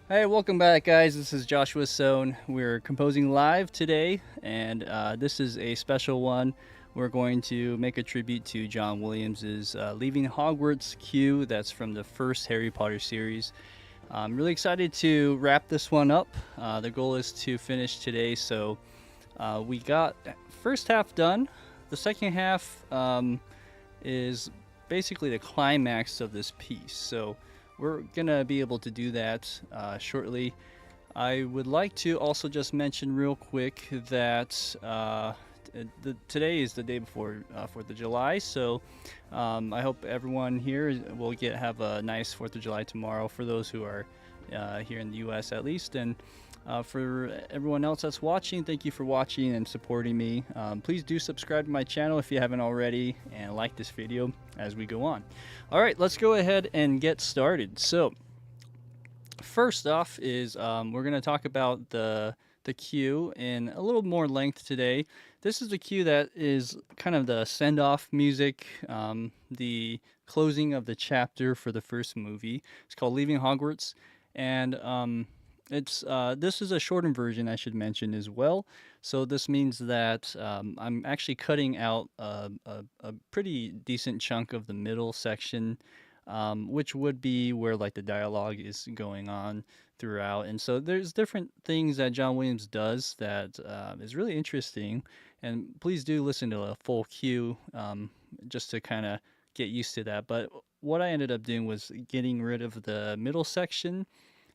Hey, welcome back, guys. This is Joshua Sohn. We're composing live today, and this is a special one. We're going to make a tribute to John Williams's Leaving Hogwarts cue. That's from the first Harry Potter series. I'm really excited to wrap this one up. The goal is to finish today, so we got first half done. The second half is basically the climax of this piece. So we're gonna be able to do that shortly. I would like to also just mention real quick that today is the day before 4th of July, so I hope everyone here will have a nice 4th of July tomorrow for those who are here in the U.S. at least. And for everyone else that's watching, thank you for watching and supporting me. Please do subscribe to my channel if you haven't already, and like this video as we go on. All right, let's go ahead and get started. So first off is we're going to talk about the cue in a little more length today. This is the cue that is kind of the send-off music, the closing of the chapter for the first movie. It's called Leaving Hogwarts, and this is a shortened version, I should mention as well. So this means that I'm actually cutting out a pretty decent chunk of the middle section, which would be where like the dialogue is going on throughout. And so there's different things that John Williams does that is really interesting. And please do listen to a full cue just to kind of get used to that. But what I ended up doing was getting rid of the middle section,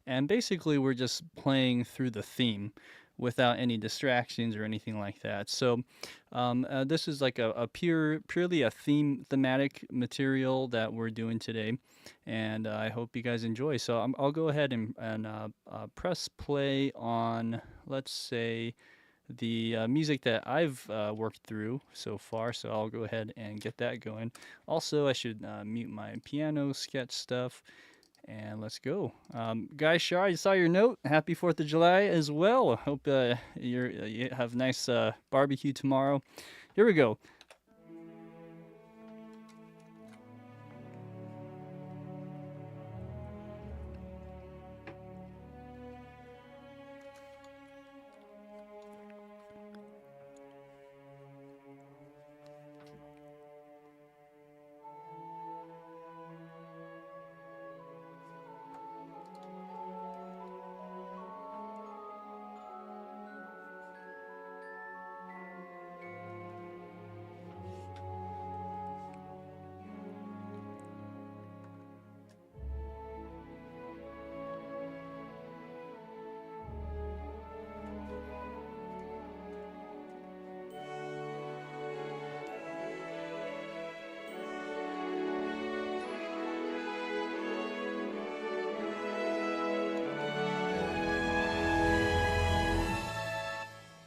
and basically we're just playing through the theme without any distractions or anything like that. So this is like a purely a thematic material that we're doing today, and I hope you guys enjoy. So I'll go ahead and press play on, let's say, the music that I've worked through so far. So I'll go ahead and get that going. Also, I should mute my piano sketch stuff. And let's go. Guys, Shar, I saw your note. Happy 4th of July as well. Hope you have nice barbecue tomorrow. Here we go.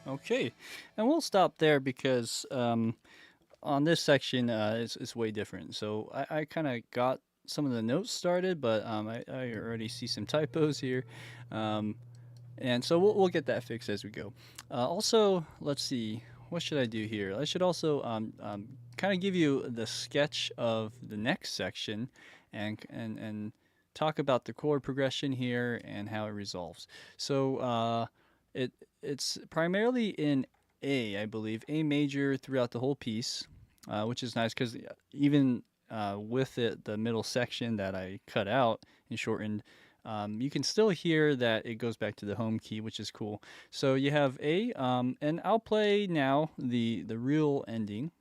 Okay, and we'll stop there because on this section it's way different. So I kind of got some of the notes started, but I already see some typos here. And so we'll get that fixed as we go. Also, let's see, what should I do here? I should also kind of give you the sketch of the next section, and talk about the chord progression here and how it resolves. So it's primarily in A, I believe, A major throughout the whole piece, which is nice because even with the middle section that I cut out and shortened, you can still hear that it goes back to the home key, which is cool. So you have A, and I'll play now the real ending.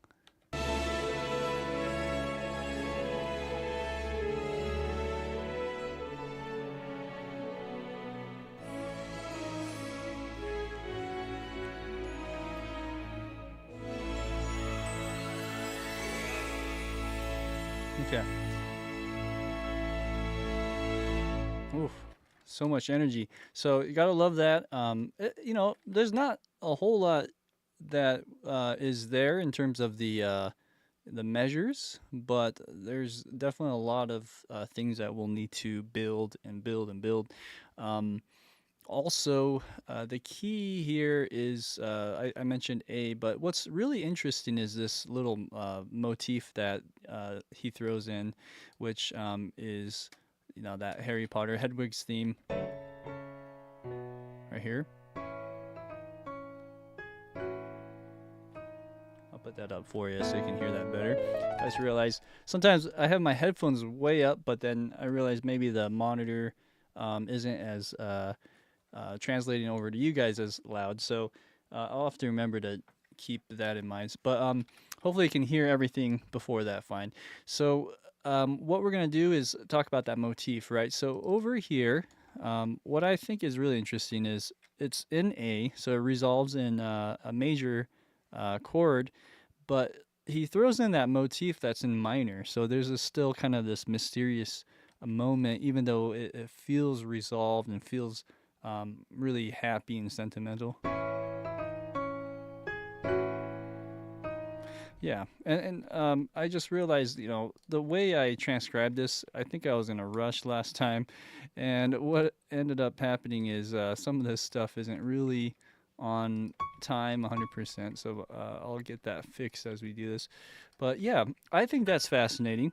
Okay. Oof, so much energy. So you gotta love that. There's not a whole lot that is there in terms of the measures, but there's definitely a lot of things that we'll need to build and build and build. Um, Also, the key here is I mentioned A, but what's really interesting is this little motif that he throws in, which is that Harry Potter Hedwig's theme. here. I'll put that up for you so you can hear that better. I just realized sometimes I have my headphones way up, but then I realize maybe the monitor isn't as translating over to you guys as loud. So I'll have to remember to keep that in mind. But hopefully you can hear everything before that fine. So what we're going to do is talk about that motif, right? So over here, what I think is really interesting is it's in A, so it resolves in a major chord, but he throws in that motif that's in minor. So there's still kind of this mysterious moment, even though it feels resolved and feels really happy and sentimental. Yeah, and I just realized, you know, the way I transcribed this, I think I was in a rush last time, and what ended up happening is some of this stuff isn't really on time 100%, so I'll get that fixed as we do this. But yeah, I think that's fascinating.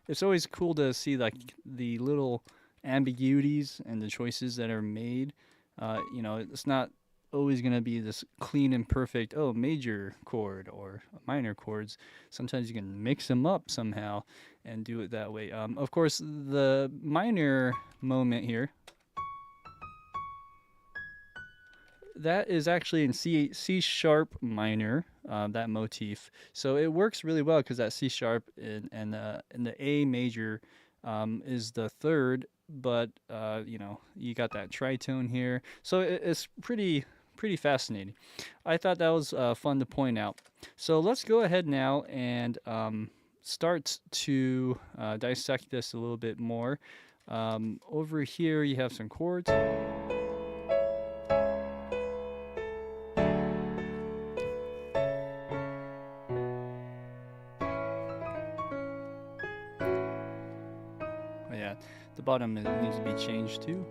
It's always cool to see like the little ambiguities and the choices that are made. You know, it's not always going to be this clean and perfect, oh, major chord or minor chords. Sometimes you can mix them up somehow and do it that way. Of course, the minor moment here, that is actually in C sharp minor, that motif. So it works really well because that C sharp and the A major is the third, but you know, you got that tritone here. So it's pretty fascinating. I thought that was fun to point out. So let's go ahead now and start to dissect this a little bit more. Over here you have some chords. Yeah, the bottom needs to be changed too.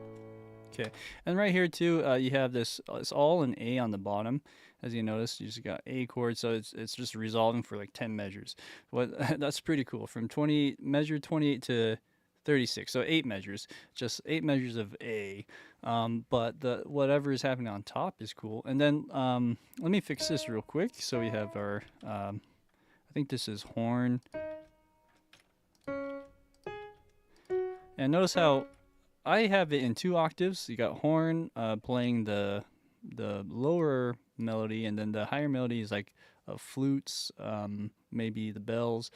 Okay, and right here too, you have this. It's all an A on the bottom, as you notice. You just got A chord, so it's just resolving for like 10 measures. What that's pretty cool. From 28 to 36, so 8 measures, just 8 measures of A. But the whatever is happening on top is cool. And then let me fix this real quick. So we have our, I think this is horn. And notice how I have it in 2 octaves. You got horn playing the lower melody, and then the higher melody is like flutes, maybe the bells,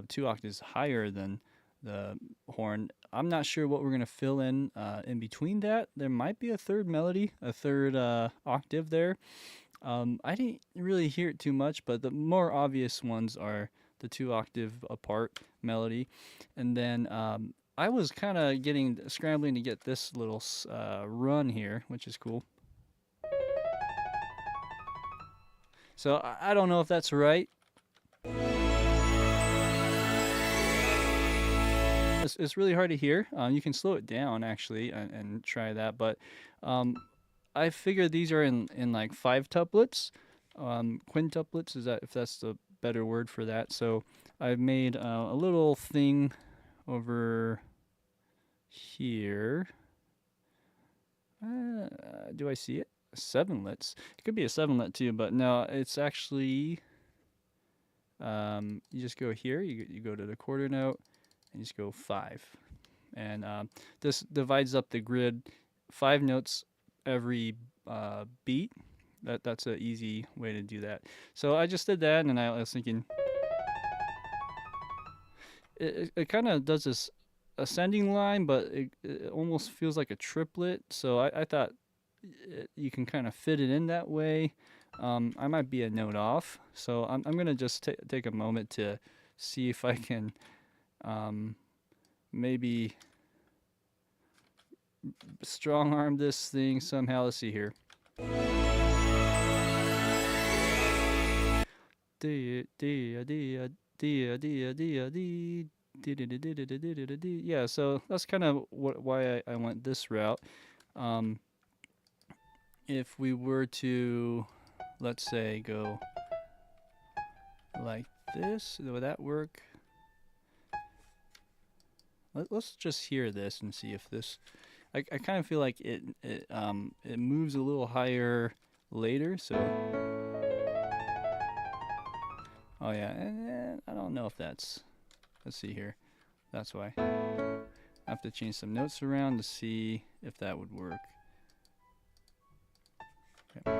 2 octaves higher than the horn. I'm not sure what we're gonna fill in between that. There might be a third melody, a third octave there. I didn't really hear it too much, but the more obvious ones are the 2 octave apart melody, and then I was kind of scrambling to get this little run here, which is cool. So I don't know if that's right. It's really hard to hear. You can slow it down actually and try that, but I figure these are in like 5 tuplets, quintuplets. Is that, if that's the better word for that? So I've made a little thing over here. Do I see it? 7lets. It could be a 7let too, but no, it's actually you just go here, you go to the quarter note and you just go 5, and this divides up the grid 5 notes every beat. That's an easy way to do that. So I just did that, and I was thinking it kind of does this ascending line, but it almost feels like a triplet. So I thought you can kind of fit it in that way. I might be a note off, so I'm gonna just take a moment to see if I can maybe strong arm this thing somehow. Let's see here. Yeah, so that's kind of why I went this route. If we were to, let's say, go like this, would that work? Let's just hear this and see if this. I kind of feel like it moves a little higher later. So, oh yeah, and I don't know if that's. Let's see here. That's why. I have to change some notes around to see if that would work. Okay.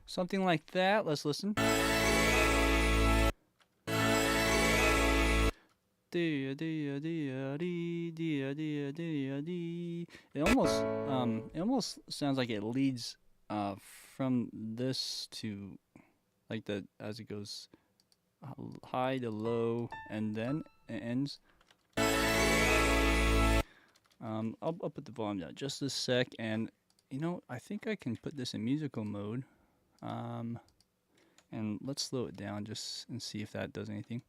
Something like that. Let's listen. It almost sounds like it leads from this to like the as it goes high to low and then it ends. I'll put the volume down just a sec, and you know, I think I can put this in musical mode. And let's slow it down just and see if that does anything.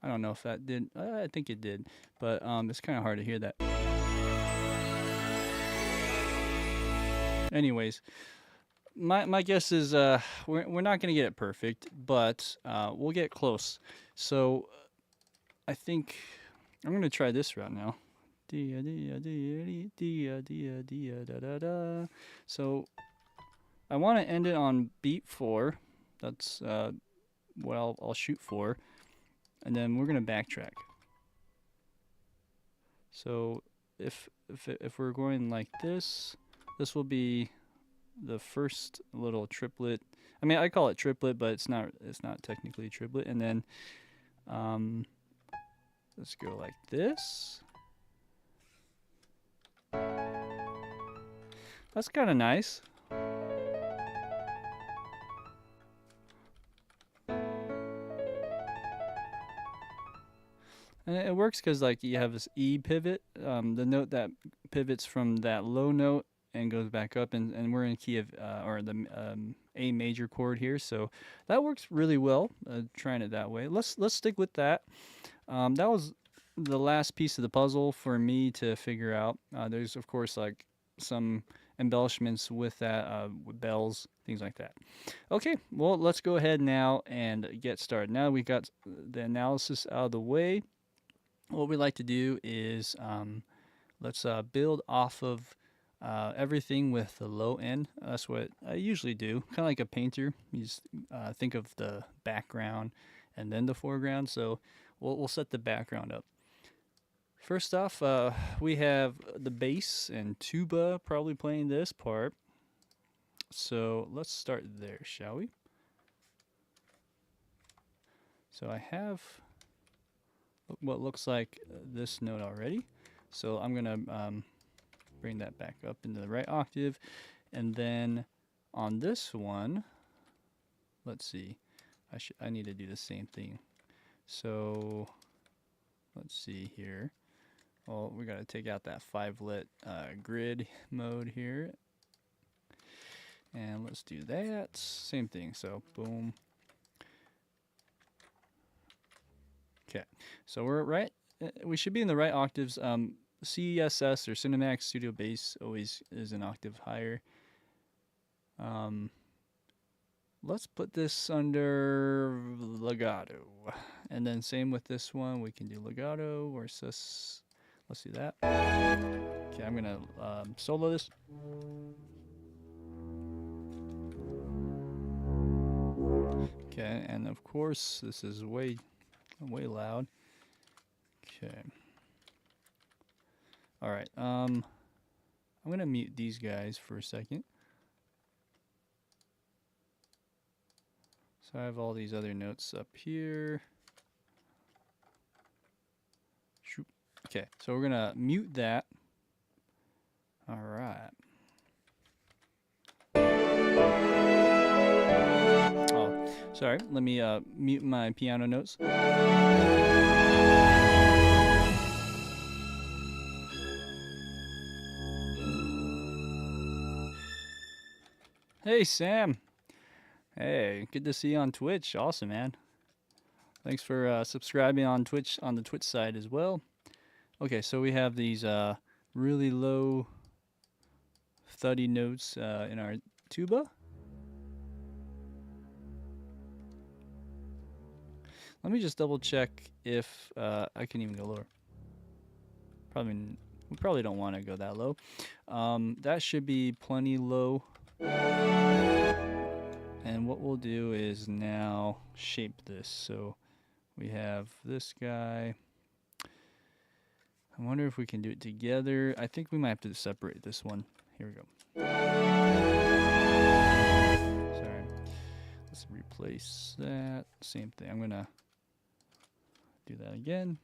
I don't know if that did. I think it did, but it's kind of hard to hear that. Anyways, my guess is we're not gonna get it perfect, but we'll get close. So I think I'm gonna try this route now. So I want to end it on beat 4. That's what I'll shoot for, and then we're gonna backtrack. So if we're going like this, this will be the first little triplet. I mean, I call it triplet, but it's not technically a triplet. And then let's go like this. That's kind of nice. And it works because like you have this E pivot, the note that pivots from that low note and goes back up, and we're in key of or the A major chord here, so that works really well. Trying it that way. Let's stick with that. That was the last piece of the puzzle for me to figure out. There's of course like some embellishments with that, with bells, things like that. Okay, well let's go ahead now and get started. Now we got the analysis out of the way. What we like to do is let's build off of everything with the low end. That's what I usually do, kind of like a painter. You just think of the background and then the foreground. So we'll set the background up. First off, we have the bass and tuba probably playing this part. So let's start there, shall we? So I have what looks like this note already. So I'm going to bring that back up into the right octave. And then on this one, let's see, I need to do the same thing. So let's see here. Well, we got to take out that 5-lit grid mode here. And let's do that. Same thing. So boom. Okay. So we're right. We should be in the right octaves. CSS or Cinemax Studio Bass always is an octave higher. Let's put this under legato. And then same with this one. We can do legato or sus. Let's do that. Okay, I'm going to solo this. Okay, and of course, this is way loud. Okay. All right. I'm going to mute these guys for a second. So I have all these other notes up here. Okay, so we're gonna mute that. All right. Oh, sorry. Let me mute my piano notes. Hey, Sam. Hey, good to see you on Twitch. Awesome, man. Thanks for subscribing on Twitch, on the Twitch side as well. Okay, so we have these really low thuddy notes in our tuba. Let me just double check if I can even go lower. We probably don't want to go that low. That should be plenty low. And what we'll do is now shape this. So we have this guy. I wonder if we can do it together. I think we might have to separate this one. Here we go. Sorry. Let's replace that. Same thing. I'm going to do that again.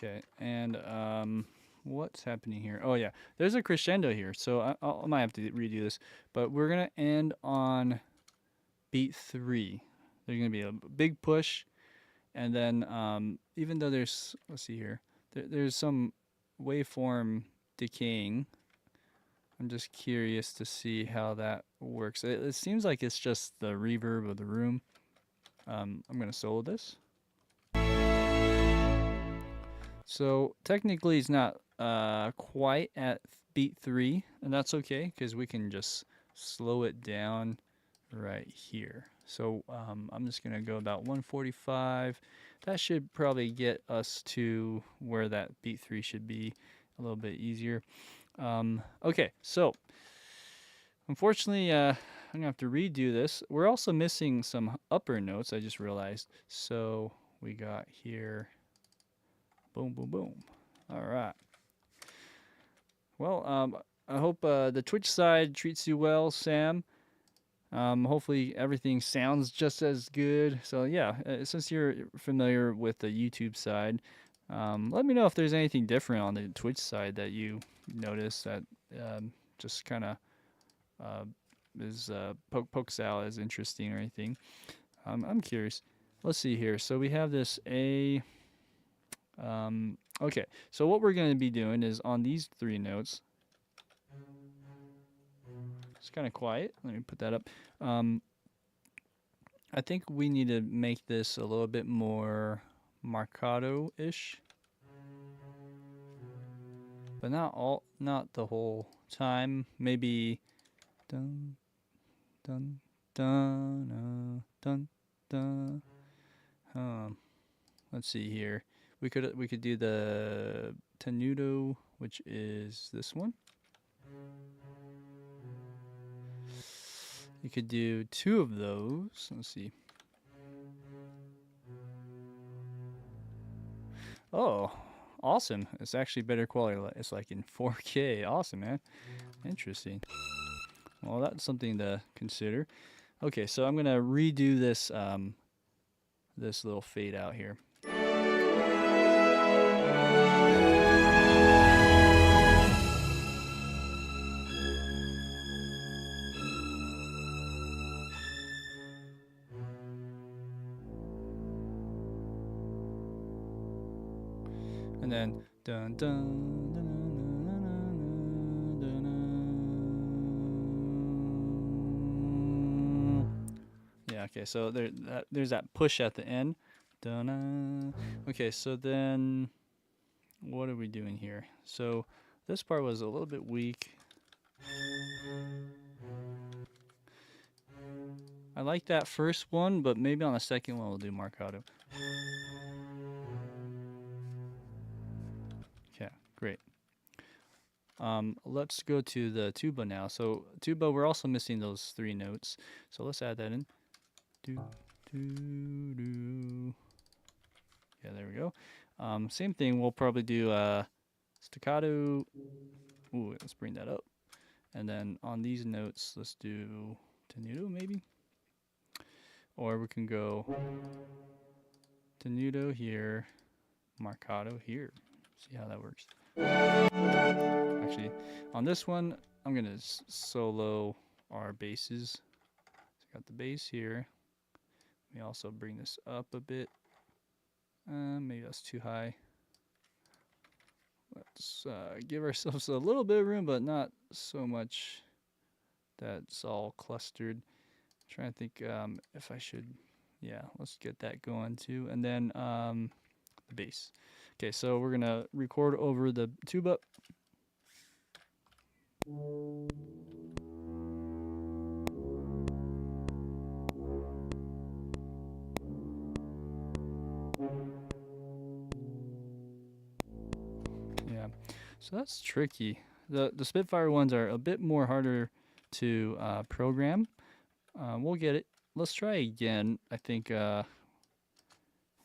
Okay, and what's happening here? Oh yeah, there's a crescendo here, so I might have to redo this. But we're gonna end on beat 3. There's gonna be a big push, and then even though there's, let's see here, there's some waveform decaying. I'm just curious to see how that works. It seems like it's just the reverb of the room. I'm gonna solo this. So technically it's not quite at beat 3, and that's okay because we can just slow it down right here. So I'm just gonna go about 145. That should probably get us to where that beat 3 should be a little bit easier. Okay, so unfortunately I'm gonna have to redo this. We're also missing some upper notes, I just realized. So we got here, boom, boom, boom. All right. Well, I hope the Twitch side treats you well, Sam. Hopefully everything sounds just as good. So yeah, since you're familiar with the YouTube side, let me know if there's anything different on the Twitch side that you notice that just kind of pokes out as interesting or anything. I'm curious. Let's see here. So we have this A. Okay, so what we're going to be doing is on these 3 notes. It's kind of quiet. Let me put that up. I think we need to make this a little bit more marcato-ish, but not the whole time. Maybe dun dun dun dun dun. Let's see here. We could do the tenuto, which is this one. You could do 2 of those. Let's see. Oh, awesome. It's actually better quality. It's like in 4K. Awesome, man. Interesting. Well, that's something to consider. Okay, so I'm going to redo this this little fade out here. And then dun dun dun dun dun. Yeah, okay, so there's that push at the end. Dun. Okay, so then what are we doing here? So this part was a little bit weak. I like that first one, but maybe on the second one we'll do marcato. Okay, great. Let's go to the tuba now. So tuba, we're also missing those 3 notes. So let's add that in. Do, do, do. Yeah, there we go. Same thing, we'll probably do staccato. Ooh, let's bring that up. And then on these notes, let's do tenuto maybe. Or we can go tenuto here, marcato here. See how that works. Actually, on this one, I'm gonna solo our basses. So I got the bass here. Let me also bring this up a bit. Maybe that's too high. Let's give ourselves a little bit of room, but not so much that's all clustered. Trying to think if I should, yeah, let's get that going too. And then the bass. Okay, so we're gonna record over the tuba. Yeah, so that's tricky. The Spitfire ones are a bit more harder to program. We'll get it. Let's try again. I think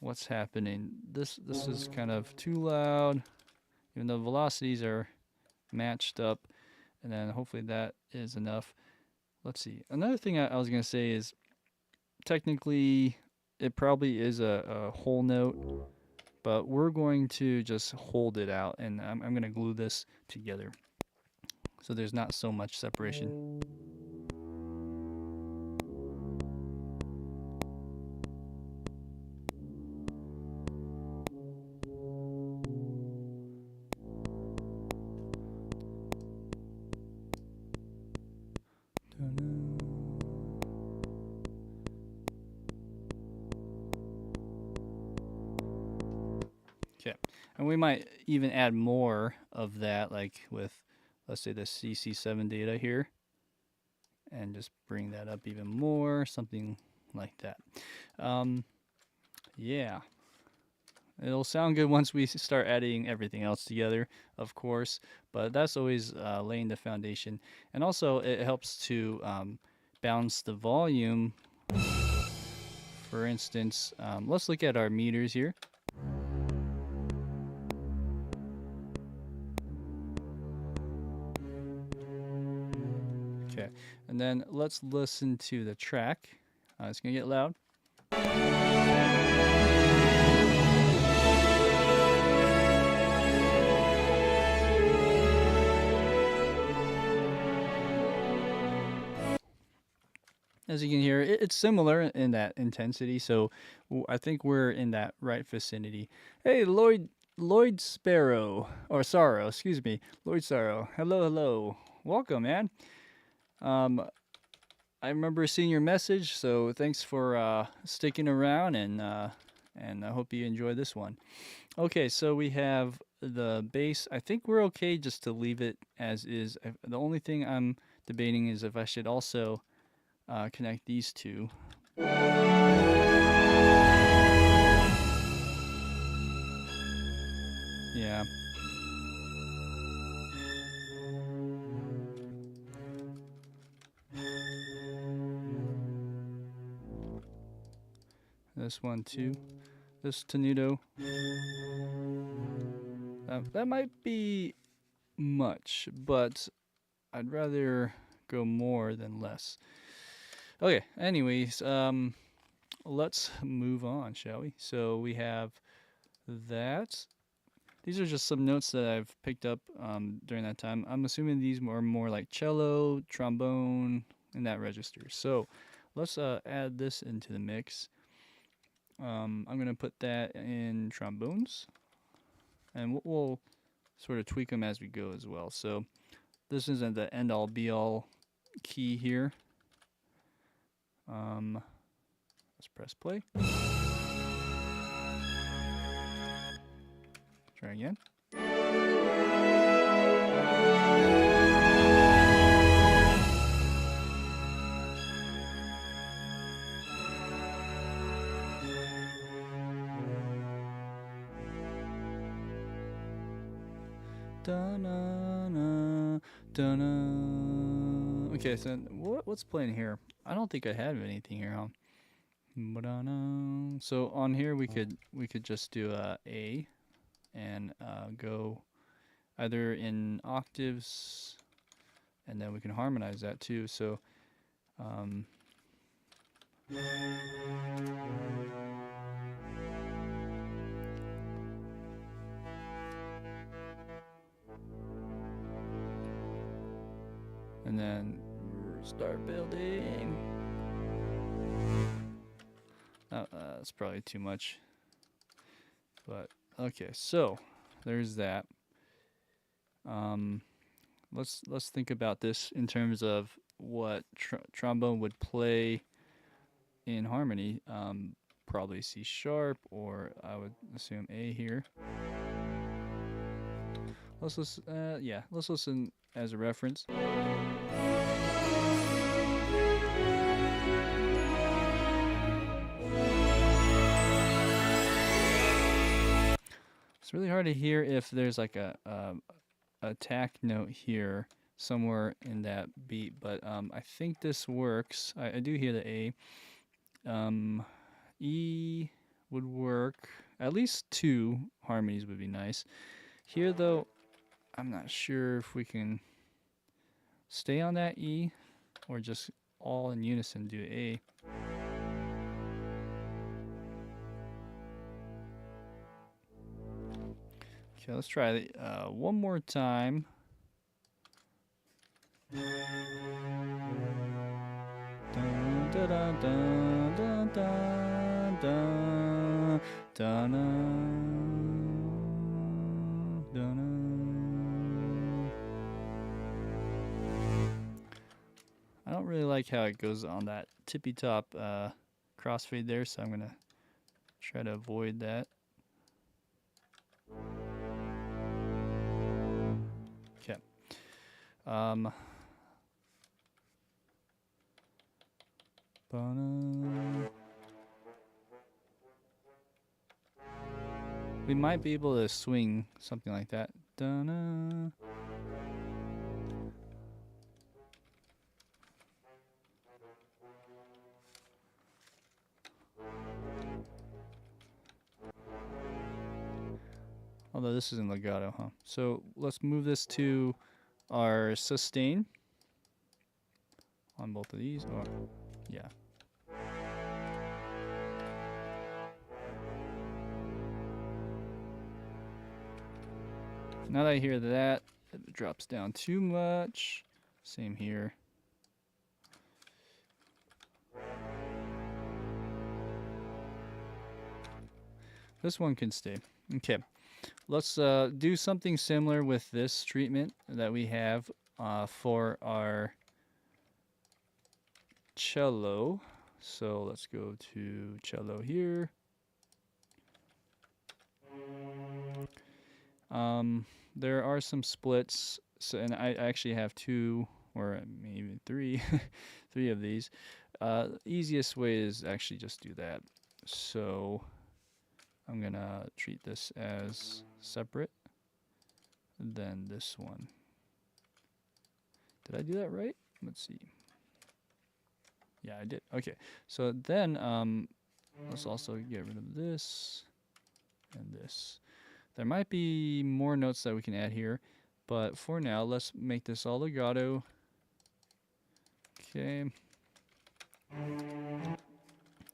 what's happening. This is kind of too loud. Even though velocities are matched up, and then hopefully that is enough. Let's see. Another thing I was gonna say is technically it probably is a whole note, but we're going to just hold it out, and I'm gonna glue this together so there's not so much separation. Okay, and we might even add more of that, like with, let's say, the CC7 data here, and just bring that up even more, something like that. Yeah, it'll sound good once we start adding everything else together, of course, but that's always laying the foundation. And also it helps to balance the volume. For instance, let's look at our meters here. Okay, and then let's listen to the track. It's gonna get loud. As you can hear, it's similar in that intensity, so I think we're in that right vicinity. Hey, Lloyd Sparrow, or Sorrow, excuse me, Lloyd Sorrow. Hello. Welcome, man. I remember seeing your message, so thanks for sticking around, and I hope you enjoy this one. Okay, so we have the bass. I think we're okay just to leave it as is. The only thing I'm debating is if I should also connect these two. Yeah. This one too. This tenuto. That might be much, but I'd rather go more than less. Okay, anyways, let's move on, shall we? So we have that. These are just some notes that I've picked up during that time. I'm assuming these are more like cello, trombone, in that register. So let's add this into the mix. I'm going to put that in trombones, and we'll sort of tweak them as we go as well. So this isn't the end-all be-all key here. Let's press play. Try again. Da-na-na, da-na. Okay, so what's playing here? I don't think I have anything here, huh? So on here we could just do A and go either in octaves, and then we can harmonize that too. So and then start building. That's probably too much, but okay, so there's that. Let's think about this in terms of what trombone would play in harmony. Probably C sharp, or I would assume A here. Let's listen. Yeah, let's listen as a reference. It's really hard to hear if there's like a attack note here somewhere in that beat, but I think this works. I do hear the A. E would work. At least 2 harmonies would be nice. Here though, I'm not sure if we can stay on that E or just all in unison do A. Okay, let's try it one more time. Dun, dun, dun, dun, dun, dun, dun, dun, dun. I don't really like how it goes on that tippy top crossfade there, so I'm gonna try to avoid that. Okay. We might be able to swing something like that. Dun-na. Although this isn't legato, huh? So let's move this to our sustain on both of these, or yeah. Now that I hear that, it drops down too much. Same here. This one can stay. Okay, let's do something similar with this treatment that we have for our cello. So let's go to cello here. There are some splits, so, and I actually have 2 or maybe 3, 3 of these. Easiest way is actually just do that. So I'm gonna treat this as separate. Then this one. Did I do that right? Let's see. Yeah, I did. Okay. So then let's also get rid of this and this. There might be more notes that we can add here, but for now, let's make this all legato. Okay.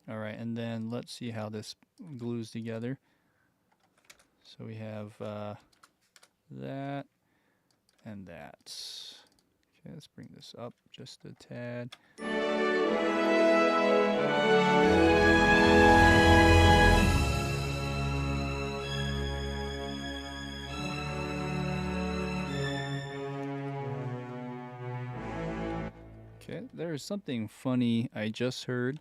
All right, and then let's see how this glues together. So we have that and that. Okay, let's bring this up just a tad. Okay, there's something funny I just heard.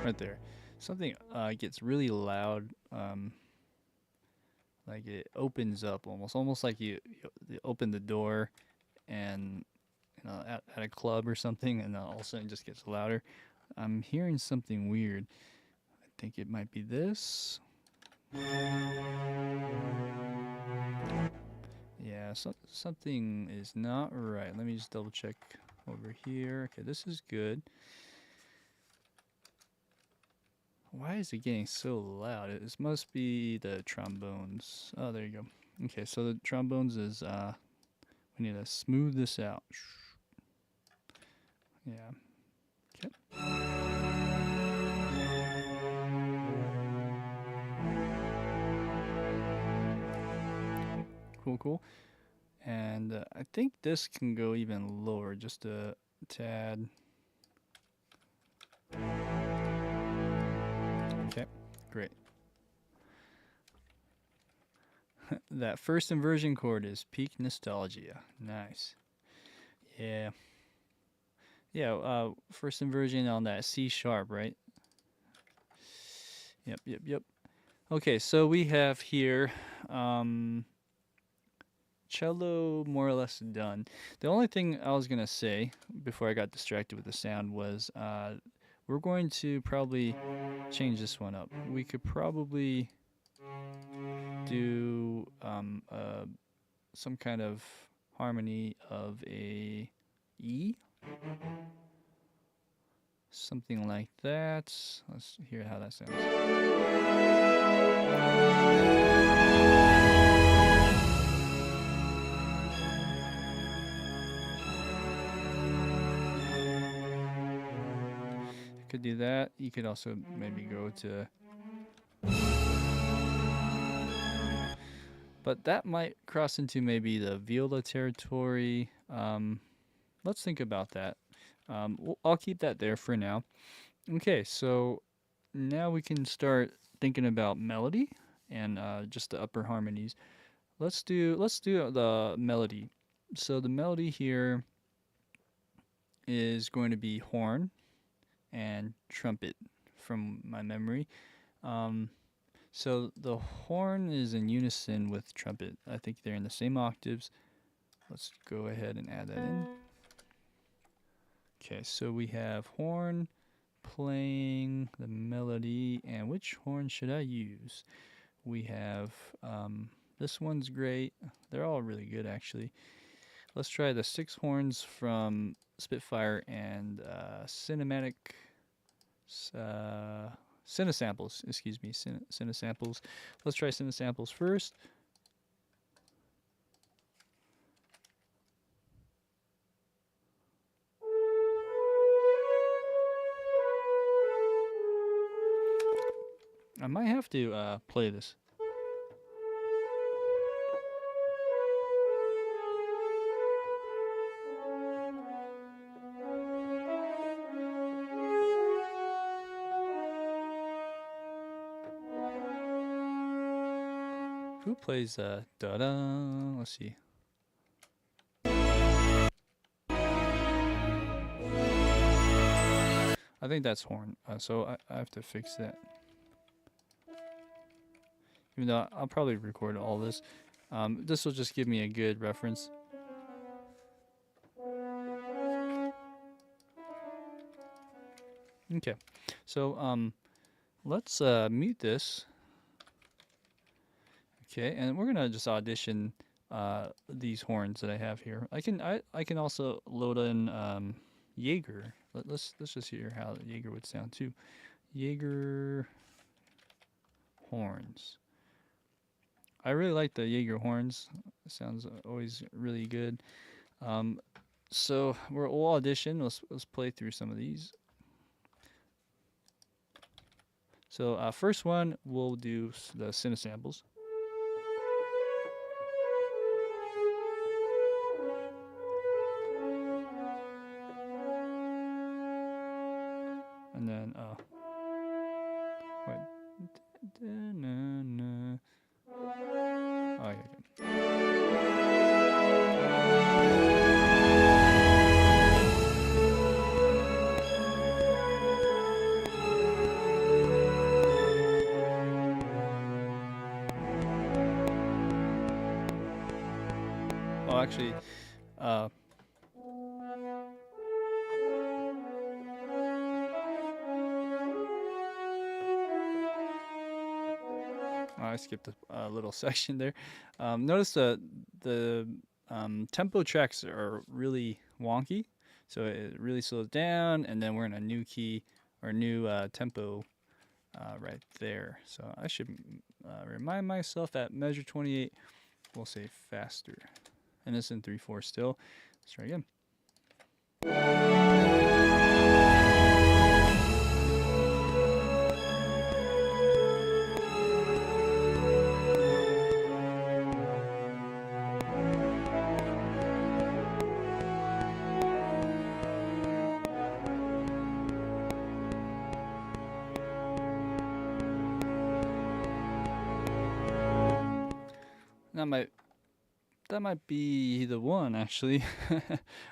Right there. Something gets really loud. Like it opens up almost like you open the door and at a club or something, and then all of a sudden it just gets louder. I'm hearing something weird. I think it might be this. Yeah, something is not right. Let me just double check over here. Okay, this is good. Why is it getting so loud? This must be the trombones. Oh, there you go. Okay, so the trombones is, we need to smooth this out. Yeah. Okay. Cool. And I think this can go even lower, just a tad. Okay, great. That first inversion chord is peak nostalgia. Nice. Yeah. Yeah, first inversion on that C sharp, right? Yep. Okay, so we have here cello more or less done. The only thing I was going to say before I got distracted with the sound was we're going to probably change this one up. We could probably do some kind of harmony of a E. Something like that. Let's hear how that sounds. You could do that. You could also maybe go to... But that might cross into maybe the viola territory. Let's think about that. I'll keep that there for now. Okay, so now we can start thinking about melody and just the upper harmonies. Let's do the melody. So the melody here is going to be horn and trumpet from my memory. So the horn is in unison with trumpet. I think they're in the same octaves. Let's go ahead and add that in. Okay, so we have horn playing the melody, and which horn should I use? We have, this one's great. They're all really good, actually. Let's try the 6 horns from Spitfire and Cinesamples, excuse me, Cinesamples. Let's try Cinesamples first. I might have to play this. Who plays da-da? Let's see. I think that's horn, so I have to fix that. Even though I'll probably record all this. This will just give me a good reference. Okay, so let's mute this. Okay, and we're gonna just audition these horns that I have here. I can also load in Jaeger. Let's just hear how Jaeger would sound too. Jaeger horns. I really like the Jaeger horns. It sounds always really good. So we'll audition. Let's play through some of these. So first one, we'll do the Cinesamples. And then, wait. Oh, yeah. Oh, actually, I skipped a little section there. Notice the tempo tracks are really wonky, so it really slows down, and then we're in a new key or new tempo right there. So I should remind myself that measure 28, we'll say faster, and it's in 3/4 still. Let's try again. that might be the one actually.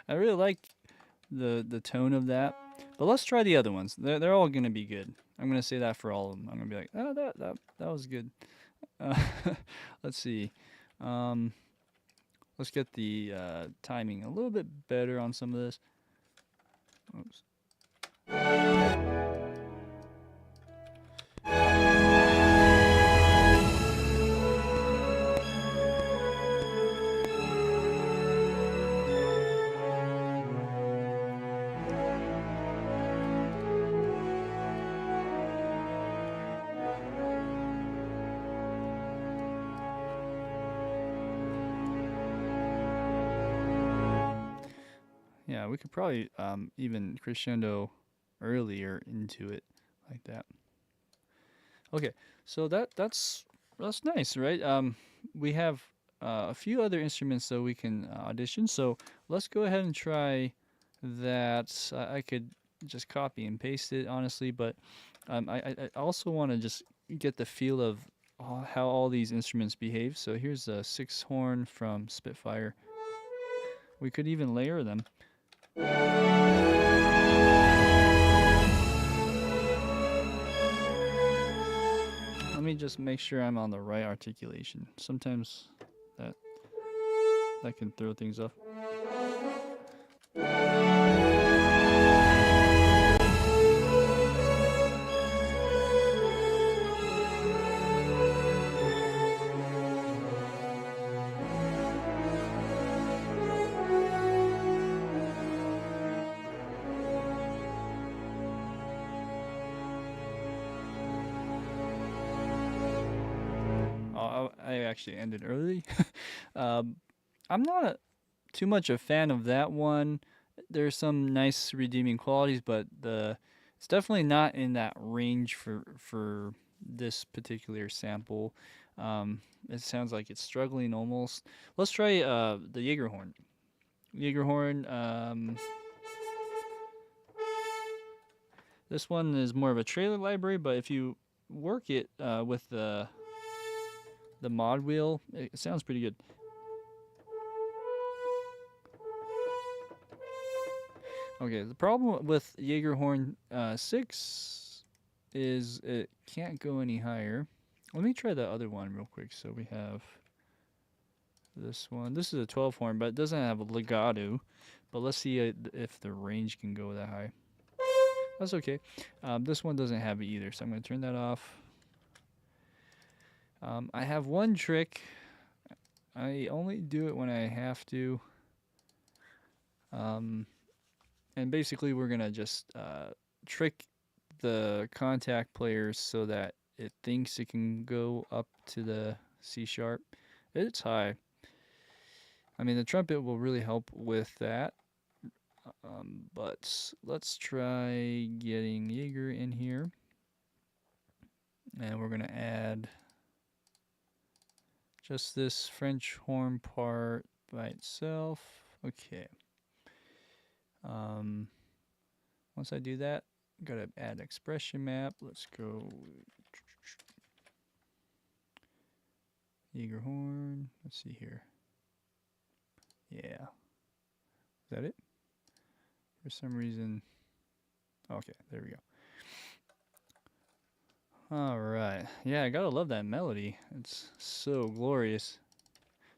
I really like the tone of that. But let's try the other ones. They're all gonna be good. I'm gonna say that for all of them. I'm gonna be like, oh, that was good. Uh, let's see. Um, let's get the timing a little bit better on some of this. Oops. Yeah, we could probably even crescendo earlier into it like that. Okay, so that's nice, right? We have a few other instruments that we can audition. So let's go ahead and try that. I could just copy and paste it, honestly, but I also want to just get the feel of how all these instruments behave. So here's a 6-horn from Spitfire. We could even layer them. Let me just make sure I'm on the right articulation. Sometimes that can throw things off. I actually ended early. I'm not too much a fan of that one. There's some nice redeeming qualities, but it's definitely not in that range for this particular sample. It sounds like it's struggling almost. Let's try the Jaegerhorn. Jaegerhorn. This one is more of a trailer library, but if you work it with the mod wheel, it sounds pretty good. Okay, the problem with Jaegerhorn 6 is it can't go any higher. Let me try the other one real quick. So we have this one. This is a 12 horn, but it doesn't have a legato. But let's see if the range can go that high. That's okay. This one doesn't have it either, so I'm going to turn that off. I have one trick. I only do it when I have to. And basically we're going to just trick the contact players so that it thinks it can go up to the C sharp. It's high. I mean, the trumpet will really help with that. But let's try getting Jaeger in here. And we're going to add just this French horn part by itself. Okay. Once I do that, gotta add expression map. Let's go Jaeger horn. Let's see here. Yeah. Is that it? For some reason. Okay, there we go. All right. Yeah, I gotta love that melody. It's so glorious.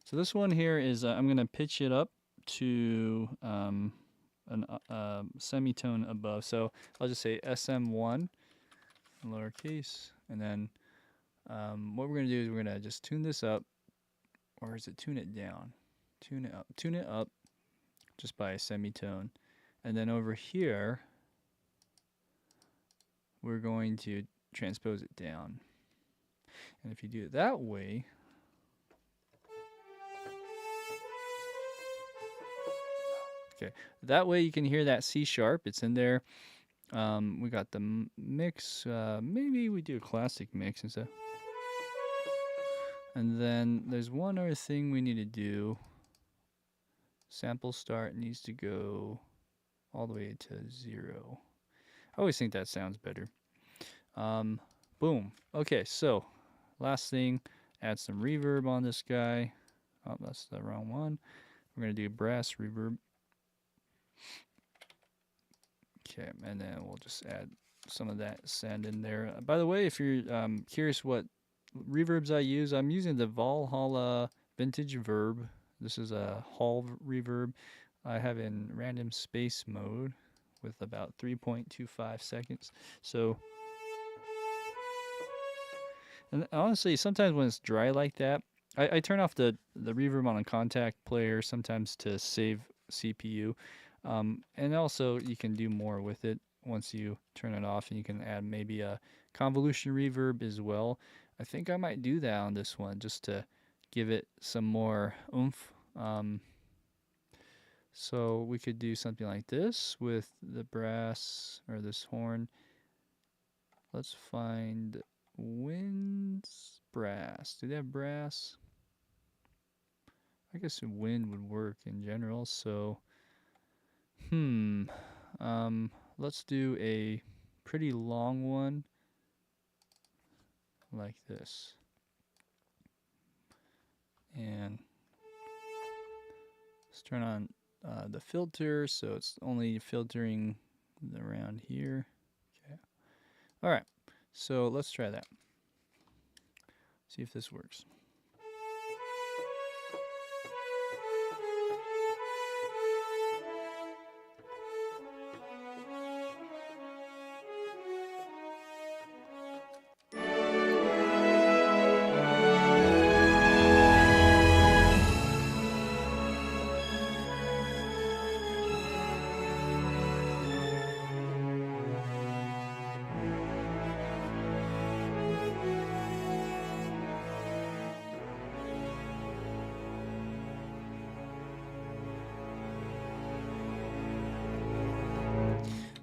So this one here is I'm gonna pitch it up to a semitone above. So I'll just say SM1, lowercase, and then what we're gonna do is we're gonna just tune this up, or is it tune it down? Tune it up, just by a semitone, and then over here we're going to transpose it down. And if you do it that way, okay, that way you can hear that C sharp. It's in there. We got the mix. Maybe we do a classic mix instead. And then there's one other thing we need to do. Sample start needs to go all the way to 0. I always think that sounds better. Boom. Okay, so last thing, add some reverb on this guy. Oh, that's the wrong one. We're going to do brass reverb. Okay, and then we'll just add some of that send in there. By the way, if you're curious what reverbs I use, I'm using the Valhalla Vintage Verb. This is a hall reverb. I have in random space mode with about 3.25 seconds. So, and honestly, sometimes when it's dry like that, I turn off the reverb on a contact player sometimes to save CPU. And also you can do more with it once you turn it off, and you can add maybe a convolution reverb as well. I think I might do that on this one just to give it some more oomph. So we could do something like this with the brass or this horn. Let's find winds brass. Do they have brass? I guess wind would work in general. So, let's do a pretty long one like this. And let's turn on the filter so it's only filtering around here. Okay. All right. So let's try that. See if this works.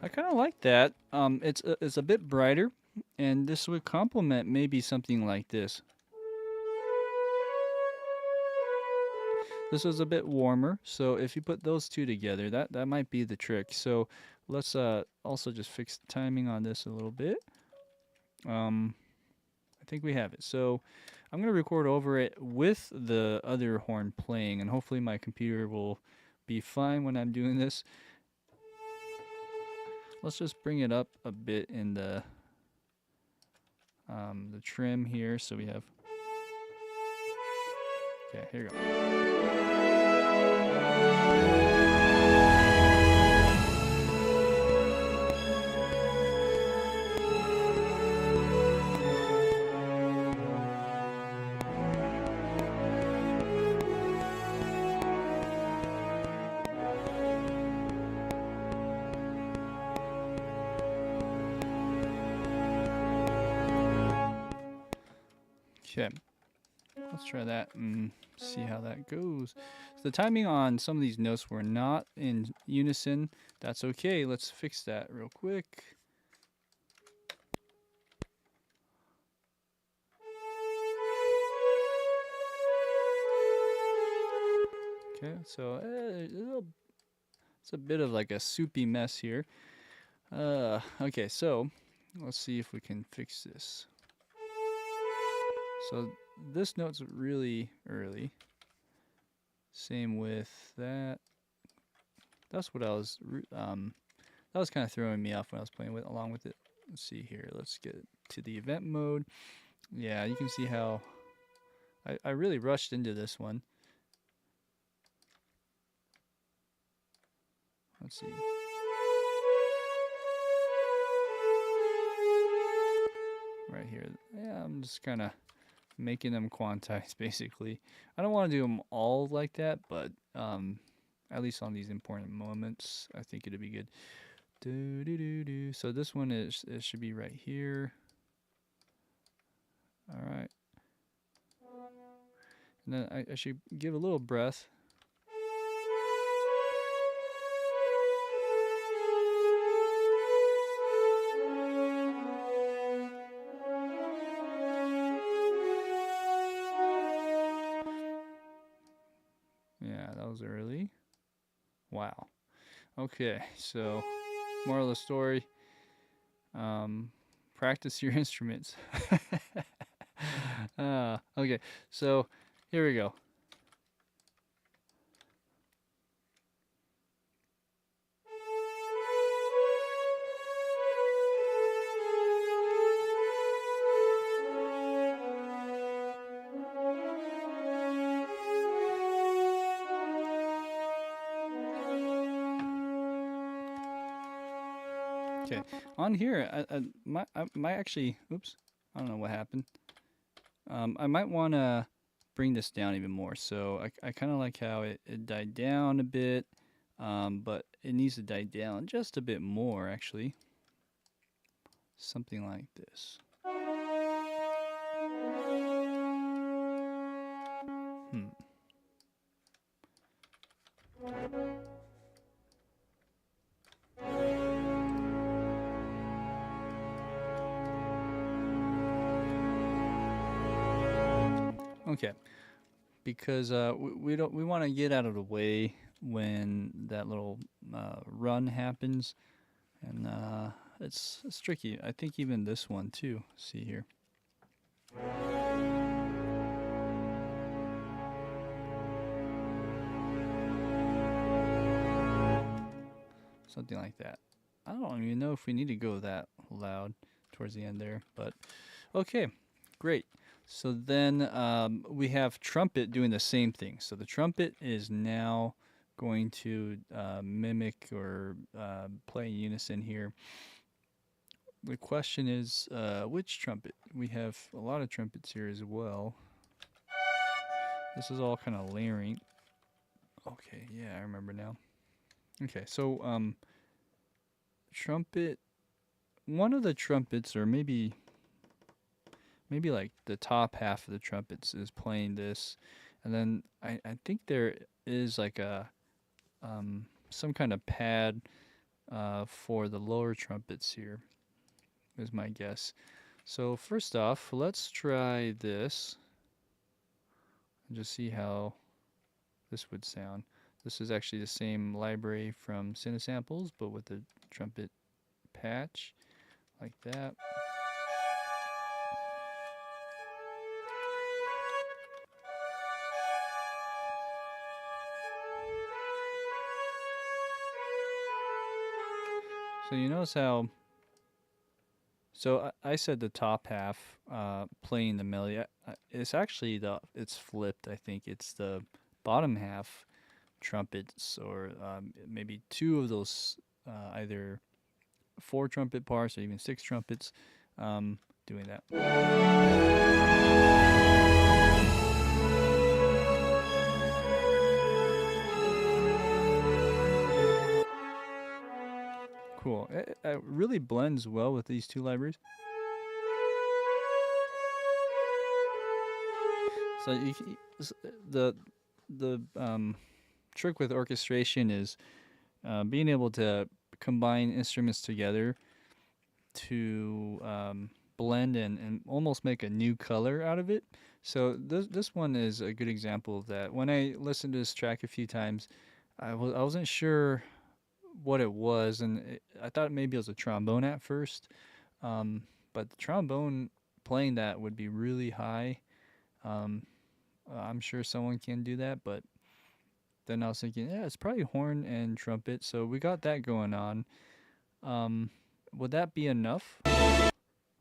I kind of like that. It's a bit brighter, and this would complement maybe something like this. This was a bit warmer, so if you put those two together, that might be the trick. So let's also just fix the timing on this a little bit. I think we have it. So I'm gonna record over it with the other horn playing, and hopefully my computer will be fine when I'm doing this. Let's just bring it up a bit in the trim here, so we have. Okay, here we go. Okay, let's try that and see how that goes. So the timing on some of these notes were not in unison. That's okay. Let's fix that real quick. Okay, so it's a bit of like a soupy mess here. Okay, so let's see if we can fix this. So this note's really early. Same with that. That's what I was that was kind of throwing me off when I was playing along with it. Let's see here. Let's get to the event mode. Yeah, you can see how I really rushed into this one. Let's see. Right here. Yeah, I'm just kind of making them quantized, basically. I don't want to do them all like that, but at least on these important moments, I think it'd be good. So this one it should be right here. All right. And then I should give a little breath. Yeah, that was early. Wow. Okay, so moral of the story, practice your instruments. Okay. Okay, so here we go. Okay, on here, I might actually, oops, I don't know what happened. I might want to bring this down even more. So I kind of like how it died down a bit, but it needs to die down just a bit more, actually. Something like this. Hmm. Okay, because we want to get out of the way when that little run happens, and it's tricky. I think even this one too. See here. Something like that. I don't even know if we need to go that loud towards the end there, but okay, great. So then we have trumpet doing the same thing. So the trumpet is now going to mimic or play in unison here. The question is, which trumpet? We have a lot of trumpets here as well. This is all kind of layering. Okay, yeah, I remember now. Okay, so trumpet, one of the trumpets, or maybe like the top half of the trumpets is playing this, and then I think there is like a some kind of pad for the lower trumpets here, is my guess. So first off, let's try this and just see how this would sound. This is actually the same library from Cinesamples, but with the trumpet patch, like that. So you notice how, so I said the top half playing the melody. It's actually it's flipped. I think it's the bottom half trumpets, or maybe two of those, either 4 trumpet parts or even 6 trumpets, doing that. Cool. It really blends well with these two libraries. So the trick with orchestration is being able to combine instruments together to blend and almost make a new color out of it. So this one is a good example of that. When I listened to this track a few times, I wasn't sure what it was, and I thought maybe it was a trombone at first, but the trombone playing that would be really high. I'm sure someone can do that, but then I was thinking, yeah, it's probably horn and trumpet, so we got that going on. Would that be enough?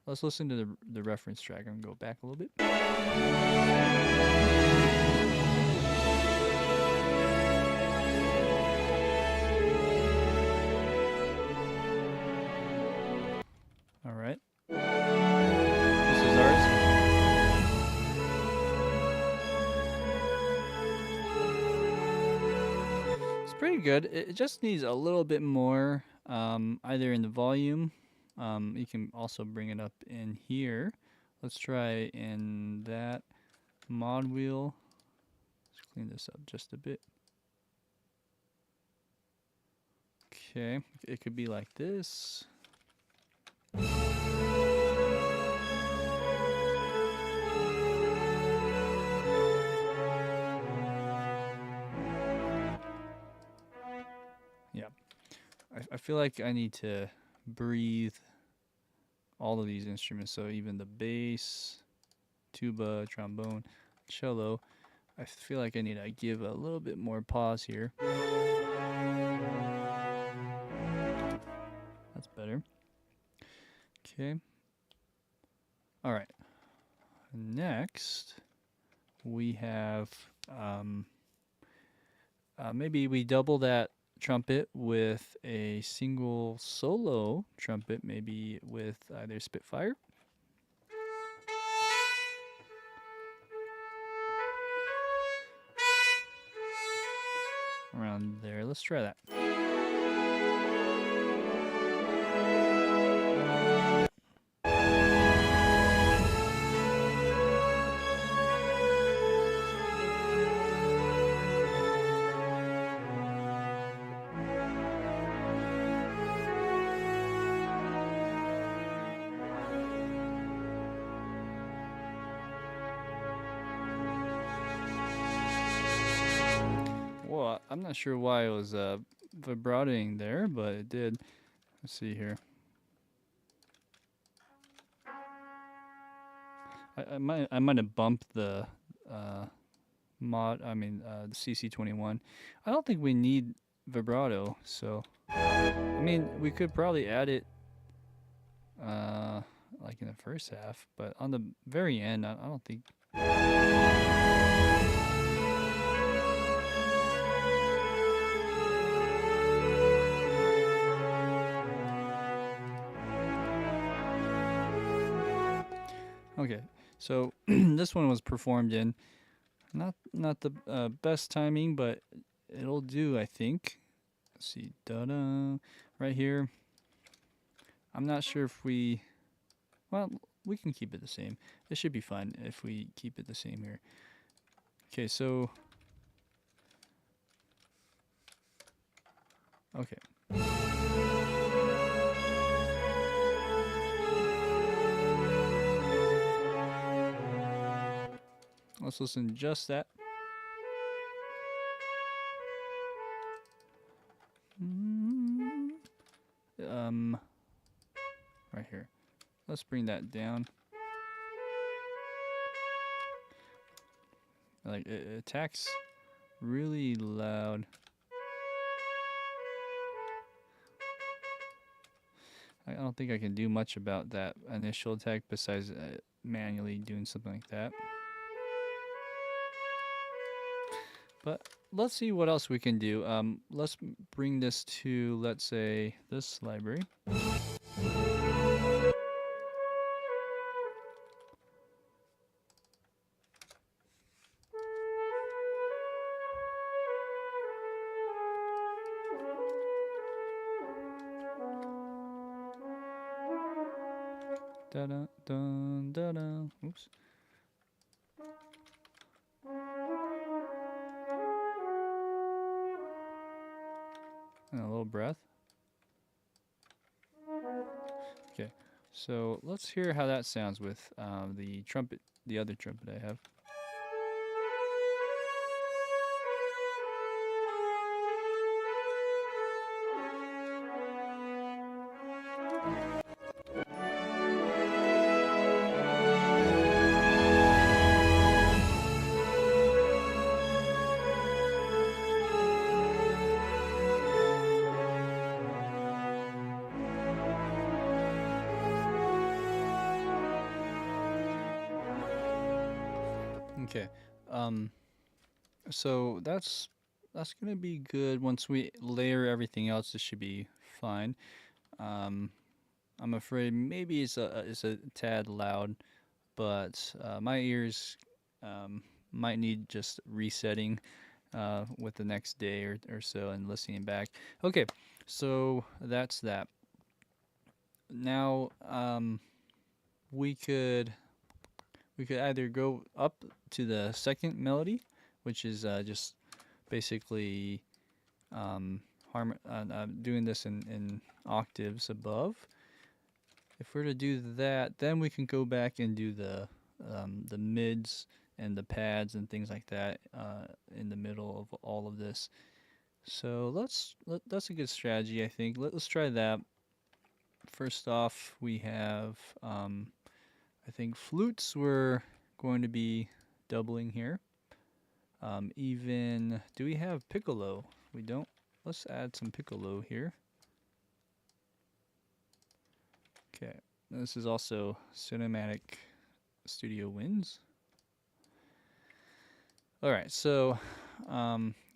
Let's listen to the reference track and go back a little bit. All right. This is ours. It's pretty good. It just needs a little bit more, either in the volume. You can also bring it up in here. Let's try in that mod wheel. Let's clean this up just a bit. Okay, it could be like this. Yeah, I feel like I need to breathe all of these instruments, so even the bass, tuba, trombone, cello. I feel like I need to give a little bit more pause here. That's better. Okay. All right. Next, we have maybe we double that trumpet with a single solo trumpet, maybe with either Spitfire. Around there. Let's try that. Well, I'm not sure why it was vibrating there, but it did. Let's see here. I might have bumped the the CC21. I don't think we need vibrato, so I mean we could probably add it like in the first half, but on the very end I don't think. Okay, so this one was performed in not the best timing, but it'll do, I think. Let's see, da-da, right here. I'm not sure if we can keep it the same. It should be fine if we keep it the same here. Okay, so okay. Let's listen to just that. Right here. Let's bring that down. Like it attacks really loud. I don't think I can do much about that initial attack besides manually doing something like that. But let's see what else we can do. Let's bring this to, let's say, this library. Da-da, dun, da-da. Oops. And a little breath. Okay, so let's hear how that sounds with the trumpet, the other trumpet I have. Okay, so that's gonna be good. Once we layer everything else, this should be fine. I'm afraid maybe it's a tad loud, but my ears might need just resetting with the next day or so and listening back. Okay, so that's that. Now we could either go up to the second melody, which is just basically doing this in octaves above. If we're to do that, then we can go back and do the mids and the pads and things like that in the middle of all of this. So that's a good strategy, I think. Let's try that. First off, we have I think flutes we're going to be doubling here. Even, do we have piccolo? We don't. Let's add some piccolo here. Okay, this is also Cinematic Studio Winds. Alright, so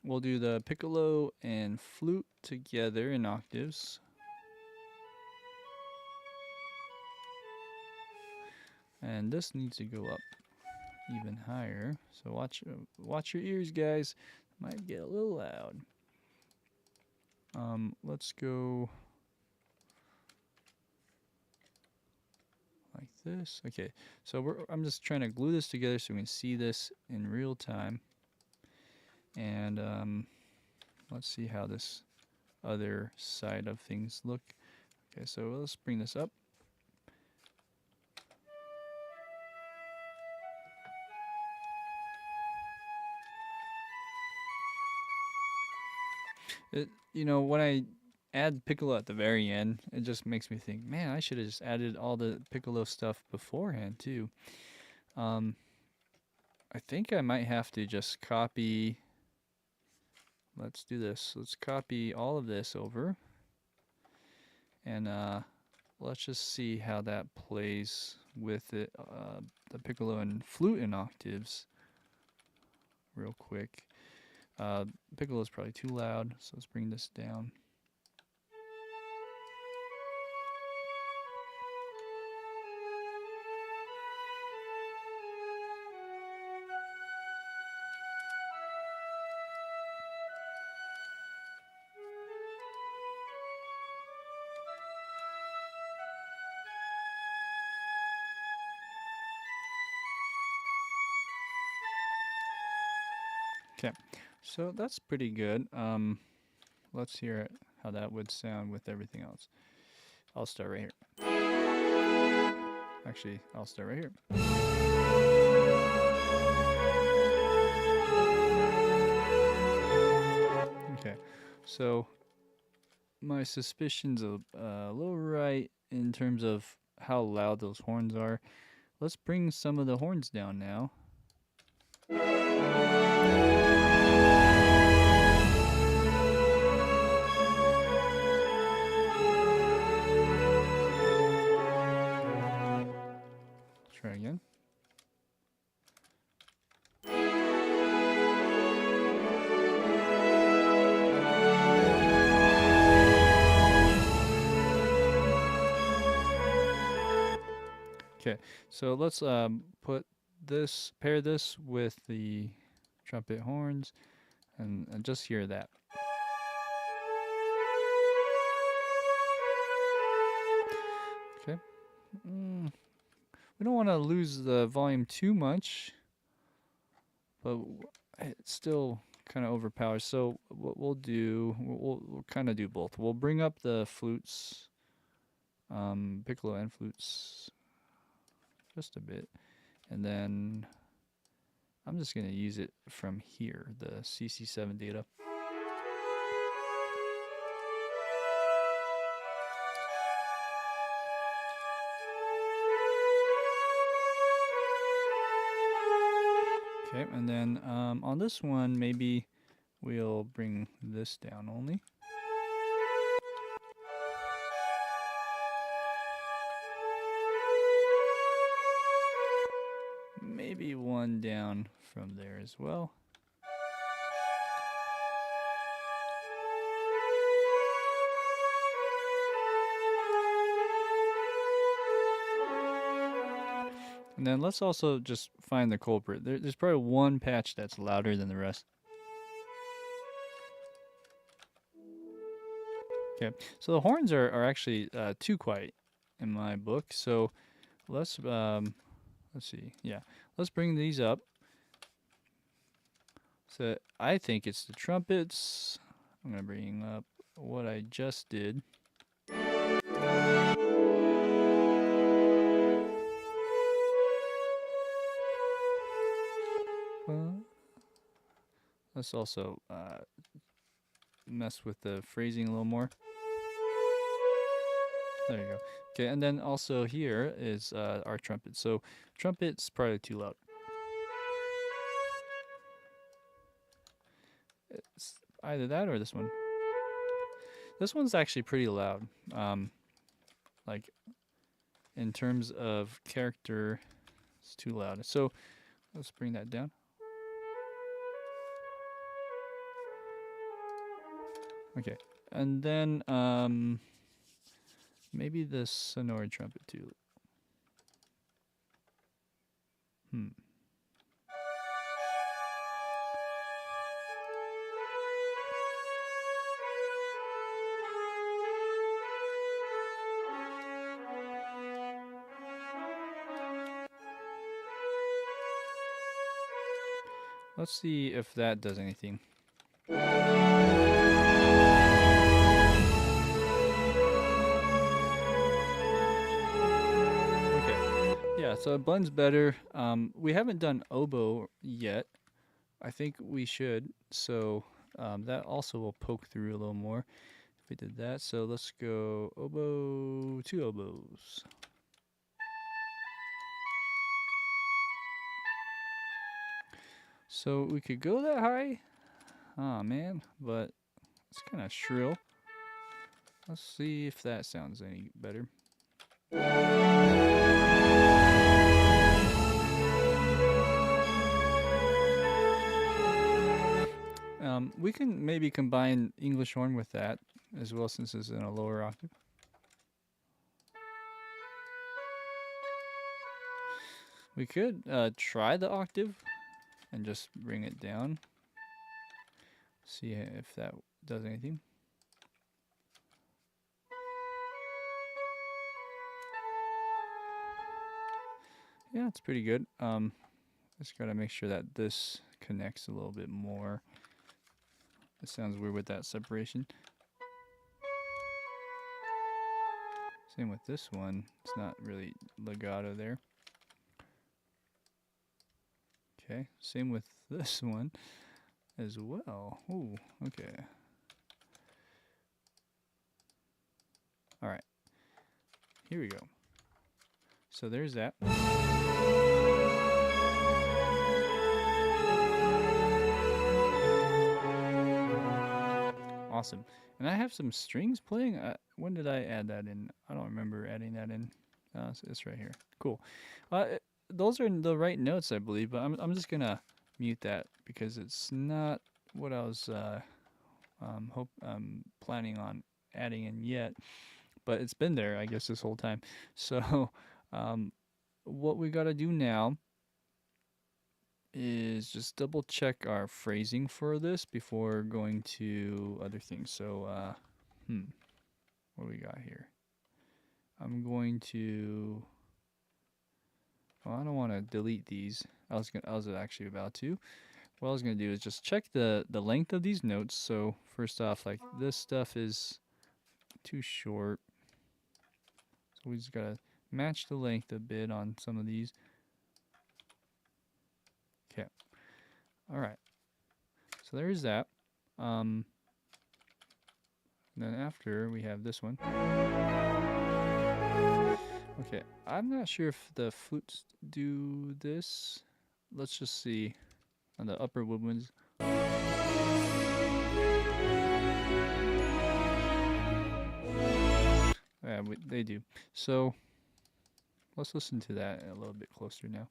we'll do the piccolo and flute together in octaves. And this needs to go up even higher. So watch your ears, guys. It might get a little loud. Let's go like this. Okay, so I'm just trying to glue this together so we can see this in real time. And let's see how this other side of things look. Okay, so let's bring this up. You know, when I add piccolo at the very end, it just makes me think, man, I should have just added all the piccolo stuff beforehand too. I think I might have to just copy. Let's do this. Let's copy all of this over. And let's just see how that plays with it, the piccolo and flute in octaves real quick. Piccolo is probably too loud, so let's bring this down. Okay, so that's pretty good. Let's hear how that would sound with everything else. I'll start right here. Actually, I'll start right here. Okay, so my suspicion's a little right in terms of how loud those horns are. Let's bring some of the horns down now. Try again. Okay, so let's pair this with the trumpet horns, and just hear that. Okay. We don't want to lose the volume too much, but it still kind of overpowers. So what we'll do, we'll kind of do both. We'll bring up the flutes, piccolo and flutes, just a bit, and then I'm just going to use it from here, the CC7 data. Okay, and then on this one, maybe we'll bring this down only. Maybe one down from there as well. And then let's also just find the culprit. There's probably one patch that's louder than the rest. Okay, so the horns are actually too quiet in my book. So let's see. Yeah, let's bring these up. So I think it's the trumpets. I'm gonna bring up what I just did. Let's also mess with the phrasing a little more. There you go. Okay, and then also here is our trumpet. So trumpet's probably too loud. It's either that or this one. This one's actually pretty loud. Like in terms of character, it's too loud. So let's bring that down. Okay, and then maybe the sonora trumpet too. Let's see if that does anything. Yeah, so it blends better. We haven't done oboe yet. I think we should. So that also will poke through a little more if we did that. So let's go oboe, 2 oboes. So we could go that high. Oh man, but it's kind of shrill. Let's see if that sounds any better. We can maybe combine English horn with that as well, since it's in a lower octave. We could try the octave and just bring it down. See if that does anything. Yeah, it's pretty good. Just gotta make sure that this connects a little bit more. It sounds weird with that separation. Same with this one. It's not really legato there. Okay, same with this one as well. Ooh, okay. All right, here we go. So there's that. Awesome. And I have some strings playing. When did I add that in? I don't remember adding that in. It's right here. Cool. Those are the right notes, I believe, but I'm just gonna mute that because it's not what I was planning on adding in yet. But it's been there, I guess, this whole time. So what we gotta do now is just double check our phrasing for this before going to other things. So, what do we got here? I'm going to. Well, I don't want to delete these. I was actually about to. What I was gonna do is just check the length of these notes. So first off, like this stuff is too short, so we just gotta match the length a bit on some of these. Okay. All right. So there's that. Then after we have this one. Okay, I'm not sure if the flutes do this. Let's just see on the upper woodwinds. Yeah, they do. So let's listen to that a little bit closer now.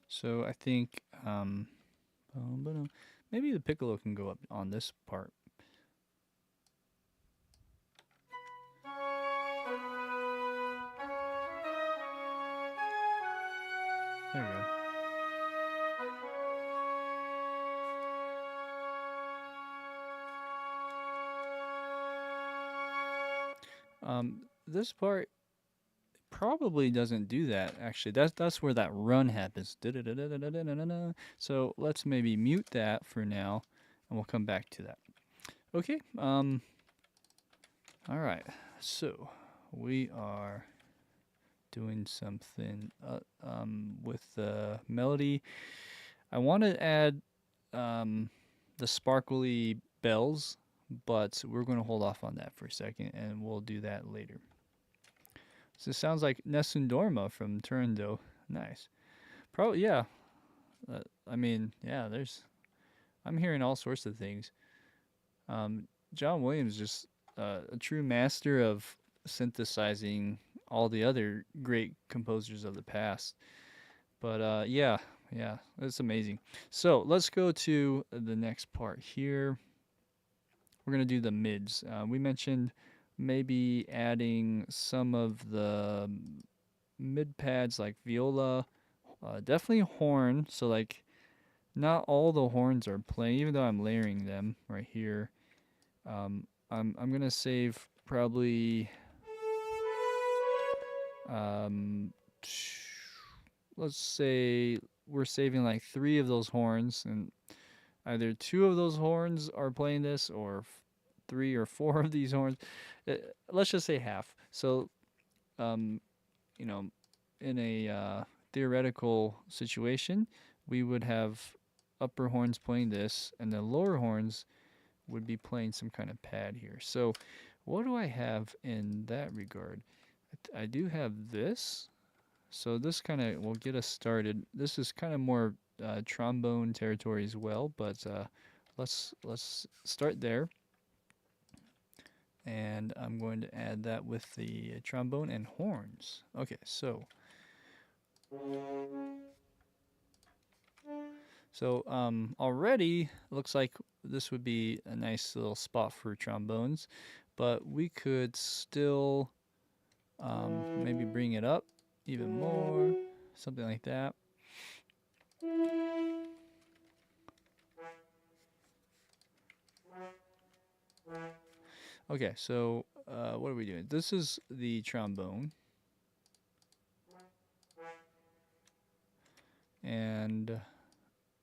So I think maybe the piccolo can go up on this part. There we go. This part probably doesn't do that, actually. That's where that run happens. So let's maybe mute that for now, and we'll come back to that. Okay. All right. So we are doing something with the melody. I want to add the sparkly bells but we're going to hold off on that for a second, and we'll do that later. So it sounds like Nessun Dorma from Turandot. Nice. Probably, yeah. I mean, yeah, I'm hearing all sorts of things. John Williams just a true master of synthesizing all the other great composers of the past. But yeah, it's amazing. So let's go to the next part here. We're gonna do the mids. We mentioned maybe adding some of the mid pads like viola, definitely horn. So like not all the horns are playing, even though I'm layering them right here. I'm gonna save probably um, let's say we're saving like 3 of those horns, and either 2 of those horns are playing this, or 3 or 4 of these horns. Let's just say half. So, um, you know, in a theoretical situation, we would have upper horns playing this, and the lower horns would be playing some kind of pad here. So, what do I have in that regard? I do have this. So this kind of will get us started. This is kind of more trombone territory as well, but let's start there. And I'm going to add that with the trombone and horns. Okay, so already looks like this would be a nice little spot for trombones, but we could still maybe bring it up even more, something like that. Okay, so what are we doing? This is the trombone. And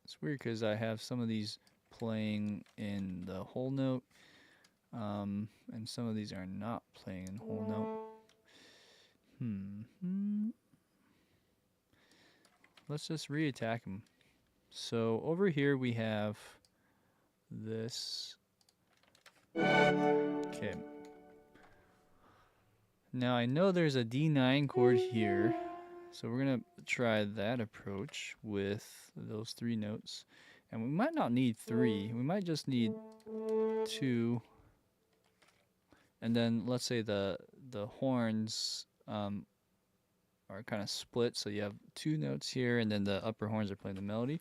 it's weird because I have some of these playing in the whole note, and some of these are not playing in whole note. Let's just re-attack them. So over here we have this. Okay. Now I know there's a D9 chord here, so we're gonna try that approach with those 3 notes. And we might not need 3, we might just need 2. And then let's say the horns are kind of split, so you have 2 notes here, and then the upper horns are playing the melody.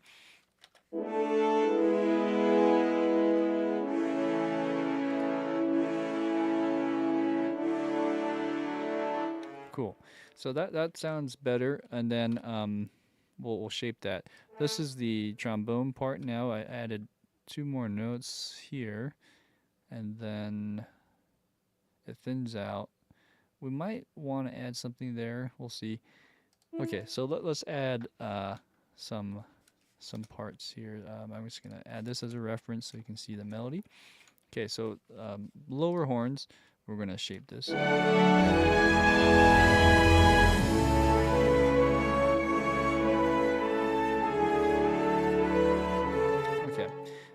Cool. So that sounds better, and then we'll shape that. This is the trombone part now. I added 2 more notes here, and then it thins out. We might want to add something there. We'll see. Okay, so let's add some parts here. I'm just gonna add this as a reference so you can see the melody. Okay, so lower horns. We're gonna shape this. Okay,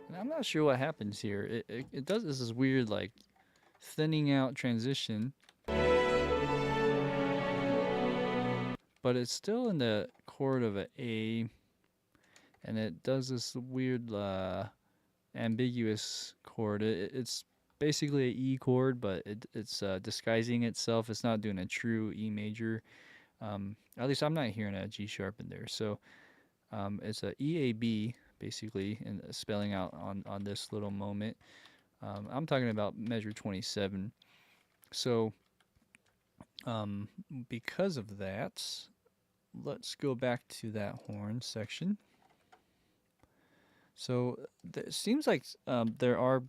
and I'm not sure what happens here. It does this weird like thinning out transition, but it's still in the chord of an A, and it does this weird ambiguous chord. It's basically an E chord, but it's disguising itself. It's not doing a true E major. At least I'm not hearing a G sharp in there. So it's a EAB basically, and spelling out on this little moment. I'm talking about measure 27. So because of that, let's go back to that horn section. So it seems like there are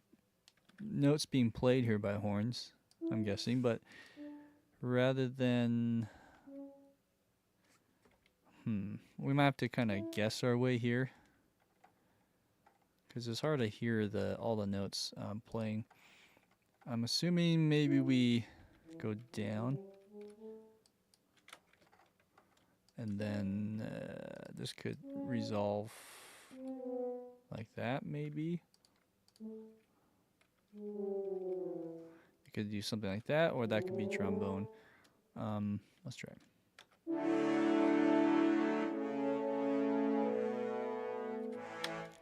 notes being played here by horns, I'm guessing, but rather than we might have to kind of guess our way here, because it's hard to hear all the notes playing. I'm assuming maybe we go down, and then this could resolve like that, maybe. You could do something like that, or that could be trombone. Let's try.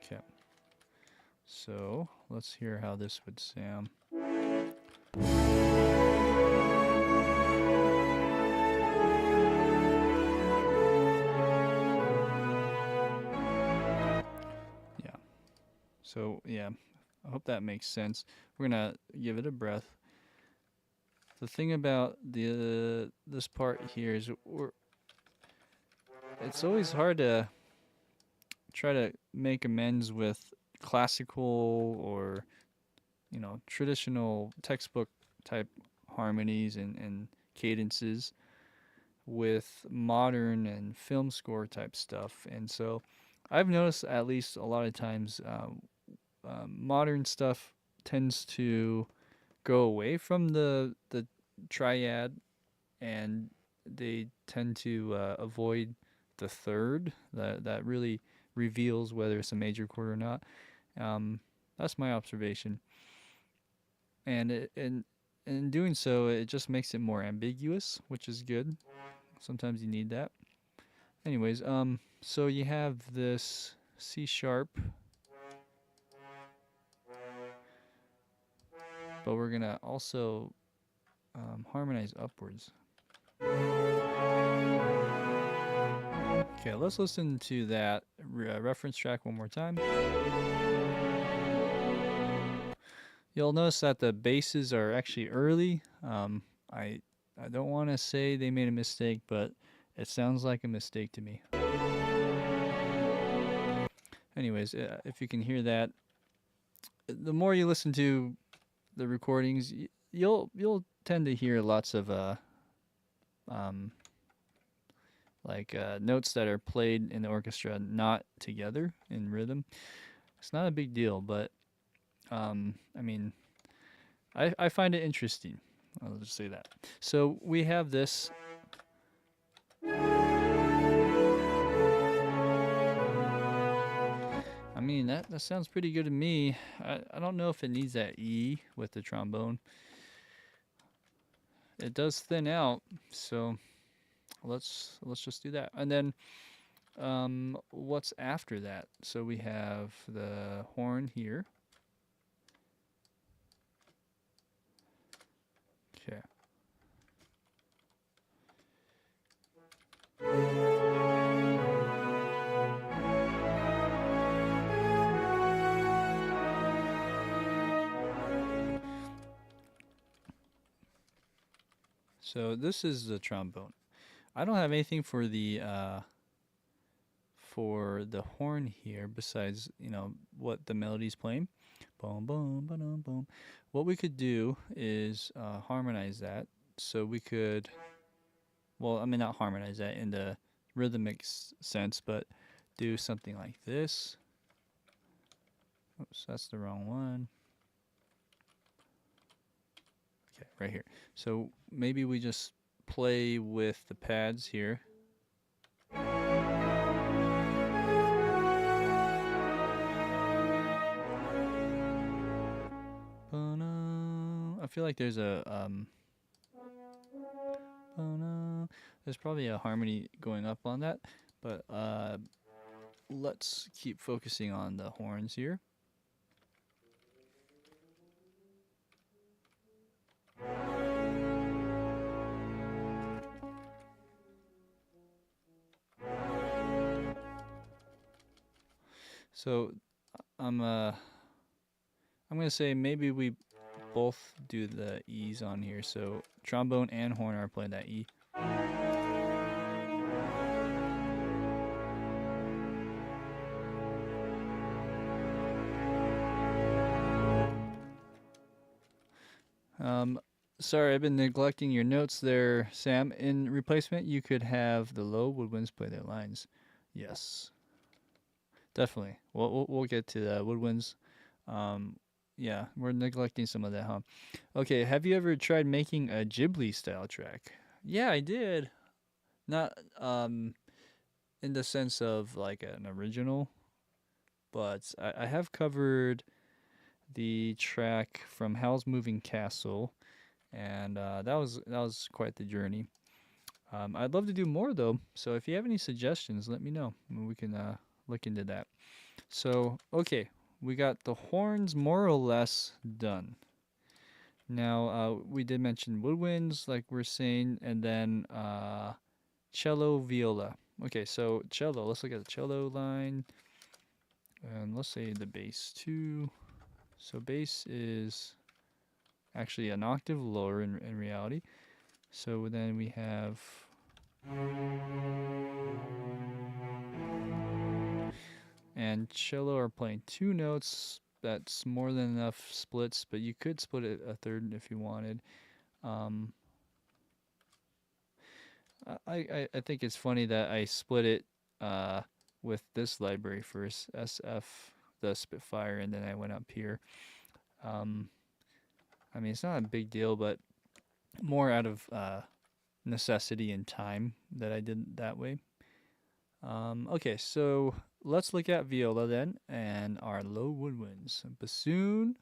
Okay. So let's hear how this would sound. Yeah. So yeah, I hope that makes sense. We're gonna give it a breath. The thing about this part here is it's always hard to try to make amends with classical or traditional textbook type harmonies and cadences with modern and film score type stuff. And so I've noticed at least a lot of times modern stuff tends to go away from the triad, and they tend to avoid the third that really reveals whether it's a major chord or not. That's my observation, and in doing so, it just makes it more ambiguous, which is good. Sometimes you need that. Anyways, so you have this C sharp, but we're gonna also harmonize upwards. Okay, let's listen to that reference track one more time. You'll notice that the basses are actually early. I don't want to say they made a mistake, but it sounds like a mistake to me. Anyways, if you can hear that, the more you listen to the recordings, you'll tend to hear lots of um, notes that are played in the orchestra not together in rhythm. It's not a big deal, but I mean, I find it interesting. I'll just say that. So we have this. I mean, that sounds pretty good to me. I don't know if it needs that E with the trombone. It does thin out, so let's just do that. And then what's after that? So we have the horn here. Okay. So this is the trombone. I don't have anything for the horn here besides what the melody's playing. Boom, boom, boom, boom. What we could do is harmonize that. So we could, well, I mean not harmonize that in the rhythmic sense, but do something like this. Oops, that's the wrong one. Okay, right here. So maybe we just play with the pads here. I feel like there's there's probably a harmony going up on that, but let's keep focusing on the horns here. So I'm gonna say maybe we both do the E's on here. So trombone and horn are playing that E. Sorry, I've been neglecting your notes there, Sam. In replacement, you could have the low woodwinds play their lines. Yes, definitely. We'll get to the woodwinds. Yeah, we're neglecting some of that, huh? Okay, have you ever tried making a Ghibli style track? Yeah, I did. Not in the sense of like an original, but I have covered the track from Howl's Moving Castle, and that was quite the journey. I'd love to do more though, so if you have any suggestions, let me know. We can look into that. So, okay, we got the horns more or less done. Now, we did mention woodwinds, like we're saying, and then cello, viola. Okay, so cello, let's look at the cello line, and let's say the bass too. So bass is actually an octave lower in reality. So then we have and cello are playing two notes. That's more than enough splits, but you could split it a third if you wanted. Um, I think it's funny that I split it with this library first, SF, the Spitfire, and then I went up here. I mean, it's not a big deal, but more out of necessity and time that I did that way. Okay, so let's look at viola then, and our low woodwinds. Bassoon.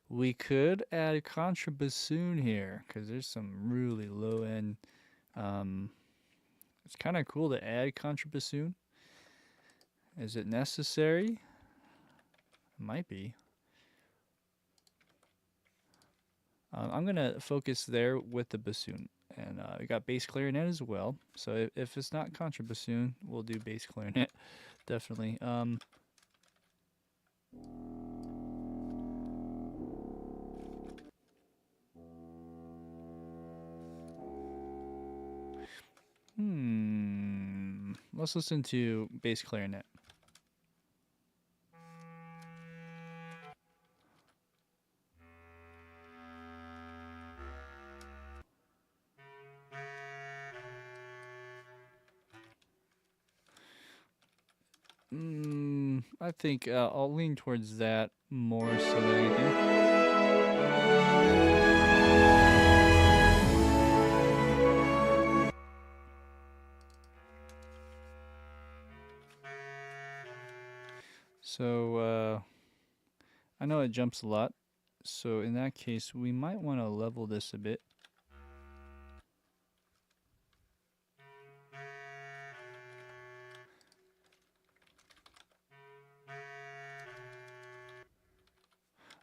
We could add a contrabassoon here, because there's some really low end. It's kind of cool to add contrabassoon. Is it necessary? Might be. I'm going to focus there with the bassoon. And we got bass clarinet as well. So if it's not contrabassoon, we'll do bass clarinet. Definitely. Let's listen to bass clarinet. I think I'll lean towards that more so than anything. So I know it jumps a lot, so in that case we might want to level this a bit.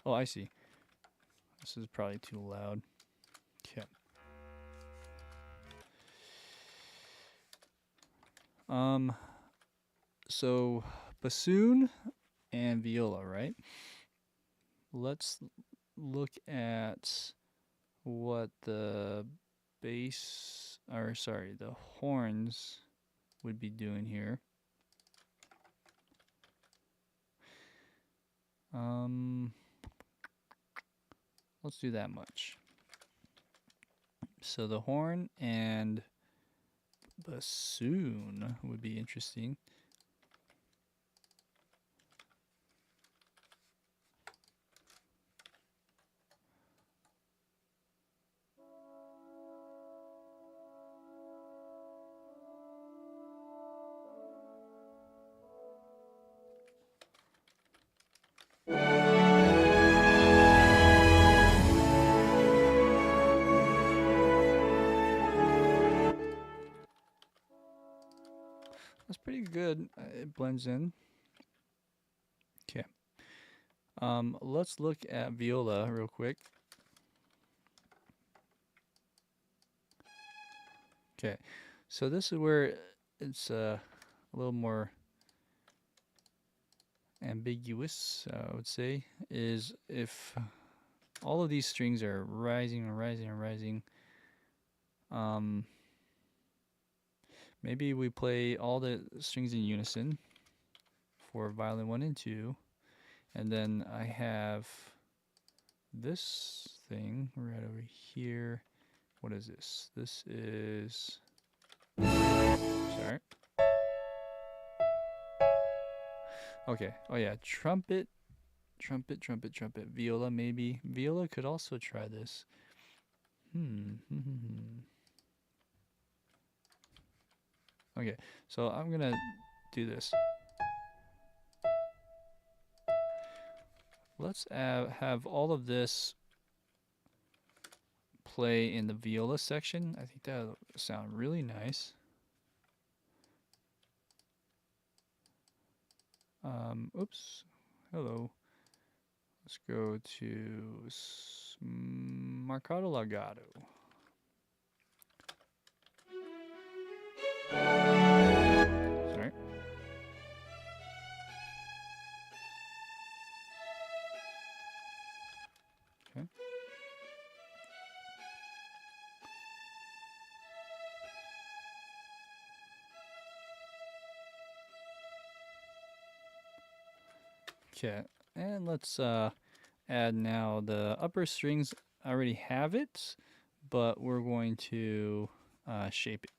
Oh, I see. This is probably too loud. Okay. So bassoon and viola, right? Let's look at what the bass, or sorry, the horns would be doing here. Let's do that much. So the horn and bassoon would be interesting. That's pretty good. It blends in. Okay. Let's look at viola real quick. Okay. So this is where it's a little more ambiguous, I would say, is if all of these strings are rising and rising and rising. Maybe we play all the strings in unison for violin 1 and 2, and then I have this thing right over here. What is this? This is, sorry. Okay. Oh yeah, trumpet, viola maybe. Viola could also try this. Okay, so I'm gonna do this. let's have all of this play in the viola section. I think that'll sound really nice. Oops. Hello. Let's go to Marcato Legato. Sorry. Okay. Okay, and let's add now the upper strings. I already have it, but we're going to shape it.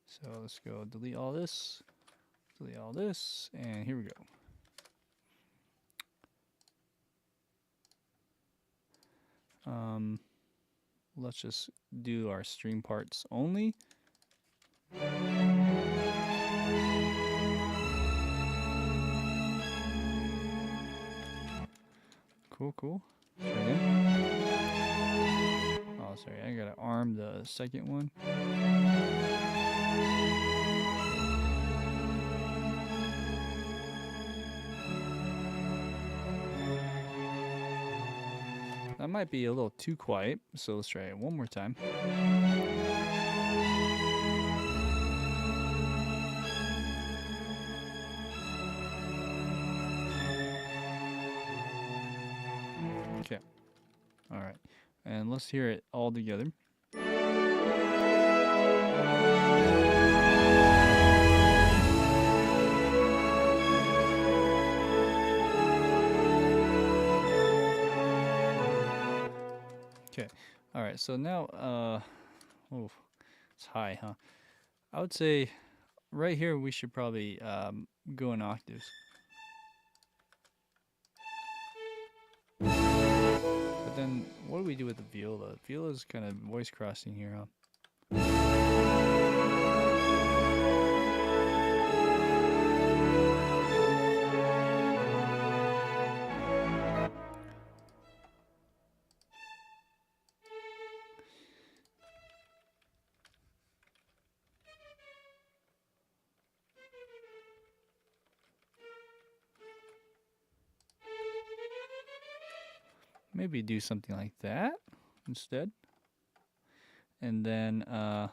So let's go delete all this, and here we go. Let's just do our string parts only. Cool. Try again. Oh, sorry, I gotta arm the second one. That might be a little too quiet, so let's try it one more time. Okay. All right. And let's hear it all together. Okay. All right. So now, oh, it's high, huh? I would say right here we should probably go in octaves. But then, what do we do with the viola? Viola is kind of voice crossing here, huh? Maybe do something like that instead. And then, so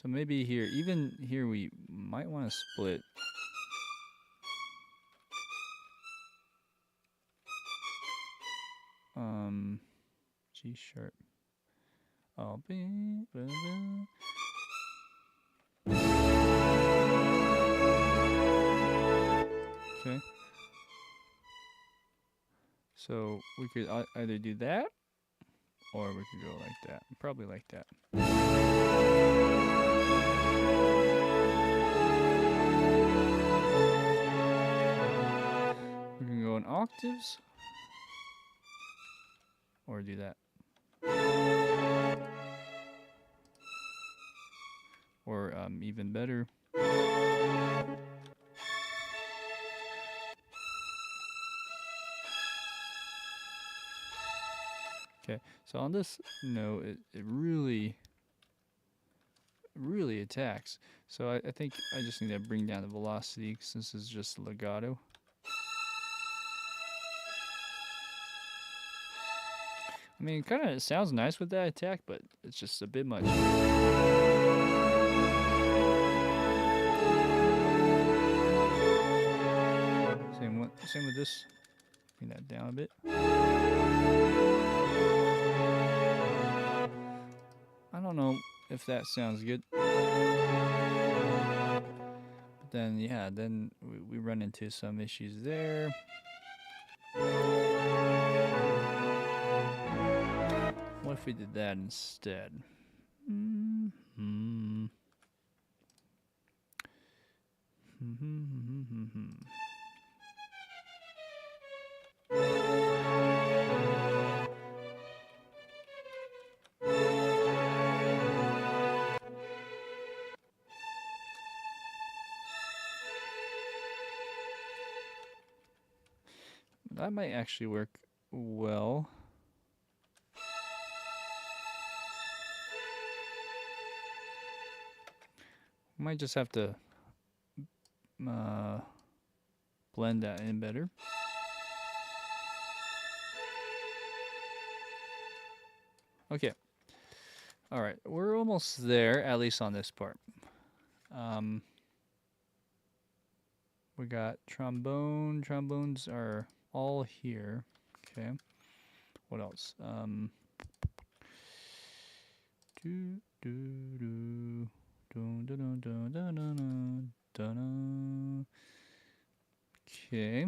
maybe here, even here, we might want to split. G sharp. Oh, okay. So we could either do that, or we could go like that. Probably like that. We can go in octaves, or do that. Or even better. Okay, so on this note, it really attacks. So I think I just need to bring down the velocity since this is just legato. I mean, it kind of sounds nice with that attack, but it's just a bit much. Same with this. Bring that down a bit. I don't know if that sounds good. But then, yeah, then we run into some issues there. What if we did that instead? That might actually work well. Might just have to blend that in better. Okay. All right, we're almost there, at least on this part. We got trombone. Trombones are all here. Okay. What else? Do do do. Dun, dun, dun, dun, dun, dun, dun, dun. Okay.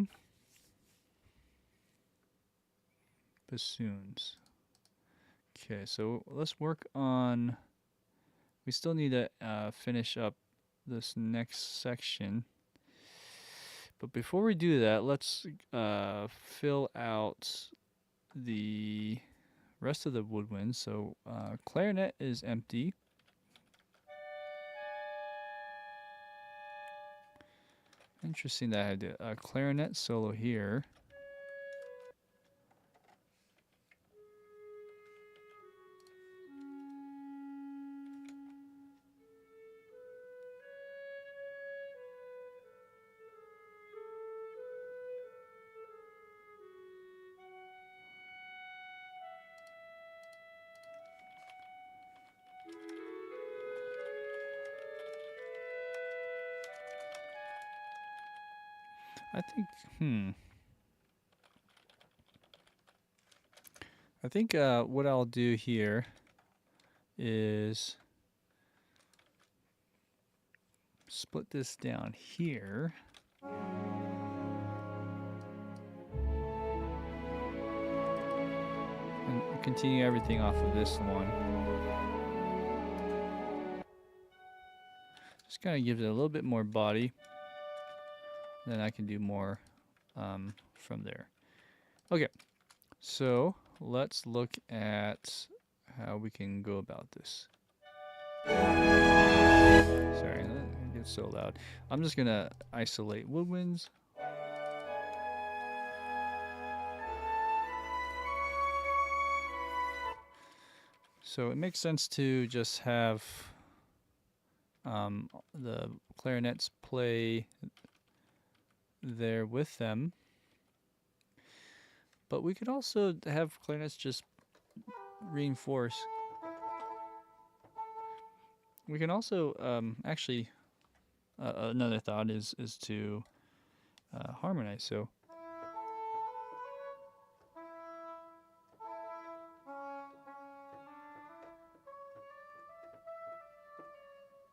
Bassoons. Okay, so let's work on. We still need to finish up this next section. But before we do that, let's fill out the rest of the woodwinds. So clarinet is empty. Interesting that I had a clarinet solo here. I think what I'll do here is split this down here. And continue everything off of this one. Just kind of gives it a little bit more body. Then I can do more from there. Okay, so let's look at how we can go about this. Sorry, it gets so loud. I'm just gonna isolate woodwinds. So it makes sense to just have the clarinets play there with them. But we could also have clarinets just reinforce. We can also actually another thought is to harmonize. So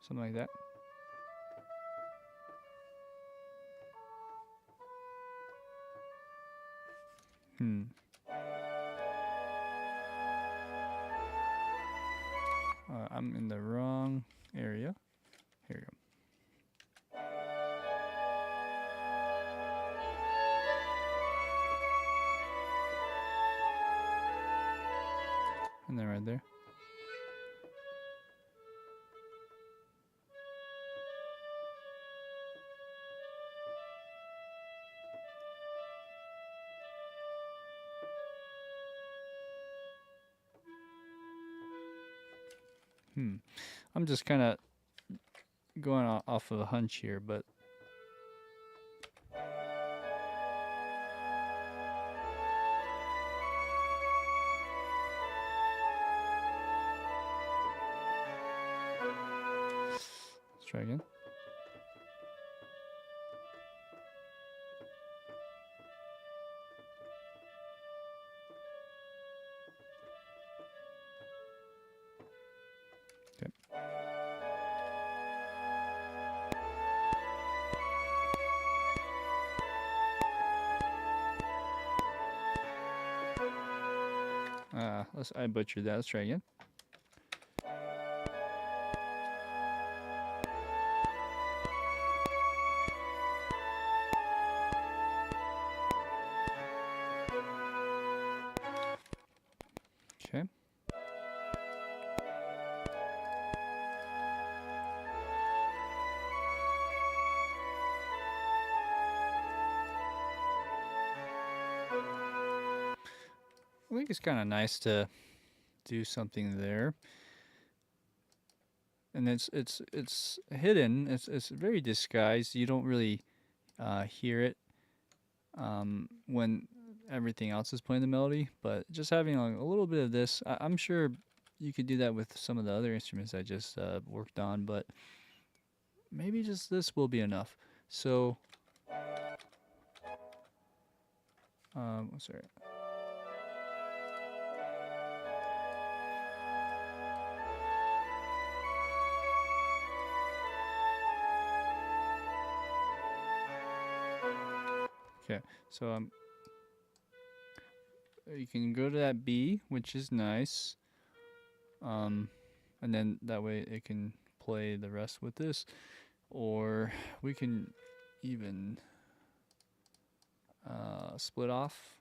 something like that. I'm in the wrong area. Here we go. And then right there. I'm just kind of going off of a hunch here, but let's try again. Okay. I butchered that. Let's try again. Okay. think it's kind of nice to do something there. And it's hidden. It's very disguised. You don't really hear it when everything else is playing the melody. But just having a little bit of this, I'm sure you could do that with some of the other instruments I just worked on. But maybe just this will be enough. So, sorry. Okay, so you can go to that B, which is nice, and then that way it can play the rest with this, or we can even split off.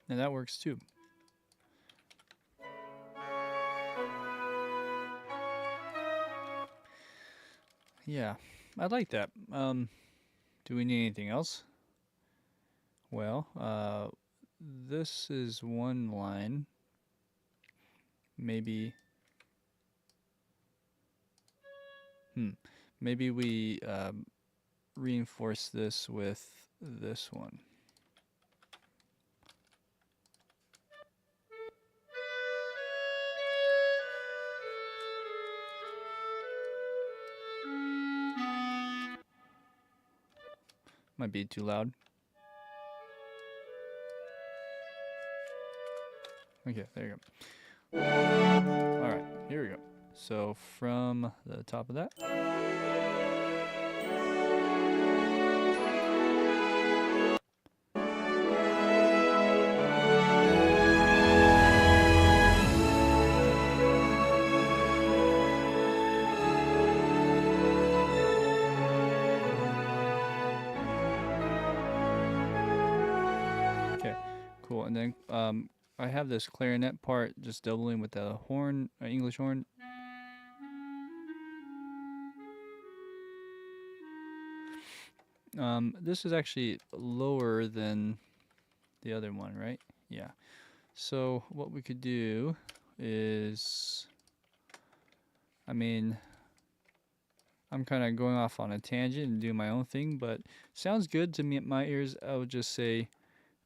And that works too. Yeah, I like that. Do we need anything else? Well, this is one line. Maybe. Maybe we reinforce this with this one. Might be too loud. Okay, there you go. Alright, here we go. So from the top of that. Okay, cool. And then I have this clarinet part just doubling with the horn, English horn. This is actually lower than the other one, right? Yeah. So what we could do is, I mean, I'm kind of going off on a tangent and doing my own thing, but sounds good to me at my ears. I would just say,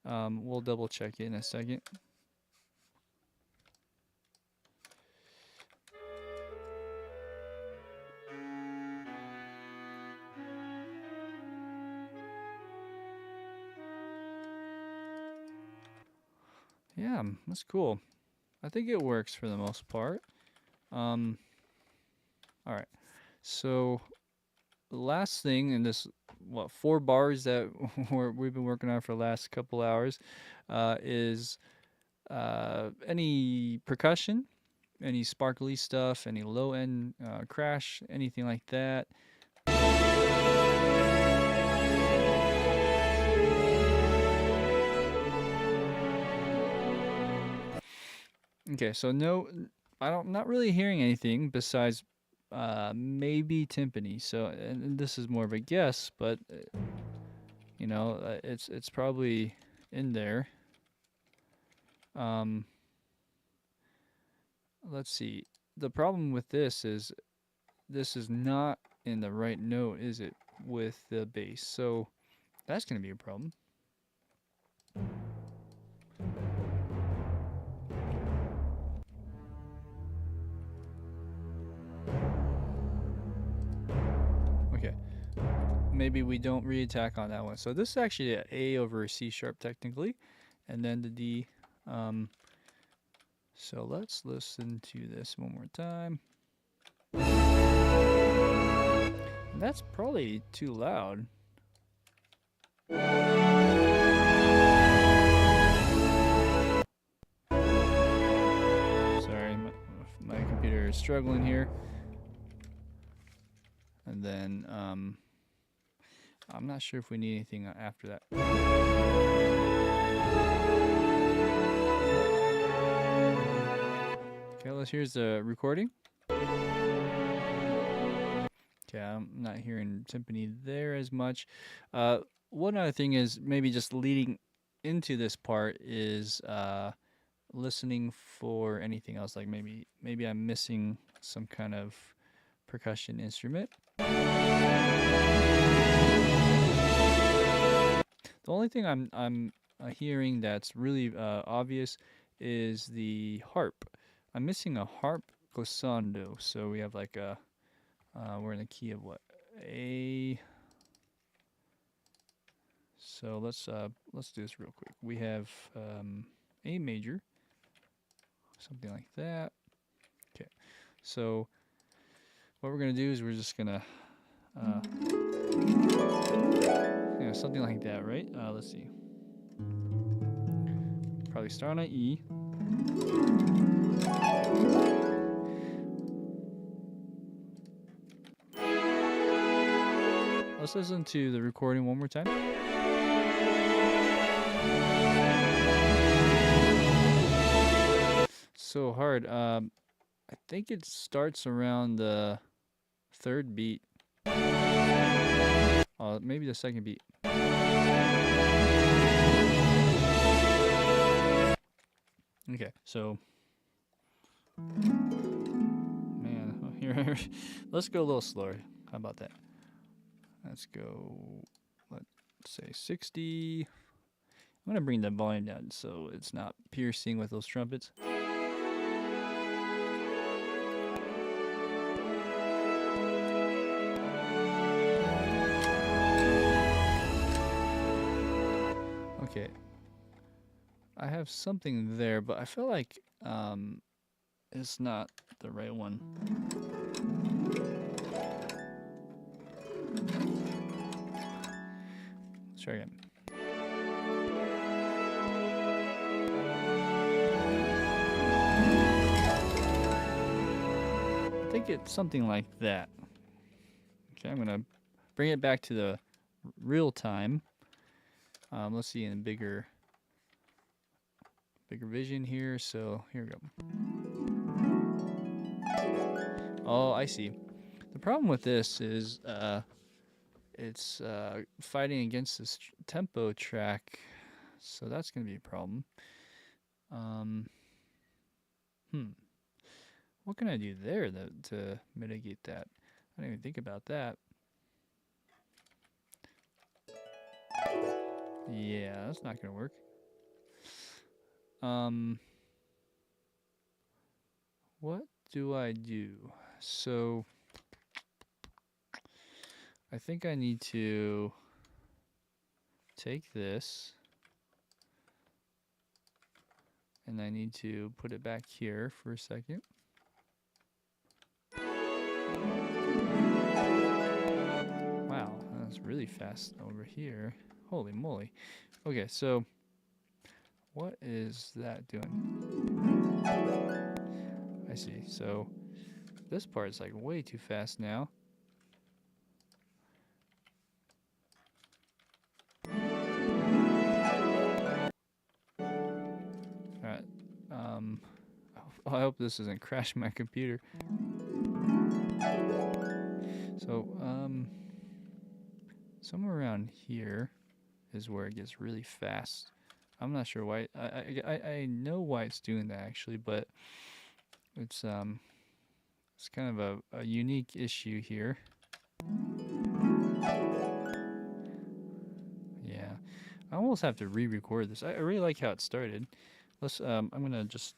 we'll double check it in a second. Yeah, that's cool. I think it works for the most part. All right. So the last thing in this, 4 bars that we've been working on for the last couple hours, is any percussion, any sparkly stuff, any low end crash, anything like that. Okay, so no, I'm not really hearing anything besides maybe timpani. So, and this is more of a guess, but you know, it's probably in there. Let's see. The problem with this is not in the right note, is it, with the bass? So that's going to be a problem. Okay. Maybe we don't re-attack on that one. So this is actually an A over a C sharp technically, and then the D. So let's listen to this one more time. That's probably too loud. Sorry, my computer is struggling here. And then I'm not sure if we need anything after that. Okay, here's the recording. Okay, I'm not hearing timpani there as much. One other thing is maybe just leading into this part is listening for anything else. Like maybe I'm missing some kind of percussion instrument. The only thing I'm hearing that's really obvious is the harp. I'm missing a harp glissando. So we have like a we're in the key of what? A. So let's do this real quick. We have A major, something like that. Okay. So what we're gonna do is we're just gonna something like that, right? Let's see. Probably start on an E. Let's listen to the recording one more time. So hard. I think it starts around the third beat. Maybe the second beat. Okay, so man, here let's go a little slower. How about that? Let's go, let's say 60. I'm gonna bring the volume down so it's not piercing with those trumpets. Okay, I have something there, but I feel like it's not the right one. Let's try again. I think it's something like that. Okay, I'm gonna bring it back to the real time. Let's see in a bigger vision here. So here we go. Oh, I see. The problem with this is it's fighting against this tempo track, so that's gonna be a problem. What can I do there to mitigate that? I didn't even think about that. Yeah, that's not gonna work. What do I do? So I think I need to take this and I need to put it back here for a second. Wow, that's really fast over here. Holy moly. Okay, so what is that doing? I see. So this part's like way too fast now. Alright. I hope this doesn't crash my computer. So, somewhere around here is where it gets really fast. I'm not sure why. I know why it's doing that actually, but it's kind of a unique issue here. Yeah, I almost have to re-record this. I really like how it started. Let's. I'm gonna just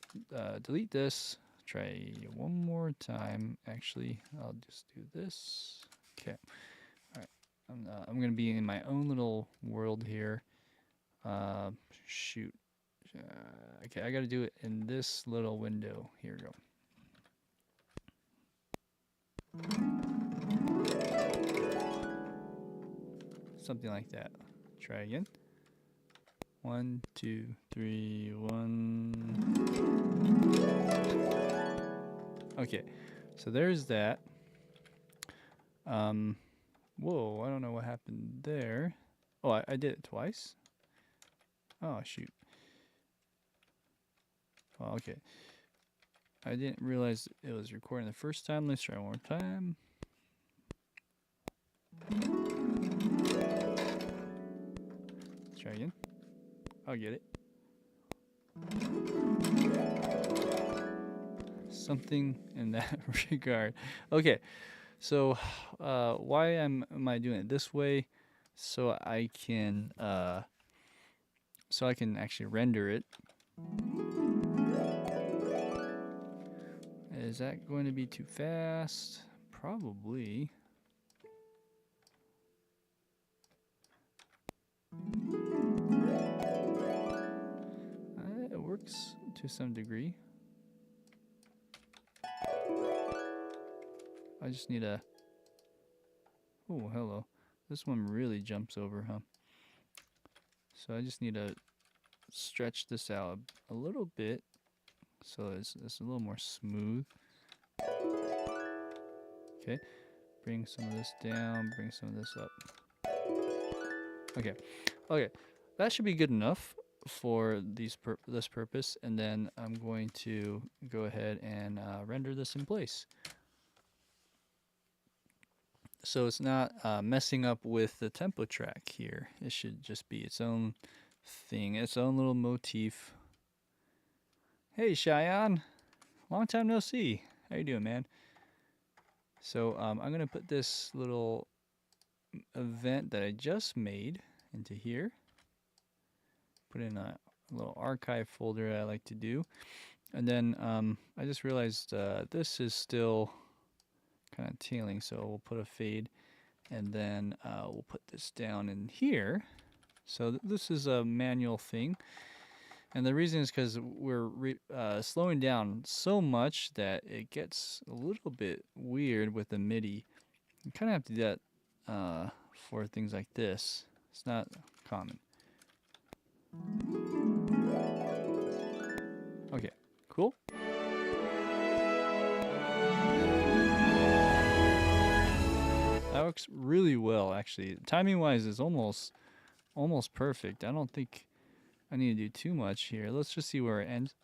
delete this. Try one more time. Actually, I'll just do this. Okay. All right. I'm gonna be in my own little world here. Shoot. Okay, I gotta do it in this little window. Here we go. Something like that. Try again. 1, 2, 3, 1. Okay, so there's that. Whoa, I don't know what happened there. Oh, I did it twice? Oh, shoot. Oh, okay. I didn't realize it was recording the first time. Let's try one more time. Let's try again. I'll get it. Something in that regard. Okay, so why am I doing it this way? So I can actually render it. Is that going to be too fast? Probably. It works to some degree. I just need a... Oh, hello. This one really jumps over, huh? So I just need to stretch this out a little bit so it's a little more smooth. Okay. Bring some of this down, bring some of this up. Okay. Okay. That should be good enough for this purpose, and then I'm going to go ahead and render this in place. So it's not messing up with the tempo track here. It should just be its own thing, its own little motif. Hey Cheyenne, long time no see. How you doing, man? So I'm gonna put this little event that I just made into here. Put in a little archive folder I like to do. And then I just realized this is still kind of tailing, so we'll put a fade, and then we'll put this down in here. So this is a manual thing, and the reason is because we're slowing down so much that it gets a little bit weird with the MIDI. You kind of have to do that for things like this. It's not common. Okay, cool. That works really well, actually. Timing wise is almost perfect. I don't think I need to do too much here. Let's just see where it ends.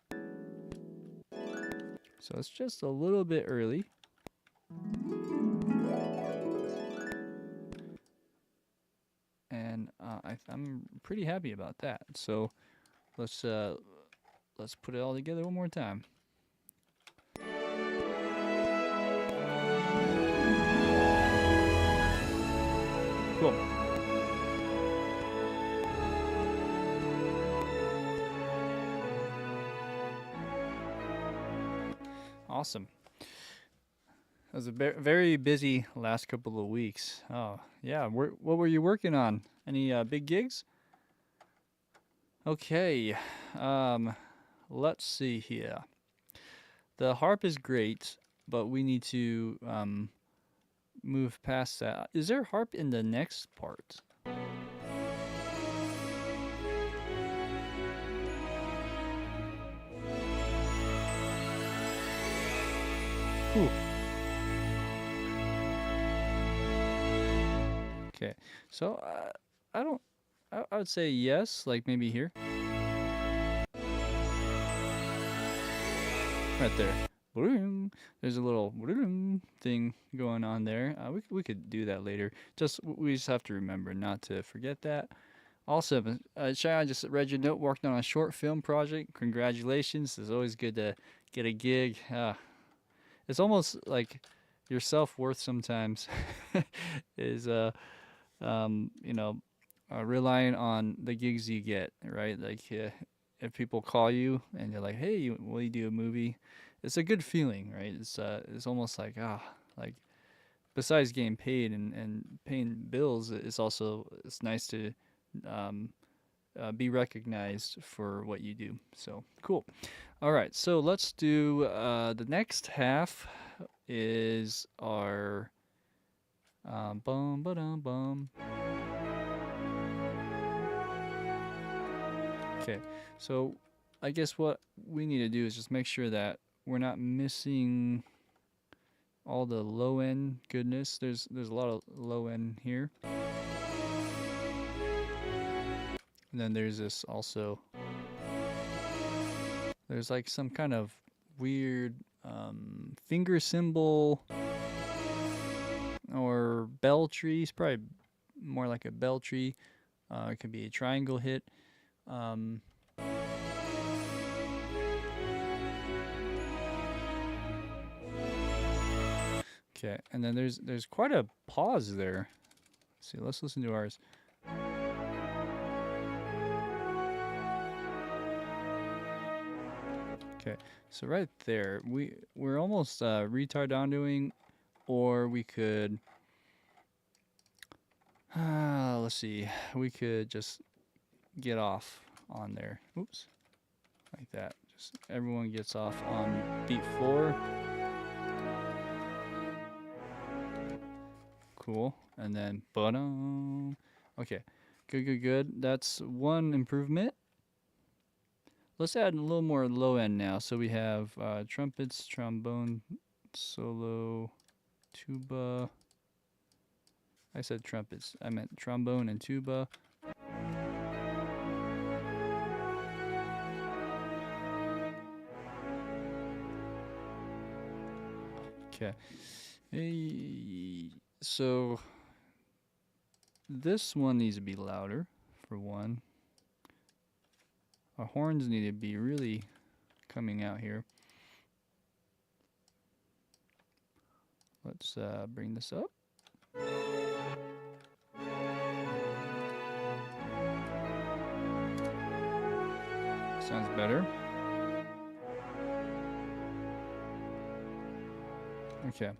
So it's just a little bit early. And I'm pretty happy about that. So let's put it all together one more time. Cool. Awesome. That was a very busy last couple of weeks. Oh, yeah. What were you working on? Any big gigs? Okay. Let's see here. The harp is great, but we need to move past that. Is there harp in the next part? Ooh. Okay, so I would say yes, like maybe here. Right there. There's a little thing going on there. We could do that later. We just have to remember not to forget that. Also, Shai, I just read your note, worked on a short film project. Congratulations. It's always good to get a gig. It's almost like your self-worth sometimes is relying on the gigs you get, right? Like if people call you and you're like, hey, will you do a movie? It's a good feeling, right? It's almost like like besides getting paid and paying bills, it's nice to be recognized for what you do. So cool. All right, so let's do the next half is our bum ba dum bum. Okay, so I guess what we need to do is just make sure that we're not missing all the low end goodness. There's a lot of low end here. And then there's this also. There's like some kind of weird finger symbol or or bell tree. It's probably more like a bell tree. It could be a triangle hit. Okay, and then there's quite a pause there. Let's see, let's listen to ours. Okay, so right there, we're almost retardandoing, or we could, let's see, we could just get off on there. Oops, like that. Just everyone gets off on beat 4. Cool, and then ba-dum. Okay, good. That's one improvement. Let's add a little more low end now. So we have trumpets, trombone, solo, tuba. I said trumpets. I meant trombone and tuba. Okay. Hey, so this one needs to be louder, for one. Our horns need to be really coming out here. Let's bring this up. Sounds better. Okay,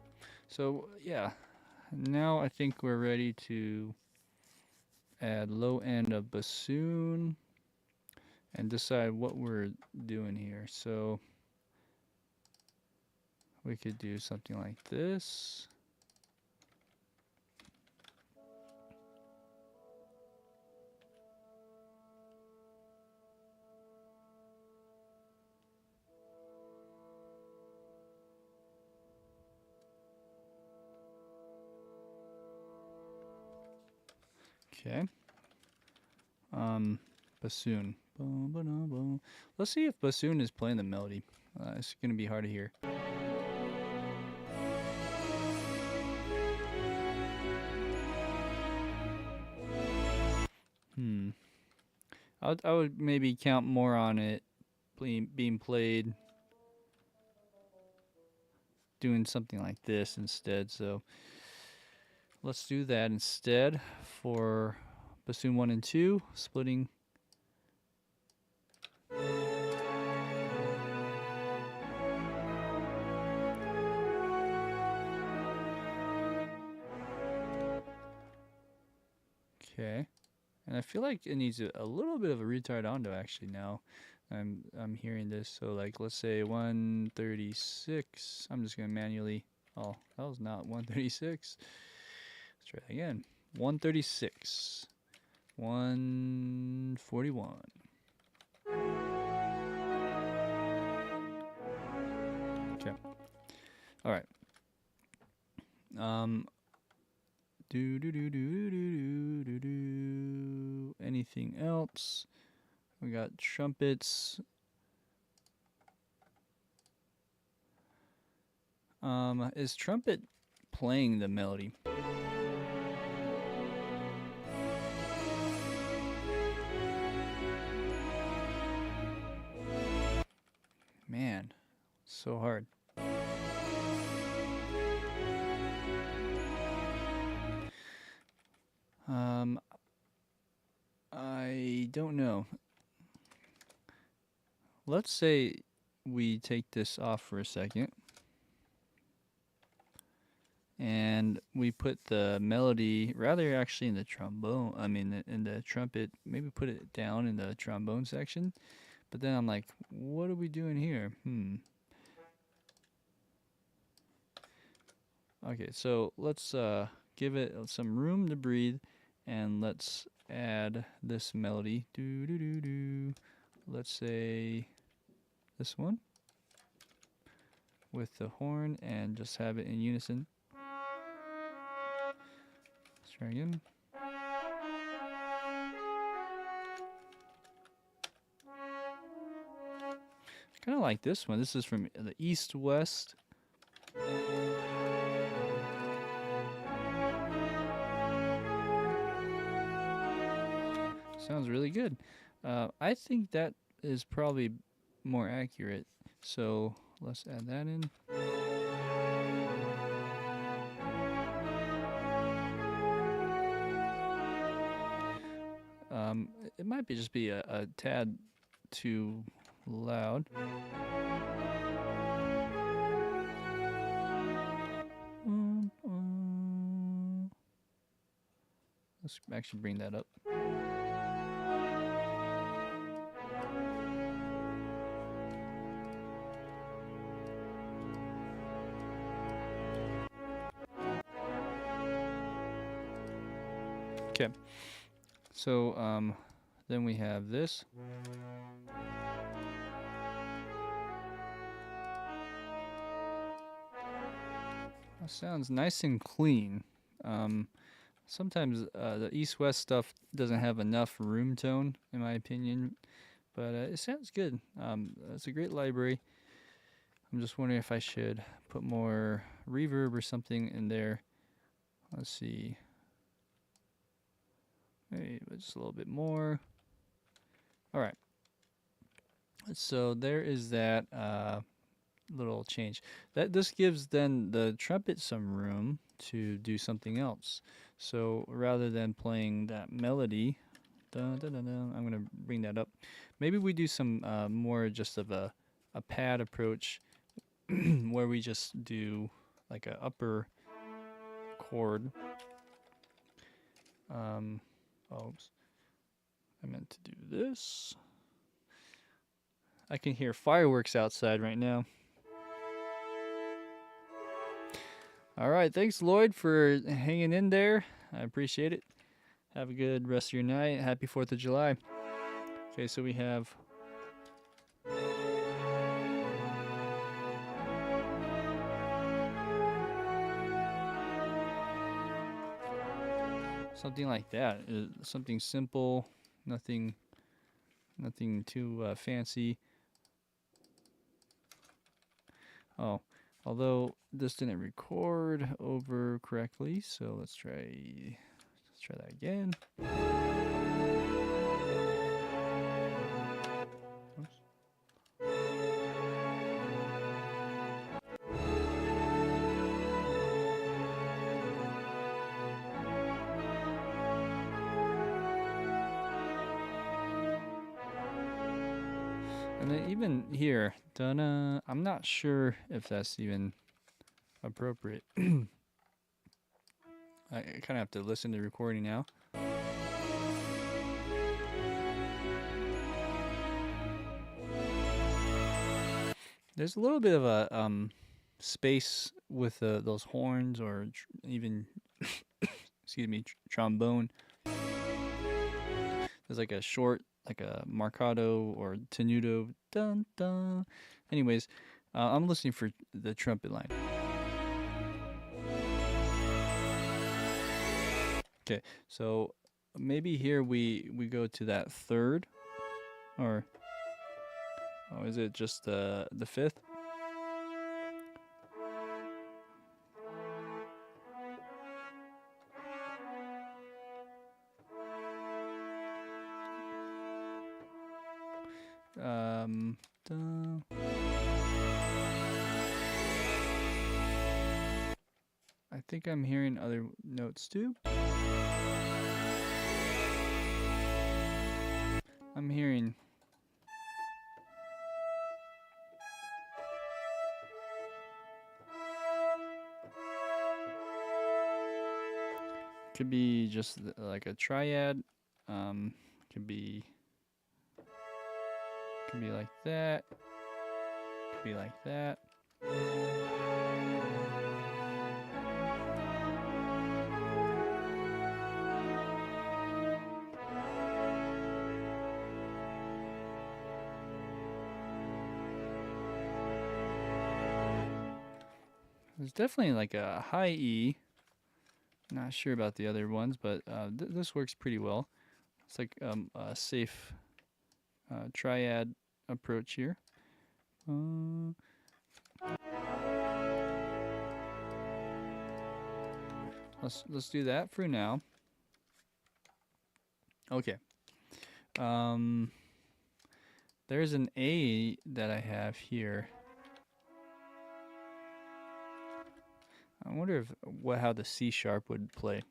so yeah, now I think we're ready to add low end of bassoon and decide what we're doing here. So we could do something like this. Okay. Bassoon. Let's see if bassoon is playing the melody. It's gonna be hard to hear. I would maybe count more on it being played doing something like this instead. So let's do that instead for bassoon 1 and 2, splitting. Okay, and I feel like it needs a little bit of a retardando actually now. I'm hearing this, so like let's say 136. I'm just gonna manually. Oh, that was not 136. Let's try that again. 136. 141. Okay. All right. Anything else? We got trumpets. Is trumpet playing the melody? Man, so hard. I don't know. Let's say we take this off for a second. And we put the melody rather actually in the trombone, in the trumpet, maybe put it down in the trombone section. But then I'm like, what are we doing here? Okay, so let's give it some room to breathe, and let's add this melody. Let's say this one with the horn, and just have it in unison. Let's try again. I kind of like this one. This is from the East West. Sounds really good. I think that is probably more accurate. So let's add that in. It might be just be a tad too loud. Let's actually bring that up. Okay, so then we have this. That sounds nice and clean. Sometimes the east-west stuff doesn't have enough room tone, in my opinion, but it sounds good. It's a great library. I'm just wondering if I should put more reverb or something in there. Let's see. Maybe just a little bit more. All right. So there is that little change. This gives then the trumpet some room to do something else. So rather than playing that melody, I'm gonna bring that up. Maybe we do some more just of a pad approach, where we just do like a upper chord. Oops, I meant to do this. I can hear fireworks outside right now. All right, thanks Lloyd for hanging in there. I appreciate it. Have a good rest of your night. Happy 4th of July. Okay, so we have something like that. Something simple, nothing too fancy. Oh, although this didn't record over correctly, so let's try that again. Oops. And then even here, I'm not sure if that's even appropriate. I kind of have to listen to the recording now. There's a little bit of a space with those horns, or even excuse me, trombone. There's like a short, like a marcato or tenuto, dun dun. Anyways, I'm listening for the trumpet line. Okay, so maybe here we go to that third, or is it just the fifth? I think I'm hearing other notes too. I'm hearing could be just like a triad. Could be like that. Could be like that. There's definitely like a high E. Not sure about the other ones, but this works pretty well. It's like a safe triad approach here. Let's do that for now. Okay. There's an A that I have here. I wonder if how the C sharp would play.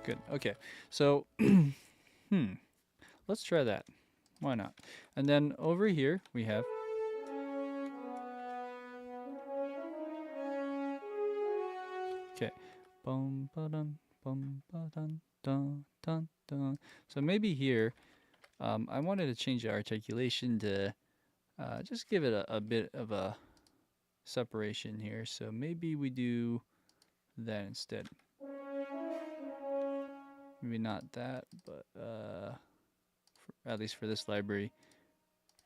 Good. Okay. So, let's try that. Why not? And then over here we have. Okay. Bum ba dun bum ba dun dun dun dun. So maybe here, I wanted to change the articulation to just give it a bit of a separation here. So maybe we do that instead. Maybe not that, but at least for this library,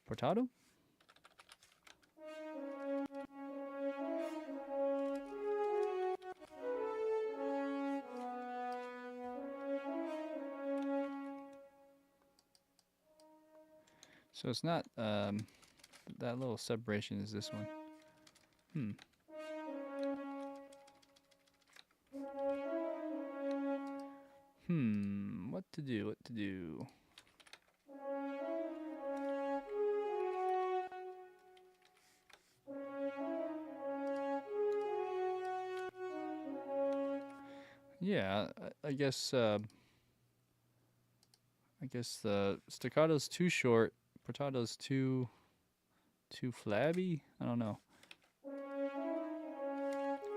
portato. So it's not that little separation is this one. What to do? What to do? Yeah, I guess the staccato's too short, portato's too flabby. I don't know.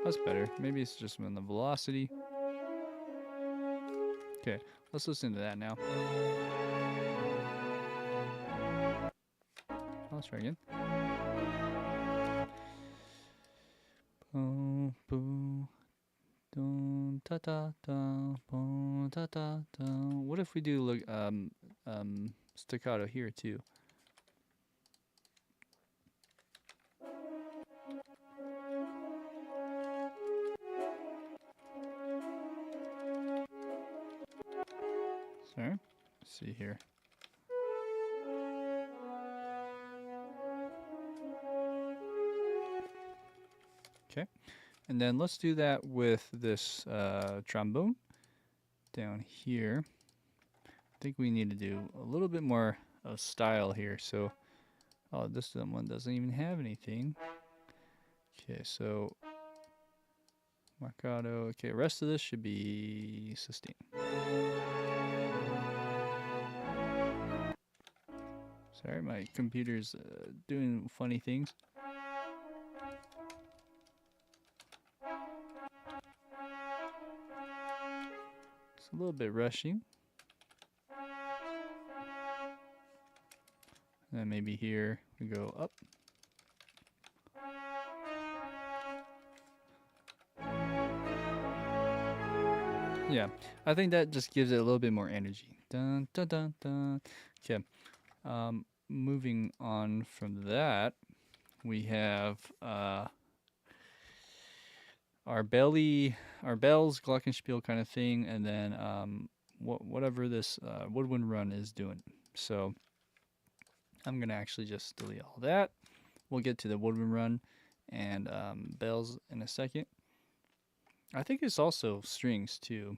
That's better. Maybe it's just in the velocity. Okay, let's listen to that now. Let's try again. Boom, boom, dun, ta ta ta, boom, ta ta ta. What if we do look staccato here too? Sorry. Let's see here. Okay. And then let's do that with this trombone down here. I think we need to do a little bit more of style here. So, oh, this one doesn't even have anything. Okay, so marcato. Okay, rest of this should be sustain. Sorry, my computer's doing funny things. It's a little bit rushing. And then maybe here we go up. Yeah, I think that just gives it a little bit more energy. Dun, dun, dun, dun. Okay. Moving on from that, we have our bells, glockenspiel kind of thing, and then whatever this Woodwind Run is doing. So I'm gonna actually just delete all that. We'll get to the Woodwind Run and bells in a second. I think it's also strings too.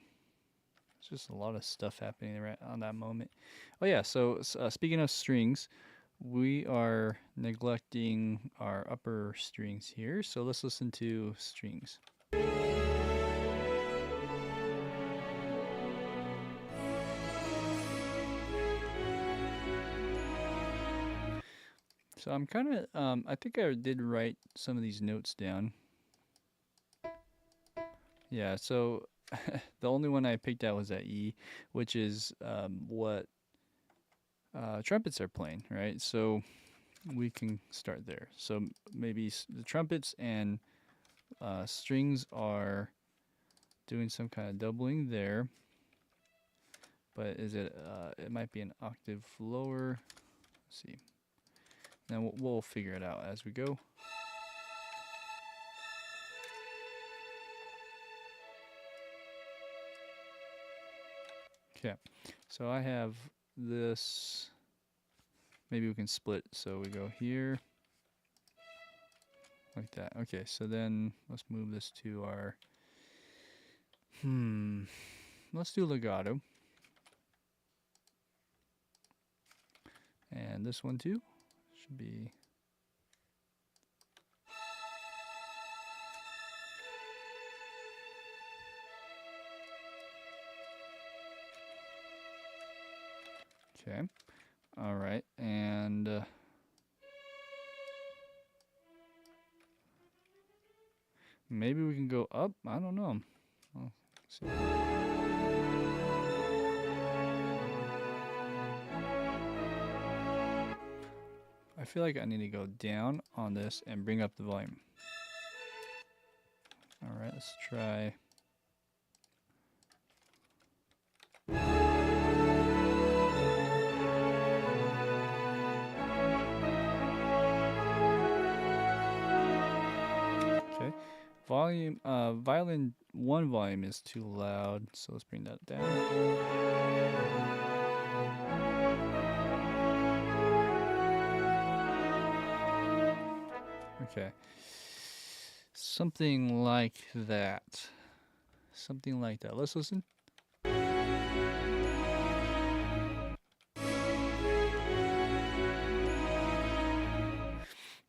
It's just a lot of stuff happening right on that moment. Oh yeah, so speaking of strings, we are neglecting our upper strings here. So let's listen to strings. So I'm kind of, I think I did write some of these notes down. Yeah, so the only one I picked out was that E, which is what trumpets are playing, right? So we can start there. So maybe the trumpets and strings are doing some kind of doubling there. But is it, it might be an octave lower. Let's see. Then we'll figure it out as we go. Okay, so I have this, maybe we can split. So we go here, like that. Okay, so then let's move this to our, let's do legato. And this one too should be, okay. All right, and maybe we can go up. I don't know. Well, let's see. I feel like I need to go down on this and bring up the volume. All right, let's try. Okay, volume. Violin 1 volume is too loud, so let's bring that down. Okay. Something like that. Something like that. Let's listen.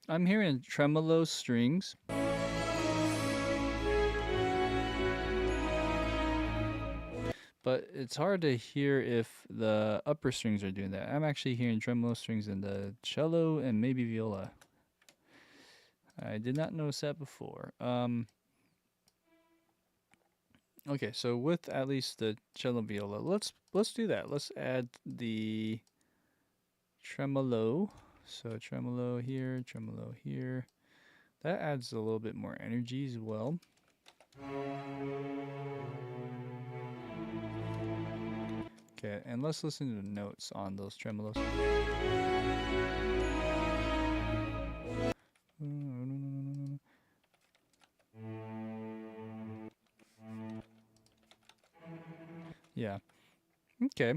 I'm hearing tremolo strings. But it's hard to hear if the upper strings are doing that. I'm actually hearing tremolo strings in the cello and maybe viola. I did not notice that before. Okay, so with at least the cello viola, let's do that. Let's add the tremolo. So tremolo here, tremolo here. That adds a little bit more energy as well. Okay, and let's listen to the notes on those tremolos. Yeah. Okay.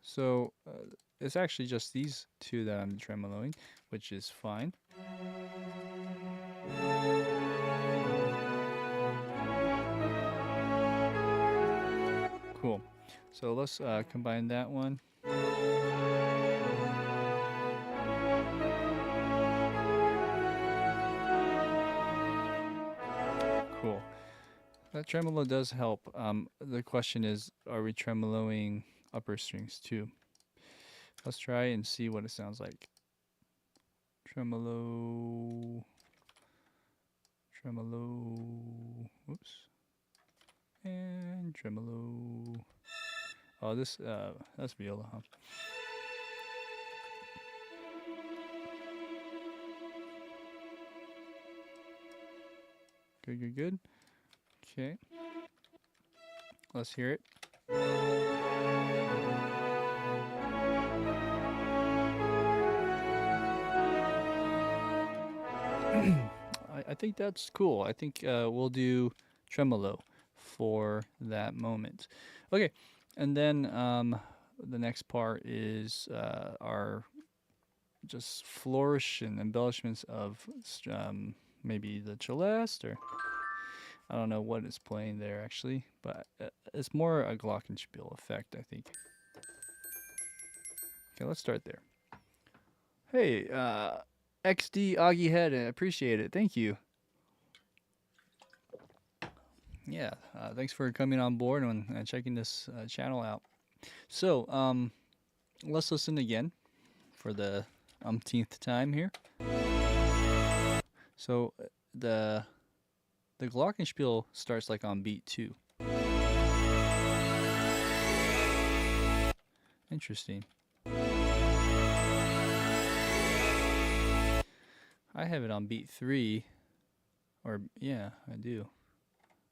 So it's actually just these two that I'm tremoloing, which is fine. Cool. So let's combine that one. Cool. That tremolo does help. The question is, are we tremoloing upper strings too? Let's try and see what it sounds like. Tremolo. Tremolo. Oops. And tremolo. Oh, this, that's viola, huh? Good, good, good. Okay. Let's hear it. I think that's cool. I think we'll do tremolo for that moment. Okay, and then the next part is our just flourish and embellishments of maybe the celeste, or I don't know what it's playing there actually, but it's more a glockenspiel effect, I think. Okay, let's start there. Hey, XD Augie Head, I appreciate it. Thank you. Yeah, thanks for coming on board and checking this channel out. So, let's listen again for the umpteenth time here. So the glockenspiel starts like on beat 2. Interesting. I have it on beat 3, or yeah, I do.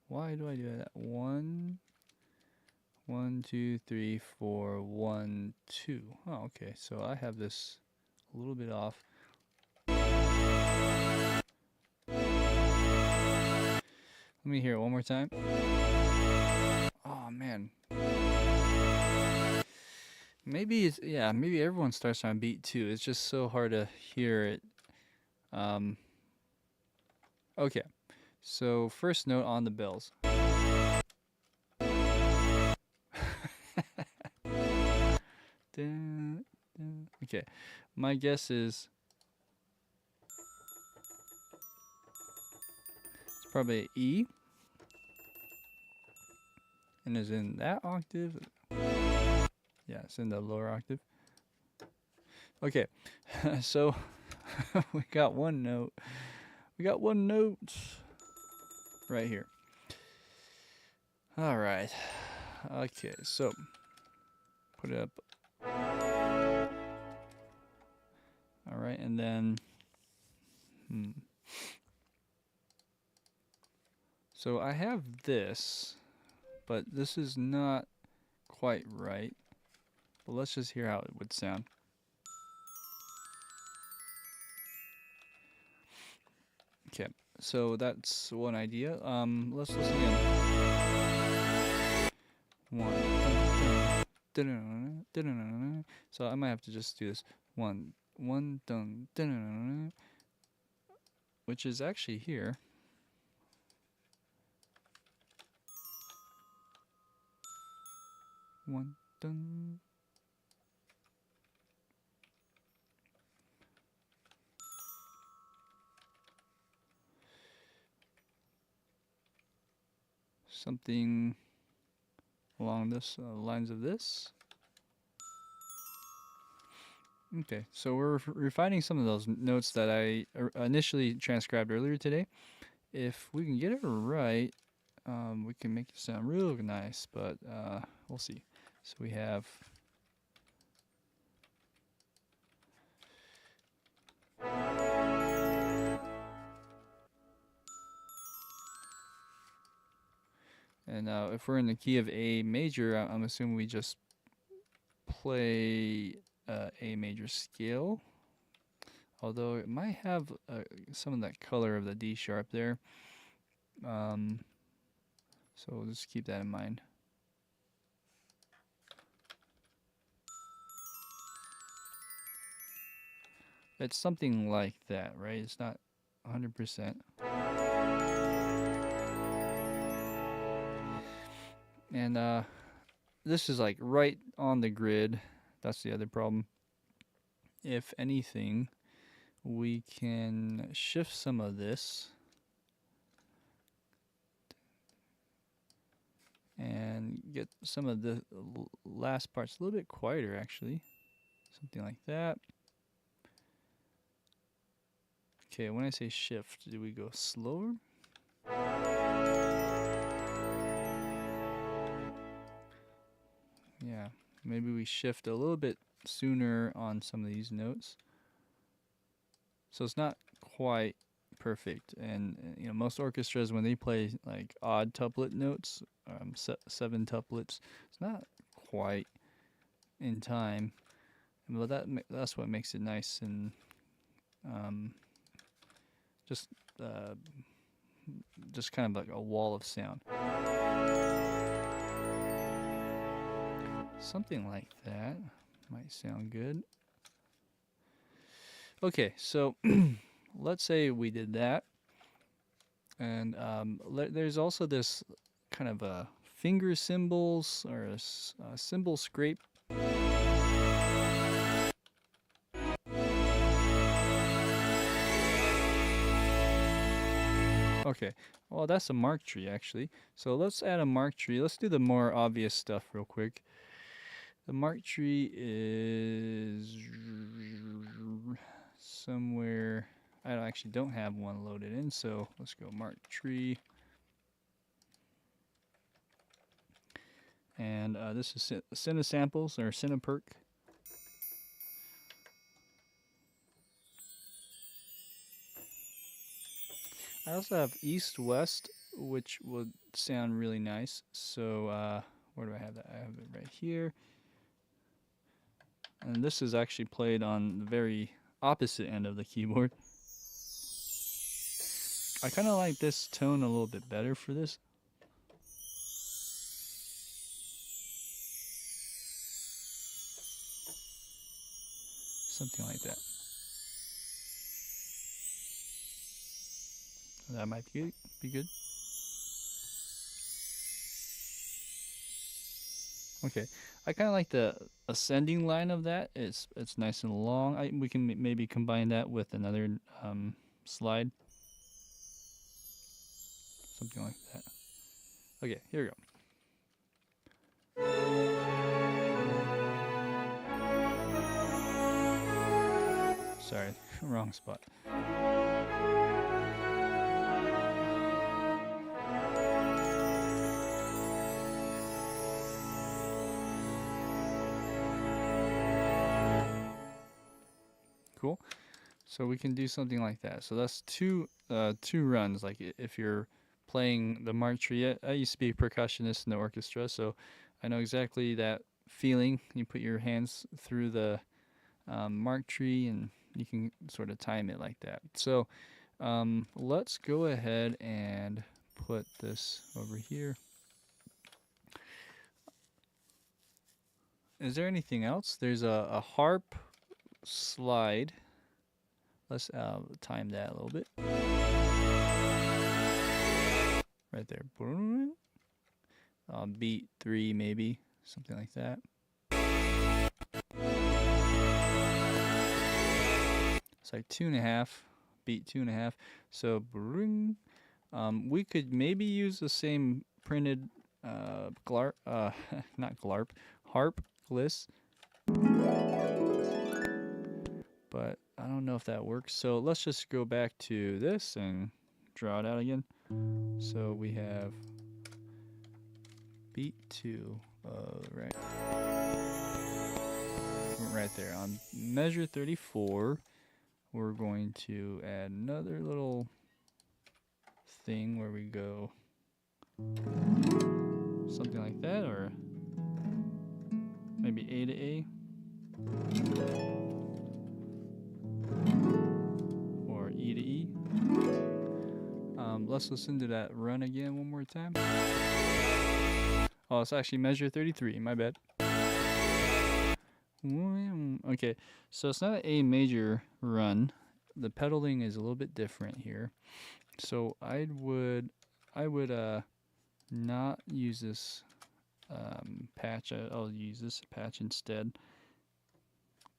Why do I do that? 1, 1, 2, 3, 4, 1, 2. Oh, okay. So I have this a little bit off. Let me hear it one more time. Oh man. Maybe it's, yeah, maybe everyone starts on beat 2. It's just so hard to hear it. Okay, so first note on the bells. Okay, my guess is it's probably an E, and is in that octave. Yeah, it's in the lower octave. Okay, so we got one note. We got one note right here. All right. Okay, so put it up. All right, and then so I have this, but this is not quite right. But let's just hear how it would sound. Okay, so that's one idea. Let's listen again. One. So I might have to just do this. One, dun, which is actually here. One, dun. Something along this lines of this. Okay, so we're refining some of those notes that I initially transcribed earlier today. If we can get it right, we can make it sound real nice, but we'll see. So we have and if we're in the key of A major, I'm assuming we just play A major scale. Although it might have some of that color of the D sharp there. So we'll just keep that in mind. It's something like that, right? It's not 100%. And this is like right on the grid. That's the other problem. If anything, we can shift some of this and get some of the last parts a little bit quieter, actually. Something like that. Okay, when I say shift, do we go slower? Yeah, maybe we shift a little bit sooner on some of these notes. So it's not quite perfect. And you know, most orchestras, when they play like odd tuplet notes, 7 tuplets, it's not quite in time. But that's what makes it nice and just kind of like a wall of sound. Something like that might sound good. Okay, so let's say we did that. And there's also this kind of a finger cymbals or a cymbal scrape. Okay, well that's a mark tree actually. So let's add a mark tree. Let's do the more obvious stuff real quick. The mark tree is somewhere. I actually don't have one loaded in, so let's go mark tree. And this is Cinesamples or Cineperc. I also have East West, which would sound really nice. So where do I have that? I have it right here. And this is actually played on the very opposite end of the keyboard. I kind of like this tone a little bit better for this. Something like that. That might be good. Okay, I kind of like the ascending line of that. It's nice and long. We can maybe combine that with another slide, something like that. Okay, here we go. Sorry, wrong spot. Cool. So we can do something like that. So that's two runs. Like if you're playing the mark tree, I used to be a percussionist in the orchestra, so I know exactly that feeling. You put your hands through the mark tree, and you can sort of time it like that. So let's go ahead and put this over here. Is there anything else? There's a harp slide. Let's time that a little bit. Right there. Beat 3 maybe, something like that. It's like 2.5, beat 2.5. So we could maybe use the same printed not glarp, harp list. But I don't know if that works. So let's just go back to this and draw it out again. So we have beat 2, right there on measure 34. We're going to add another little thing where we go something like that, or maybe A to A, or E to E. Let's listen to that run again one more time. Oh, it's actually measure 33, my bad. Okay, so it's not an A major run. The pedaling is a little bit different here. So I would not use this patch. I'll use this patch instead.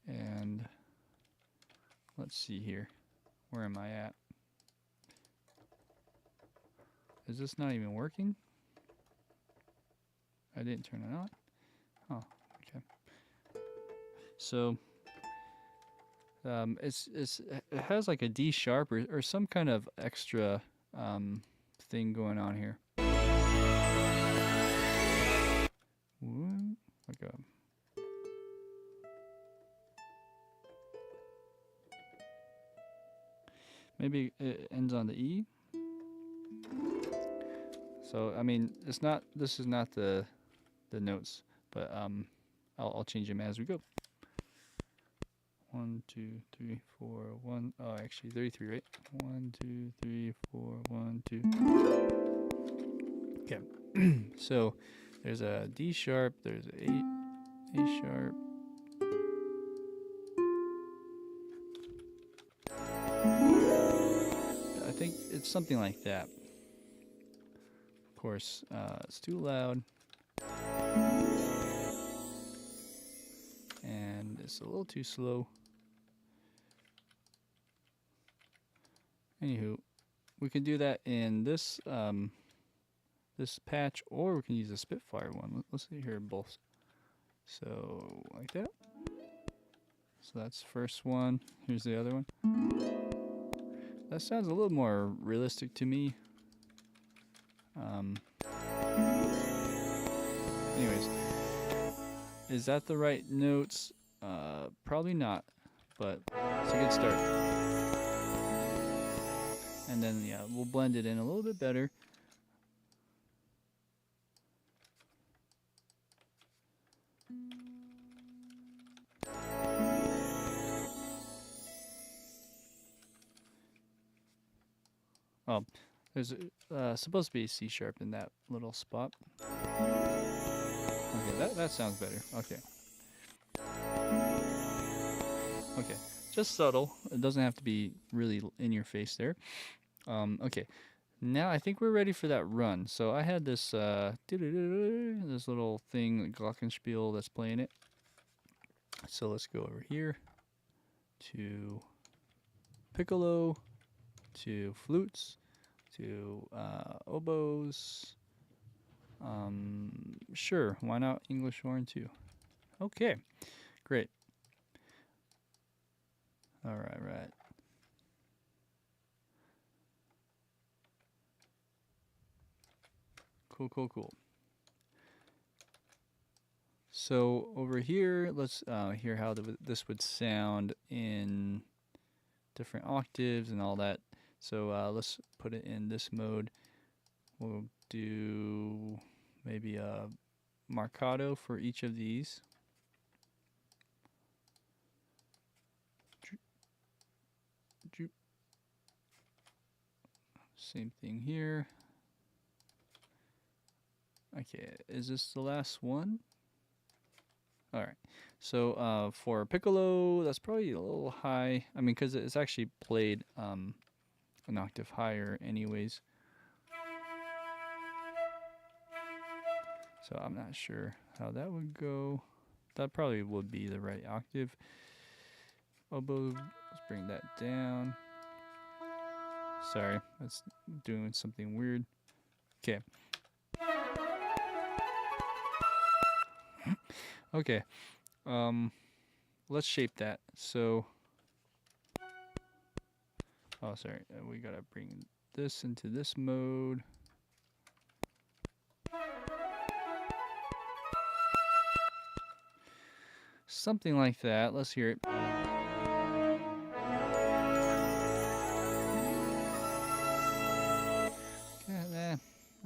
And let's see here. Where am I at? Is this not even working? I didn't turn it on. Oh, okay. So it has like a D sharp or some kind of extra thing going on here. Like a maybe it ends on the E. So I mean, it's not. This is not the notes, but I'll change them as we go. 1, 2, 3, 4, 1. Oh, actually 33, right? 1, 2, 3, 4, 1, 2. Okay. So there's a D sharp. There's a sharp. I think it's something like that. Of course, it's too loud. And it's a little too slow. Anywho, we can do that in this this patch, or we can use the Spitfire one. Let's see here both. So like that. So that's the first one. Here's the other one. That sounds a little more realistic to me. Anyways, is that the right notes? Probably not, but it's a good start. And then, yeah, we'll blend it in a little bit better. Oh, there's supposed to be a C sharp in that little spot. Okay, that sounds better. Okay. Okay, just subtle. It doesn't have to be really in your face there. Okay, now I think we're ready for that run. So I had this this little thing, glockenspiel, that's playing it. So let's go over here to piccolo, to flutes, to oboes. Sure, why not English horn too? Okay, great. All right, right. Cool, cool, cool. So over here, let's hear how this would sound in different octaves and all that. So let's put it in this mode. We'll do maybe a marcato for each of these. Same thing here. Okay, is this the last one? All right. So for piccolo, that's probably a little high. I mean, because it's actually played an octave higher anyways. So I'm not sure how that would go. That probably would be the right octave. Oboe, let's bring that down. Sorry, that's doing something weird. Okay. Okay. Let's shape that. So, oh, sorry, we gotta bring this into this mode. Something like that. Let's hear it.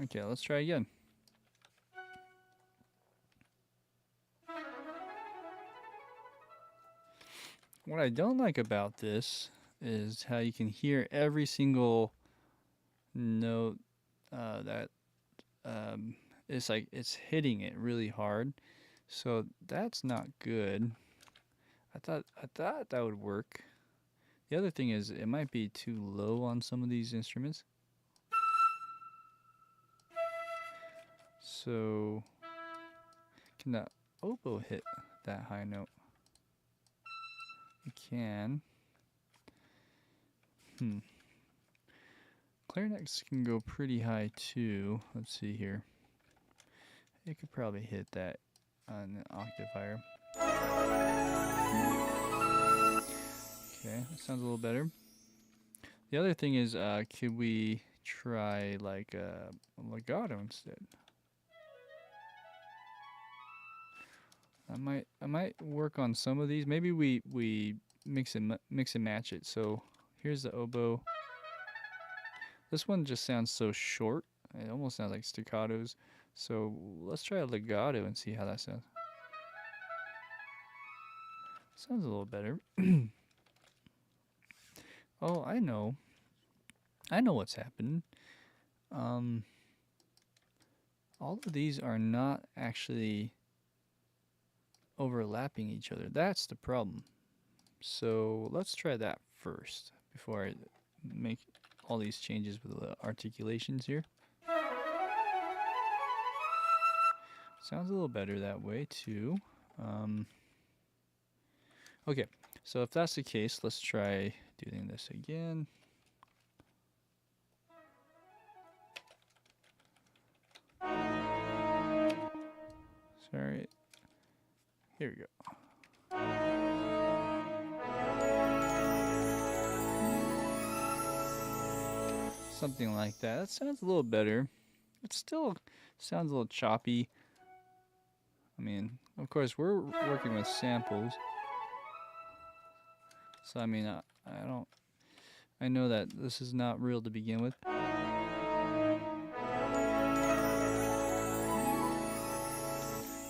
Okay, let's try again. What I don't like about this is how you can hear every single note that it's like it's hitting it really hard. So that's not good. I thought that would work. The other thing is it might be too low on some of these instruments. So can the oboe hit that high note? It can. Clarinets can go pretty high too. Let's see here. It could probably hit that on an octave higher. Okay, that sounds a little better. The other thing is, could we try like a legato instead? I might work on some of these. Maybe we mix and match it. So here's the oboe. This one just sounds so short. It almost sounds like staccatos. So let's try a legato and see how that sounds. Sounds a little better. Oh, I know. I know what's happening. All of these are not actually overlapping each other. That's the problem. So let's try that first before I make all these changes with the articulations here. Sounds a little better that way too. Okay, so if that's the case, let's try doing this again. Sorry. Here we go. Something like that. That sounds a little better. It still sounds a little choppy. I mean, of course, we're working with samples. So, I mean, I know that this is not real to begin with.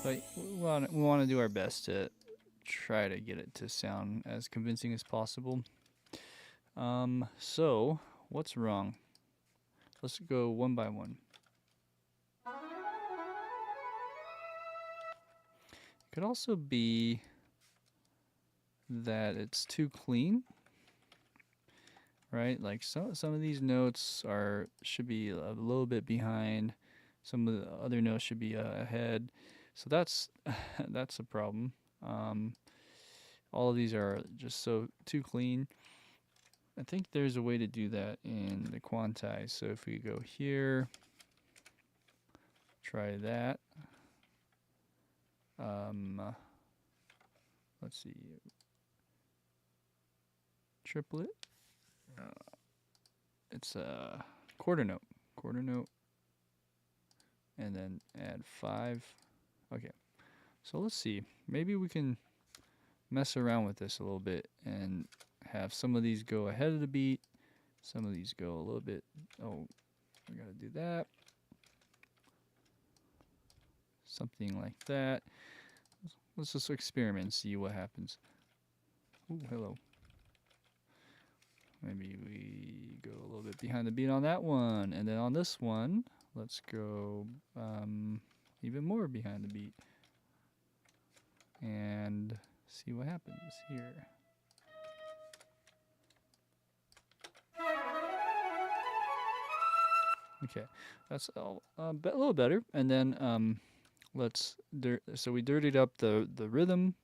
But we want to do our best to try to get it to sound as convincing as possible. So, what's wrong? Let's go one by one. It could also be that it's too clean, right? Like some of these notes should be a little bit behind. Some of the other notes should be ahead. So that's that's a problem. All of these are just so too clean. I think there's a way to do that in the quantize. So if we go here, try that. Let's see. Triplet. It's a quarter note, and then add 5. Okay. So let's see. Maybe we can mess around with this a little bit and have some of these go ahead of the beat, some of these go a little bit. Oh, we gotta do that. Something like that. Let's just experiment and see what happens. Oh, hello. Maybe we go a little bit behind the beat on that one, and then on this one, let's go even more behind the beat and see what happens here. Okay, that's a little better. And then so we dirtied up the rhythm,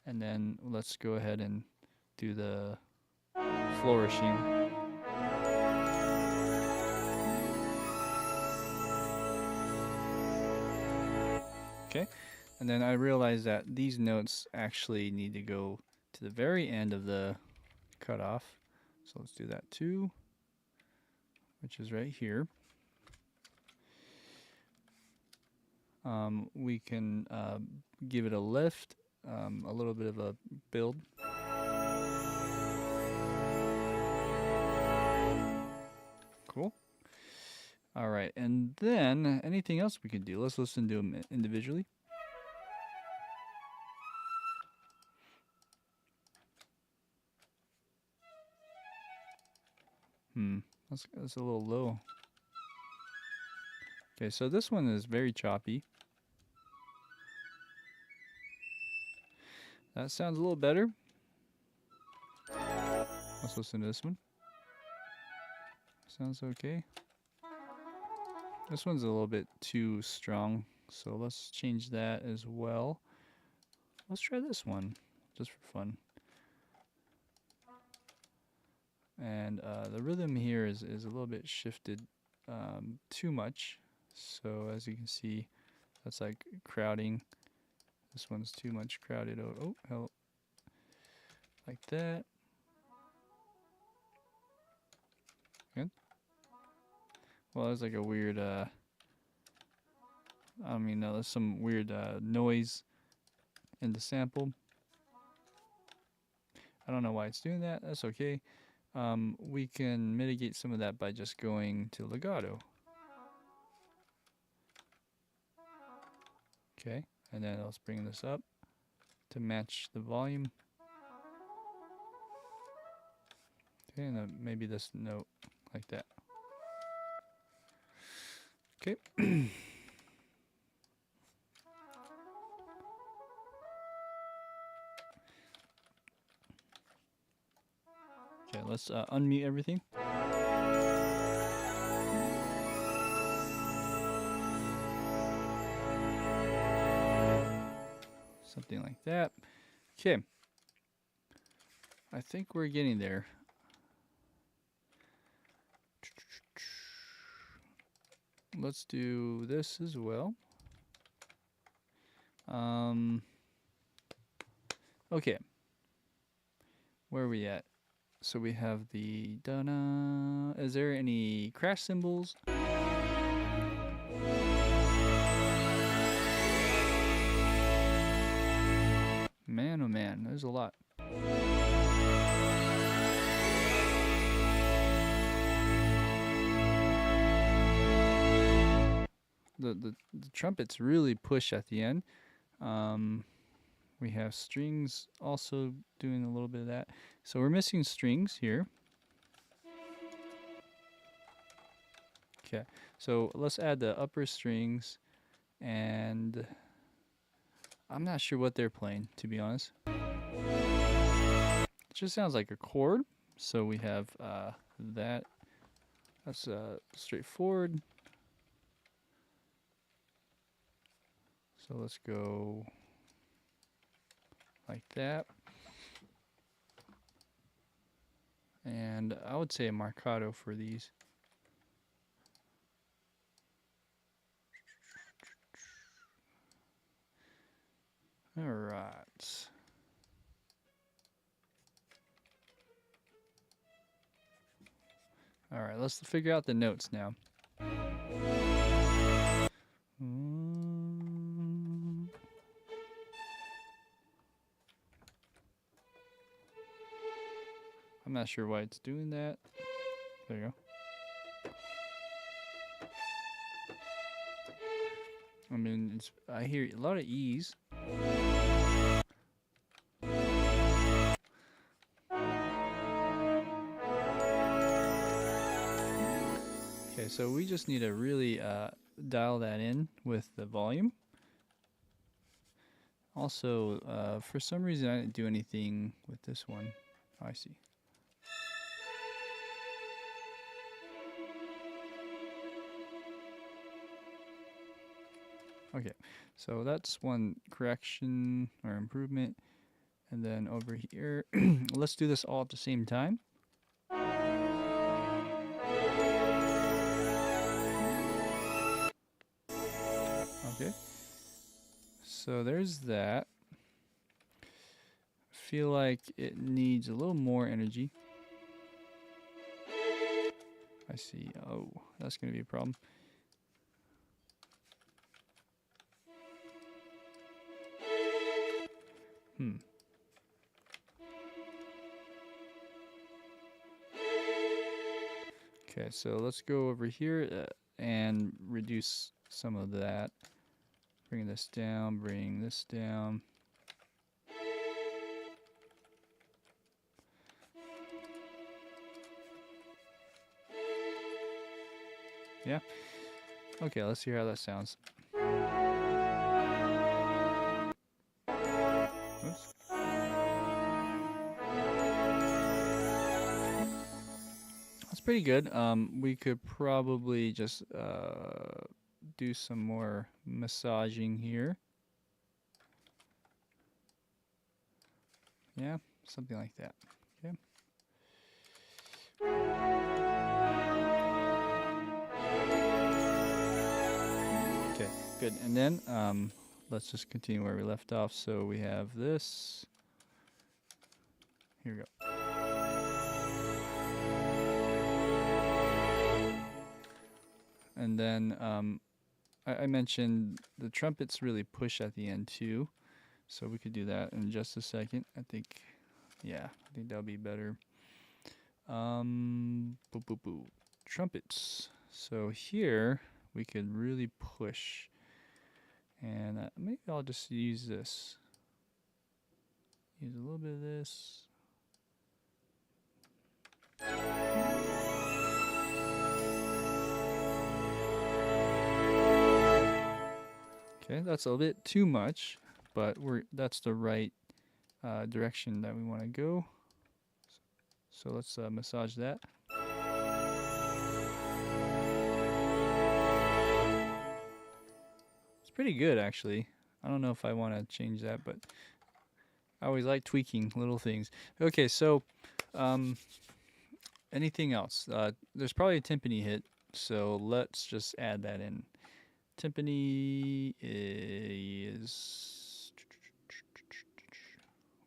and then let's go ahead and do the flourishing. Okay, and then I realized that these notes actually need to go to the very end of the cutoff. So let's do that too, which is right here. We can give it a lift, a little bit of a build. Cool. All right, and then anything else we can do? Let's listen to them individually. That's a little low. Okay, so this one is very choppy. That sounds a little better. Let's listen to this one. Sounds okay. This one's a little bit too strong, so let's change that as well. Let's try this one, just for fun. And the rhythm here is a little bit shifted too much. So as you can see, that's like crowding. This one's too much crowded. Oh, help. Like that. Good. Well, there's like a weird, I don't even know, there's some weird noise in the sample. I don't know why it's doing that. That's okay. We can mitigate some of that by just going to legato. Okay, and then let's bring this up to match the volume. Okay, and then maybe this note like that. Okay. Okay, let's unmute everything. Something like that. Okay. I think we're getting there. Let's do this as well. Okay. Where are we at? So we have the da-na. Is there any crash cymbals? Man, oh man, there's a lot. The trumpets really push at the end. We have strings also doing a little bit of that. So we're missing strings here. Okay, so let's add the upper strings, and I'm not sure what they're playing, to be honest. It just sounds like a chord, So we have that. That's straightforward. So let's go like that. And I would say a marcato for these. All right. All right, let's figure out the notes now. I'm not sure why it's doing that. There you go. I mean, I hear a lot of E's. Okay, so we just need to really dial that in with the volume. Also, for some reason I didn't do anything with this one. Oh, I see. Okay, so that's one correction or improvement. And then over here, let's do this all at the same time. Okay, so there's that. I feel like it needs a little more energy. I see. Oh, that's going to be a problem. Okay, so let's go over here and reduce some of that. Bring this down, bring this down. Yeah? Okay, let's hear how that sounds. Oops. That's pretty good. We could probably just do some more massaging here. Yeah, something like that. Okay. Okay, good. And then let's just continue where we left off. So we have this. Here we go. And then I mentioned the trumpets really push at the end too. So we could do that in just a second. I think that'll be better. Trumpets. So here we could really push. And maybe I'll just use this. Use a little bit of this. Okay, that's a little bit too much, but that's the right direction that we want to go. So let's massage that. It's pretty good, actually. I don't know if I want to change that, but I always like tweaking little things. Okay, so anything else? There's probably a timpani hit, so let's just add that in. Timpani is...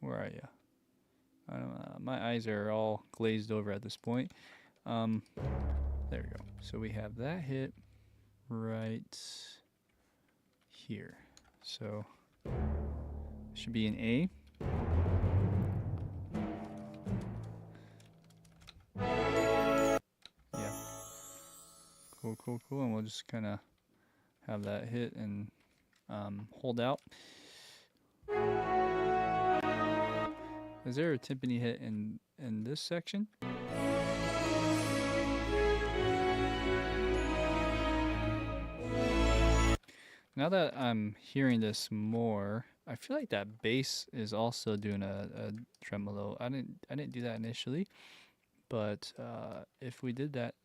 Where are you? I don't know, my eyes are all glazed over at this point. There we go. So we have that hit right here. So it should be an A. Yeah. Cool, cool, cool. And we'll just kind of have that hit and hold out. Is there a timpani hit in this section? Now that I'm hearing this more, I feel like that bass is also doing a tremolo. I didn't do that initially. But if we did that,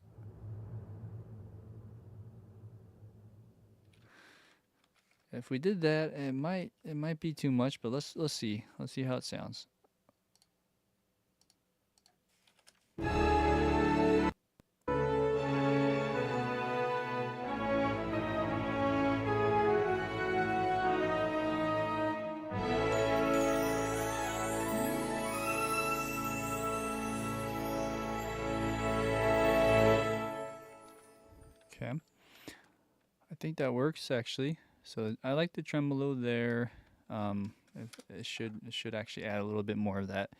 it might be too much. But let's see how it sounds. Okay, I think that works actually. So I like the tremolo there. It should actually add a little bit more of that.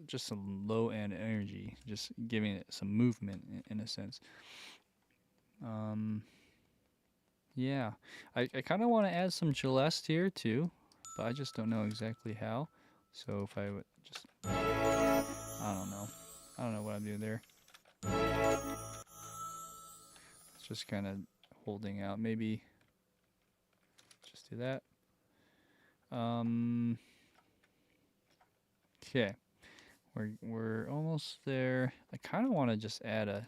Just some low end energy, just giving it some movement in a sense. Yeah, I kind of want to add some celeste here too, but I just don't know exactly how. So if I would just, I don't know what I'm doing there. It's just kind of holding out. Maybe just do that. Okay, we're almost there. I kind of want to just add a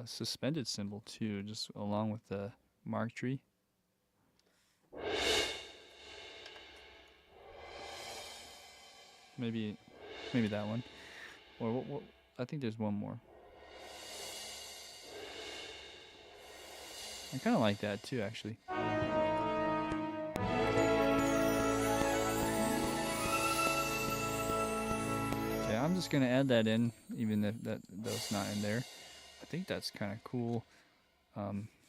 suspended cymbal too, just along with the mark tree. Maybe that one. Or what? I think there's one more. I kind of like that too, actually. Okay, I'm just gonna add that in, even if that's not in there. I think that's kind of cool.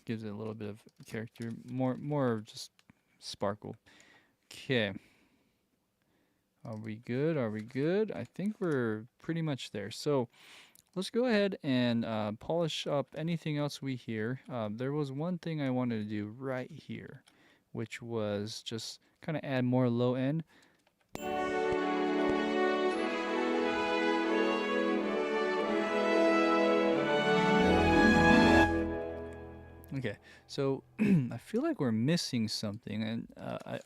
Gives it a little bit of character, more just sparkle. Okay. Are we good? Are we good? I think we're pretty much there. So let's go ahead and polish up anything else we hear. There was one thing I wanted to do right here, which was just kind of add more low end. Okay, so I feel like we're missing something, and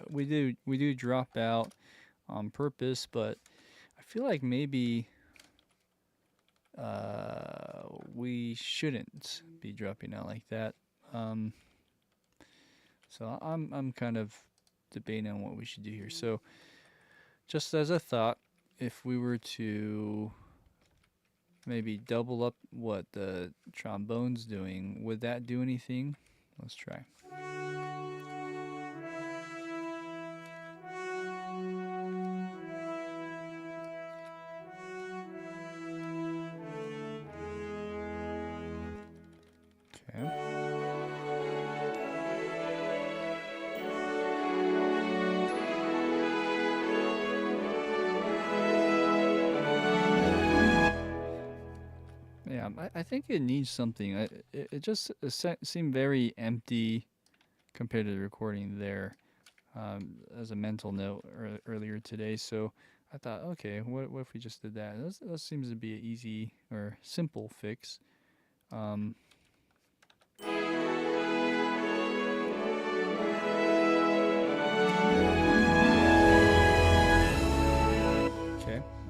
we do drop out on purpose, but I feel like maybe we shouldn't be dropping out like that. So I'm kind of debating on what we should do here. So just as a thought, if we were to maybe double up what the trombone's doing, would that do anything? Let's try. Okay. Yeah, I think it needs something. It just seemed very empty compared to the recording there, as a mental note earlier today. So I thought, okay, what if we just did that? That seems to be an easy or simple fix. Okay,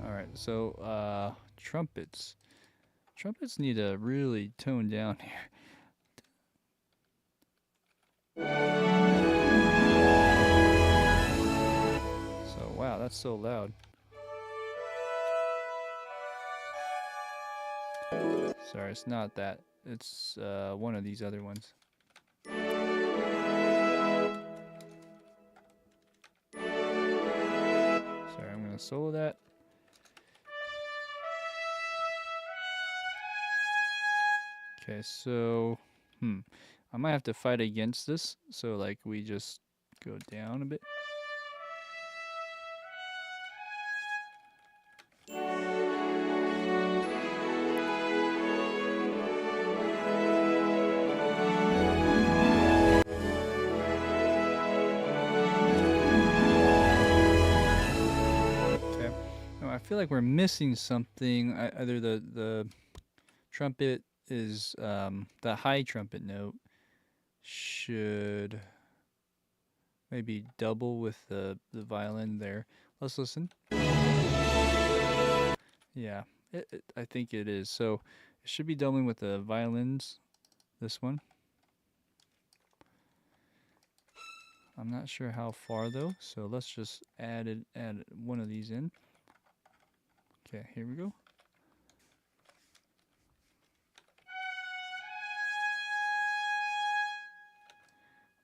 all right. So trumpets. Trumpets need to really tone down here. So wow, that's so loud. Sorry, it's not that. It's one of these other ones. Sorry, I'm gonna solo that. Okay, so I might have to fight against this. So like we just go down a bit. Okay. No, I feel like we're missing something. Either the trumpet is the high trumpet note should maybe double with the violin there. Let's listen. Yeah, I think it is. So it should be doubling with the violins, this one. I'm not sure how far though, so let's just add one of these in. Okay, here we go.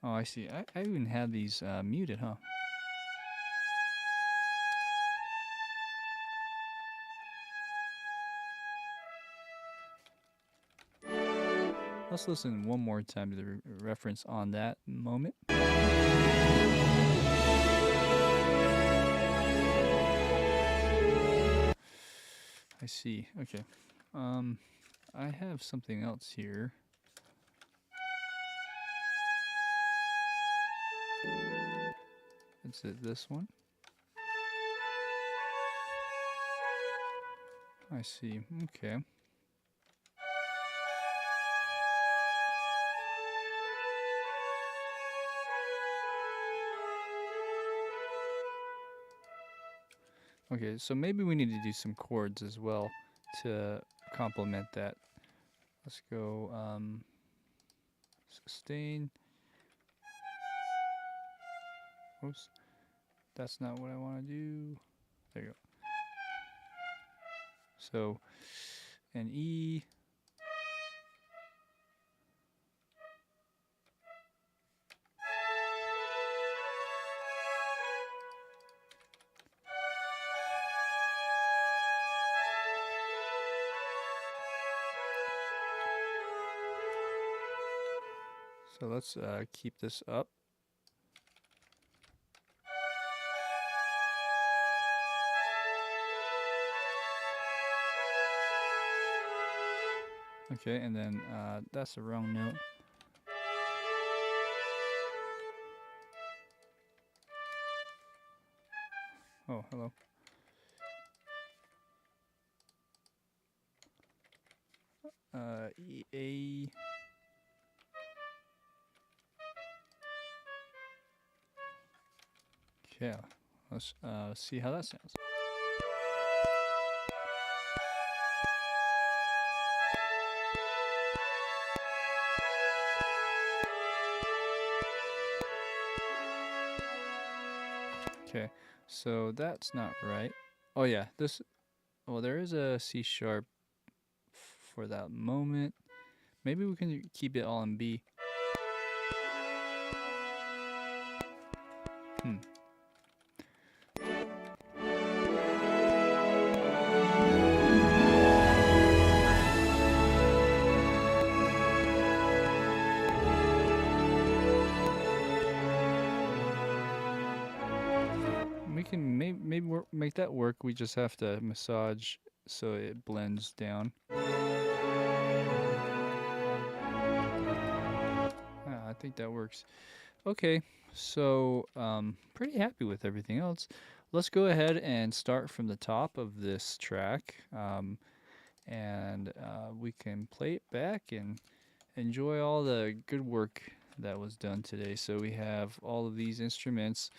Oh, I see. I even have these muted, huh? Let's listen one more time to the reference on that moment. I see. Okay. I have something else here. Is it this one? I see. Okay. Okay, so maybe we need to do some chords as well to complement that. Let's go sustain. Oops. That's not what I want to do. There you go. So, an E. So let's keep this up. Okay, and then that's the wrong note. Oh, hello. E, A. Okay, let's see how that sounds. Okay, so that's not right. Oh yeah, this. Well, there is a C sharp for that moment. Maybe we can keep it all in B. We can maybe make that work. We just have to massage so it blends down. I think that works. Okay, so pretty happy with everything else. Let's go ahead and start from the top of this track, and we can play it back and enjoy all the good work that was done today. So we have all of these instruments.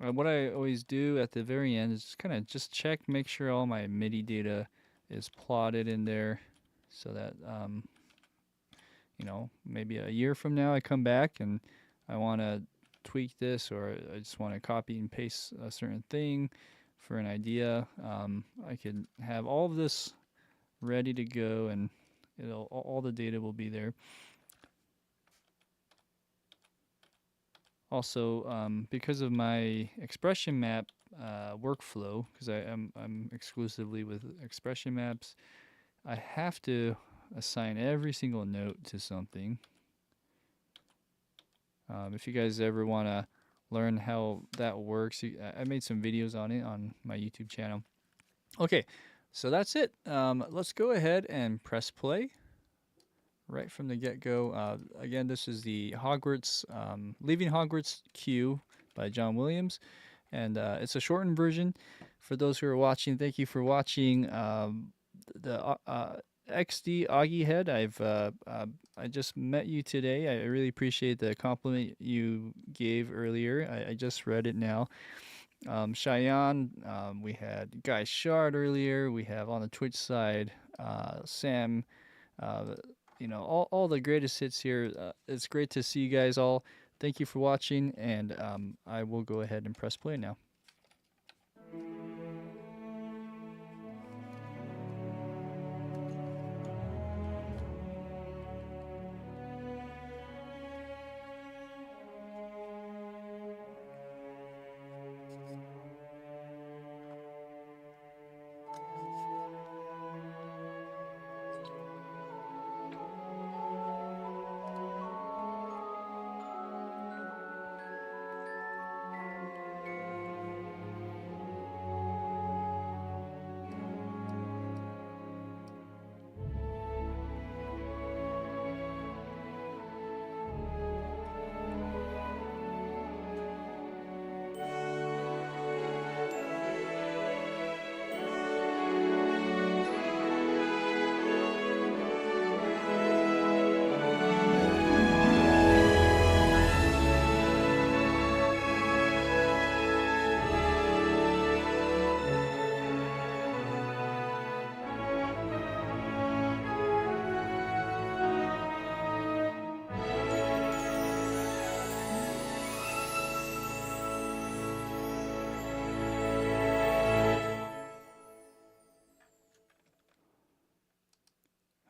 What I always do at the very end is kind of just check, make sure all my MIDI data is plotted in there, so that you know, maybe a year from now I come back and I want to tweak this, or I just want to copy and paste a certain thing for an idea. I can have all of this ready to go, and all the data will be there. Also, because of my expression map workflow, because I'm exclusively with expression maps, I have to assign every single note to something. If you guys ever want to learn how that works, I made some videos on it on my YouTube channel. Okay, so that's it. Let's go ahead and press play right from the get-go. Again, this is the Hogwarts, Leaving Hogwarts Q by John Williams, and it's a shortened version. For those who are watching, thank you for watching. The XD Augie Head, I just met you today. I really appreciate the compliment you gave earlier. I just read it now. Cheyenne. We had Guy Shard earlier. We have on the Twitch side Sam. Uh, all the greatest hits here. It's great to see you guys all. Thank you for watching, and I will go ahead and press play now.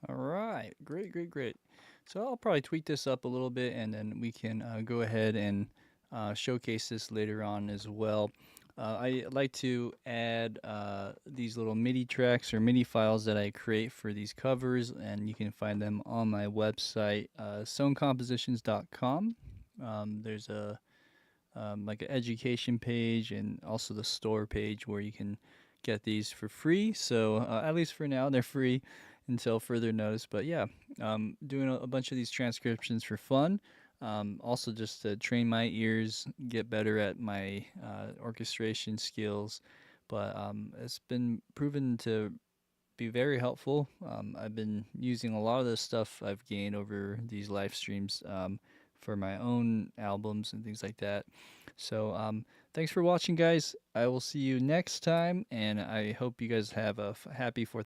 All right, great, great, great. So I'll probably tweak this up a little bit, and then we can go ahead and showcase this later on as well. I like to add these little MIDI tracks or MIDI files that I create for these covers, and you can find them on my website, sonecompositions.com. There's a like an education page and also the store page where you can get these for free. So at least for now, they're free until further notice. But yeah, doing a bunch of these transcriptions for fun. Also just to train my ears, get better at my orchestration skills. But it's been proven to be very helpful. I've been using a lot of the stuff I've gained over these live streams for my own albums and things like that. So thanks for watching, guys. I will see you next time, and I hope you guys have a happy 4th.